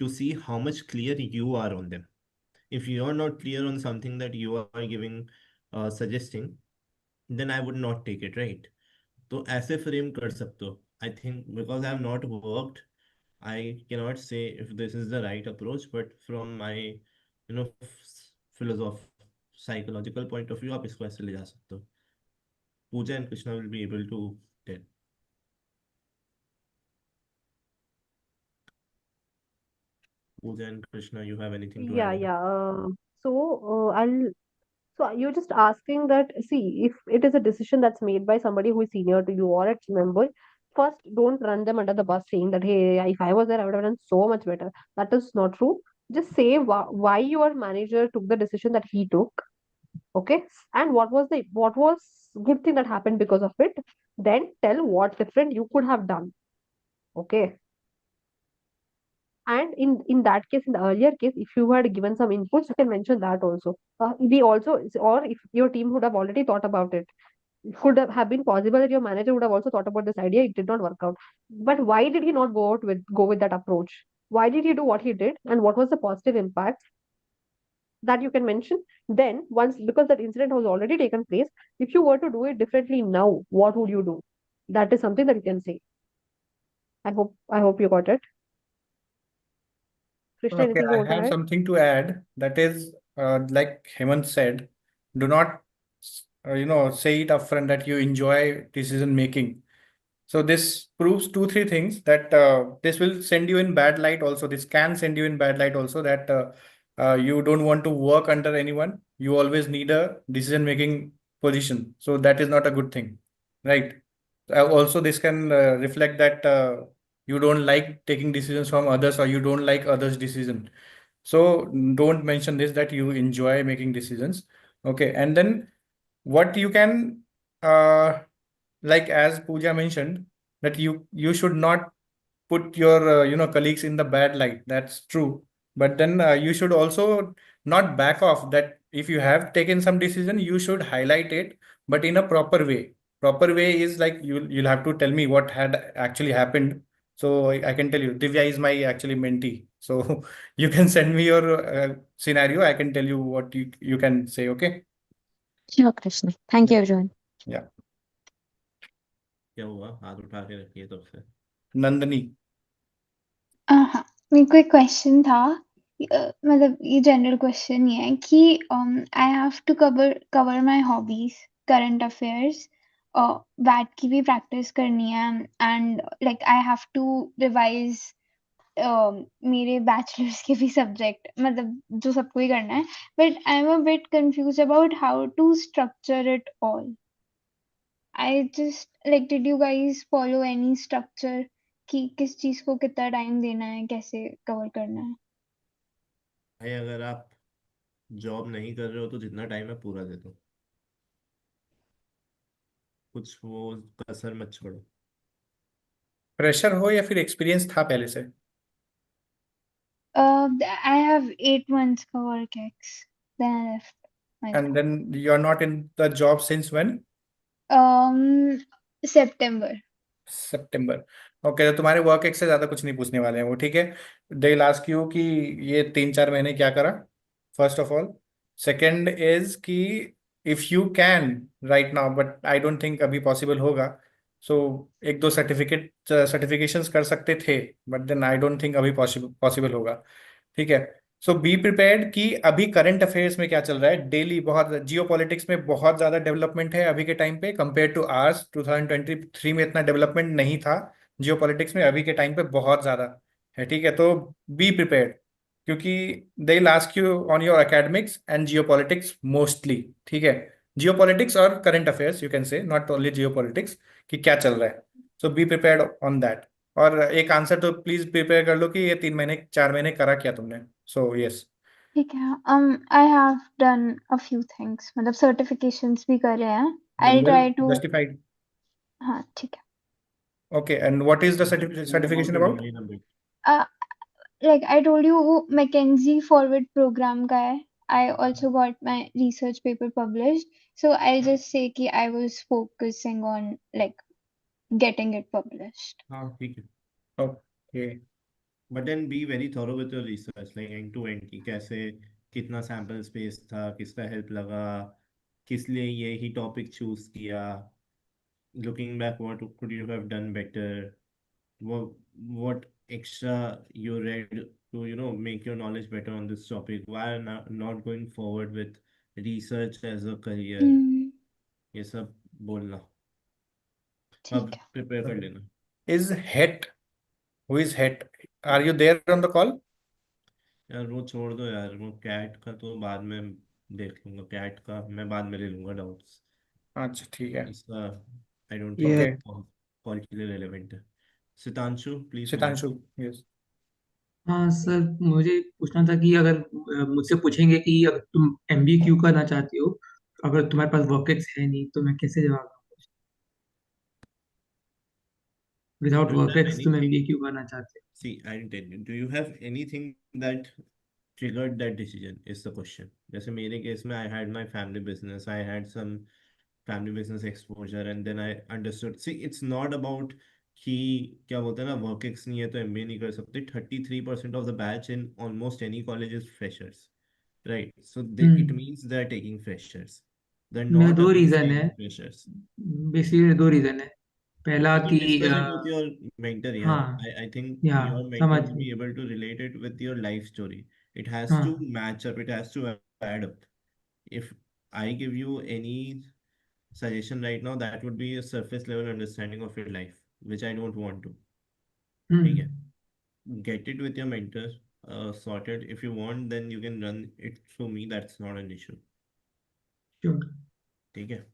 to see how much clear you are on them. If you are not clear on something that you are giving, suggesting, then I would not take it, right? तो ऐसे frame कर सकते हो. I think because I have not worked, I cannot say if this is the right approach, but from my, philosoph psychological point of view, आप इसको ऐसे ले जा सकते हो. Pooja and Krishna will be able to tell. Pooja and Krishna, you have anything to yeah, add in? yeah. I'll. So you're just asking that. See, if it is a decision that's made by somebody who is senior to you or a team member, first don't run them under the bus saying that, hey, if I was there, I would have done so much better. That is not true. Just say why your manager took the decision that he took, okay, and what was good thing that happened because of it. Then tell what different you could have done, okay. And in that case, in the earlier case, if you had given some inputs, you can mention that also. We also, or if your team would have already thought about it, it could have been possible that your manager would have also thought about this idea. It did not work out. But why did he not go with that approach? Why did he do what he did? And what was the positive impact that you can mention? Then once, because that incident has already taken place, if you were to do it differently now, what would you do? That is something that you can say. I hope you got it. Krishna, Okay, anything you I want to have add? something to add. That is, like Hemant said, do not, say it upfront that you enjoy decision making. So this proves two, three things that this will send you in bad light also. This can send you in bad light also that you don't want to work under anyone. You always need a decision making position. So that is not a good thing, right? Also, this can reflect that you don't like taking decisions from others or you don't like others' decision. So don't mention this that you enjoy making decisions. Okay, and then what you can like as Pooja mentioned that you should not put your colleagues in the bad light. That's true, but then you should also not back off that if you have taken some decision you should highlight it, but in a proper way. Proper way is like you'll have to tell me what had actually happened. So I can tell you Divya is my actually mentee, so you can send me your scenario. I can tell you what you can say. Okay. Sure, Krishna. Thank Yeah. you, everyone. Yeah. क्या हुआ? हाथ उठा के रखिए तब से। Nandini. हाँ, मेरे को एक क्वेश्चन था। मतलब ये जनरल क्वेश्चन ही है कि I have to cover my hobbies, current affairs, वैट की भी प्रैक्टिस करनी है, and like I have to revise मेरे बैचलर्स के भी सब्जेक्ट, मतलब जो सबको ही करना है, but I am a bit confuse about how to structure it all. I just like, did you guys follow any structure कि किस चीज को कितना टाइम देना है, कैसे कवर करना है? भाई अगर आप जॉब नहीं कर रहे हो तो जितना टाइम है पूरा दे दो, कुछ वो कसर मत छोड़ो। प्रेशर हो या फिर एक्सपीरियंस था पहले से? I have 8 months का work ex, then I left my And job. then you're not in the job since when? September. September. Okay, तो तुम्हारे वर्क एक्स से ज्यादा कुछ नहीं पूछने वाले हैं वो, ठीक है। दे विल आस्क यू कि ये 3-4 महीने क्या करा, first of all. Second is कि if you can right now, but I don't think अभी पॉसिबल होगा, सो एक दो सर्टिफिकेशंस कर सकते थे, but then I don't think अभी पॉसिबल होगा, ठीक है। सो बी प्रिपेयर्ड कि अभी करंट अफेयर्स में क्या चल रहा है डेली। बहुत जियो पॉलिटिक्स में बहुत ज़्यादा डेवलपमेंट है अभी के टाइम पे कंपेयर टू आर्स। 2023 में इतना डेवलपमेंट नहीं था जियो पॉलिटिक्स में, अभी के टाइम पे बहुत ज़्यादा है, ठीक है। तो बी प्रिपेयर्ड, क्योंकि they will ask you on your academics and Jio politics mostly, ठीक है। जियो पॉलिटिक्स और current affairs you can say, not only Jio politics, कि क्या चल रहा है। सो बी प्रिपेयर्ड ऑन दैट। और एक आंसर तो प्लीज प्रिपेयर कर लो कि ये 3 महीने 4 महीने करा क्या तुमने। So yes. ठीक है। I have done a few things, मतलब सर्टिफिकेशंस भी कर रहे हैं। I'll well try to, justified. हाँ ठीक है। Okay, and what is the certification about? Uh, like I told you, वो McKinsey Forward program का है। I also got my research paper published, so I'll just say कि I was focusing on like getting it published. हाँ ठीक है। Okay. But then be very thorough with your research, like end to end की कैसे, कितना sample space था, किसका help लगा, किस लिए ये ही टॉपिक चूज किया, looking back what could you have done better, what extra you read to make your knowledge better on this topic, why not going forward with research as a career, ये सब बोलना, अब ठीक है। Prepare कर लेना। Is Het, who is Het, are you there on the call? यार वो छोड़ दो यार, वो कैट का तो बाद में देख लूंगा, कैट का मैं बाद में ले लूंगा डाउट्स, अच्छा ठीक है। इसका आई don't think Yeah. Okay, call के लिए रेलेवेंट है। Sitanshu please go. Sitanshu, yes. हाँ सर, मुझे पूछना था कि अगर मुझसे पूछेंगे कि अगर तुम एमबीए क्यों करना चाहती हो, अगर तुम्हारे पास वर्क एक्स है नहीं, तो मैं कैसे जवाब दूँ? Without Do you work have x तुम anything? एमबीए क्यों करना चाहते See, I'll tell you. Do you have anything that triggered that decision? Is the question. जैसे मेरे केस में, I had my family business. I had some family business exposure, and then I understood. See, it's not about कि क्या बोलते हैं ना, work ex नहीं है तो एमबीए नहीं कर सकते. 33% of the batch in almost any college is freshers, right? So हो? it means they're taking freshers. They're मेरे not दो against रीज़न है, taking freshers. बेसिकली दो रीज़न है। पहला So कि discuss it with your mentor, yeah. हाँ, I think या your mentor समझ will गई। be able to relate it with your life story. It has to हाँ। match up, it has to add up. If I give you any suggestion right now, that would be a surface level understanding of your life, which I don't want to. ठीक है? Get it with your mentor, sort it. If you want, then you can run it through me. That's not an issue. Sure. ठीक है?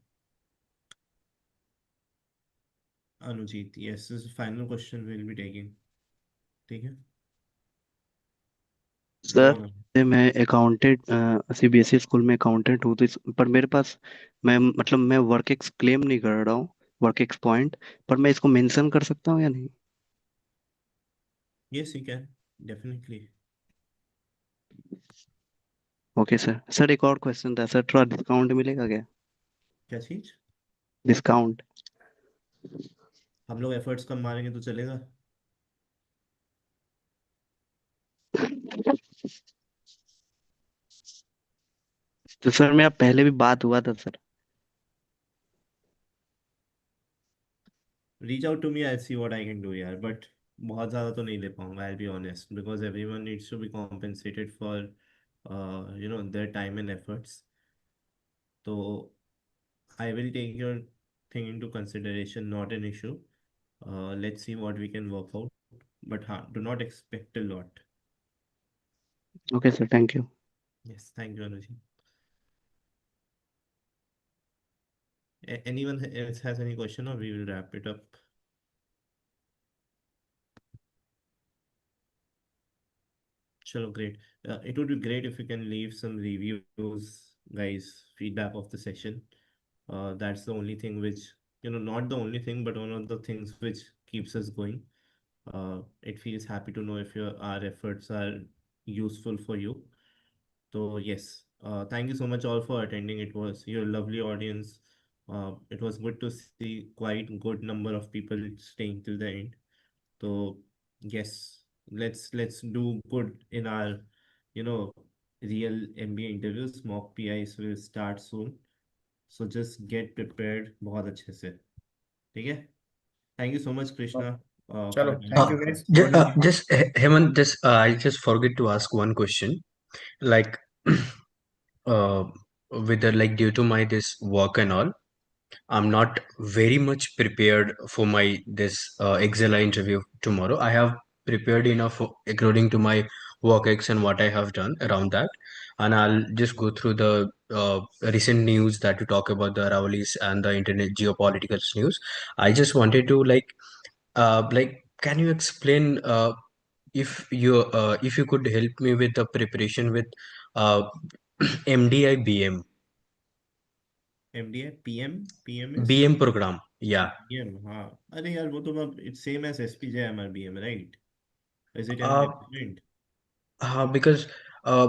Anujit, yes, this is the final question we'll be taking. ठीक है? Go sir, on. मैं accountant CBSE school में accountant हूँ, तो पर मेरे पास, मैं मतलब मैं वर्क एक्स क्लेम नहीं कर रहा हूँ, वर्क एक्स पॉइंट, पर मैं इसको मेंशन कर सकता हूँ या नहीं? Yes, you can. Definitely. Okay sir. Sir, एक और क्वेश्चन था सर, थोड़ा डिस्काउंट मिलेगा क्या? क्या चीज? डिस्काउंट। हम लोग एफर्ट्स कम मारेंगे तो चलेगा. तो सर, मेरा पहले भी बात हुआ था sir. Reach out to me, I'll see what I can do यार, but बहुत ज़्यादा तो नहीं ले पाऊंगा, I'll be honest, because everyone needs to be compensated for their time and efforts. So I will take your thing into consideration, not an issue. Let's see what we can work out, but do not expect a lot. Okay sir, thank you. Yes, thank you, Anuji. Anyone else has any question, or we will wrap it up? Chalo, great. It would be great if you can leave some reviews, guys, feedback of the session. That's the only thing which, not the only thing, but one of the things which keeps us going. It feels happy to know if our efforts are useful for you. So yes, thank you so much all for attending. It was your lovely audience. It was good to see quite good number of people staying till the end. So yes, let's do good in our, you know, real MBA interviews. Mock PIs will start soon. So just get prepared बहुत अच्छे से. ठीक है? Thank you so much, Krishna, for चलो, your time. Thank you guys, good luck. Just Hemant, just I just forget to ask one question. Like, uh, whether like due to my this work and all, I'm not very much prepared for my this Excel interview tomorrow. I have prepared enough according to my work ex and what I have done around that, and I'll just go through the recent news that you talk about the Aravallis and the internet geopolitical news. I just wanted to can you explain if you could help me with the preparation with uh, MDI MDA, PM is BM program? Yeah. BM. हाँ. अरे यार वो तो अब it's same as SPJ MRBM, right? Is it any Uh, different? because uh,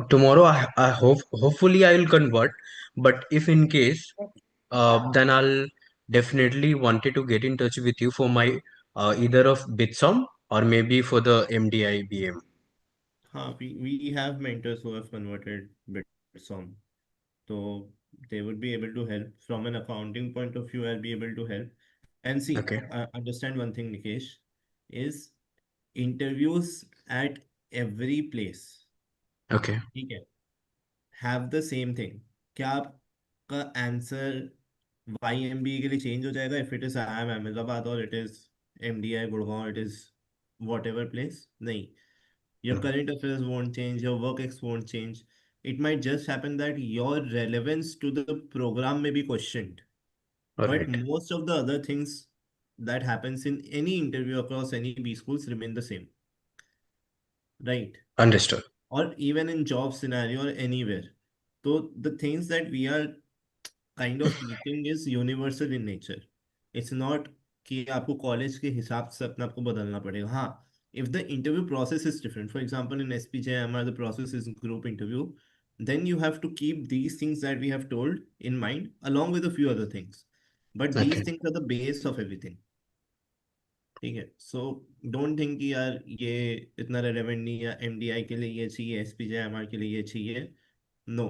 tomorrow I hopefully I will convert, but if in case then I'll definitely wanted to get in touch with you for my either of Bitsom or maybe for the MDIBM. हाँ, we have mentors who have converted Bitsom. So they would be able to help. From an accounting point of view, I'll be able to help. And see, Okay. understand one thing, Nikesh, is interviews at every place. Okay. ठीक है? Have the same thing. क्या आपका answer YMBA के लिए change हो जाएगा if it is IIM Ahmedabad or it is MDI Gurgaon, it is whatever place? नहीं. Your No. current affairs won't change, your work ex won't change. It might just happen that your relevance to the program may be questioned. All But right. most of the other things that happens in any interview across any B schools remain the same. right? Understood. Or even in job scenario or anywhere. So the things that we are kind of teaching is universal in nature. It's not कि आपको college के हिसाब से अपने आप को बदलना पड़ेगा. हाँ, if the interview process is different, for example in SPJMR the process is group interview, then you have to keep these things that we have told in mind along with a few other things. But these Okay. things are the base of everything. ठीक है. So don't think कि यार ये इतना relevant नहीं है, MDI के लिए ये चाहिए, एसपीजेएमआर के लिए ये चाहिए. No,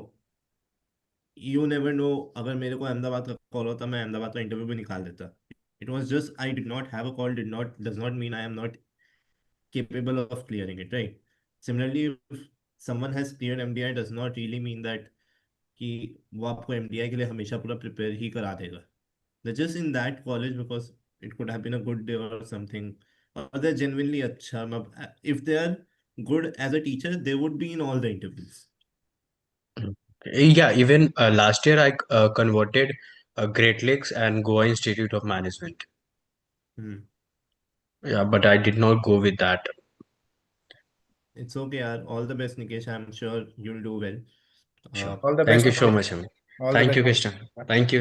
you never know. अगर मेरे को अहमदाबाद का कॉल होता मैं अहमदाबाद का इंटरव्यू भी निकाल देता. It was just I did not have a call did not does not mean I am not capable of clearing it, right? Similarly, if someone has cleared MDI does not really mean that कि वो आपको MDI के लिए हमेशा पूरा prepare ही करा देगा. They're just in that college because it could have been a good day or something, or they're genuinely अच्छा. If they are good as a teacher, they would be in all the interviews. Yeah, even last year I converted Great Lakes and Goa Institute of Management. Hmm. Yeah, but I did not go with that. It's okay, yaar. All the best, Nikesh. I'm sure you'll do well. Sure. All the Thank best, you so Nikesh. much, Amit. All the Thank best. you, Krishna. Thank you.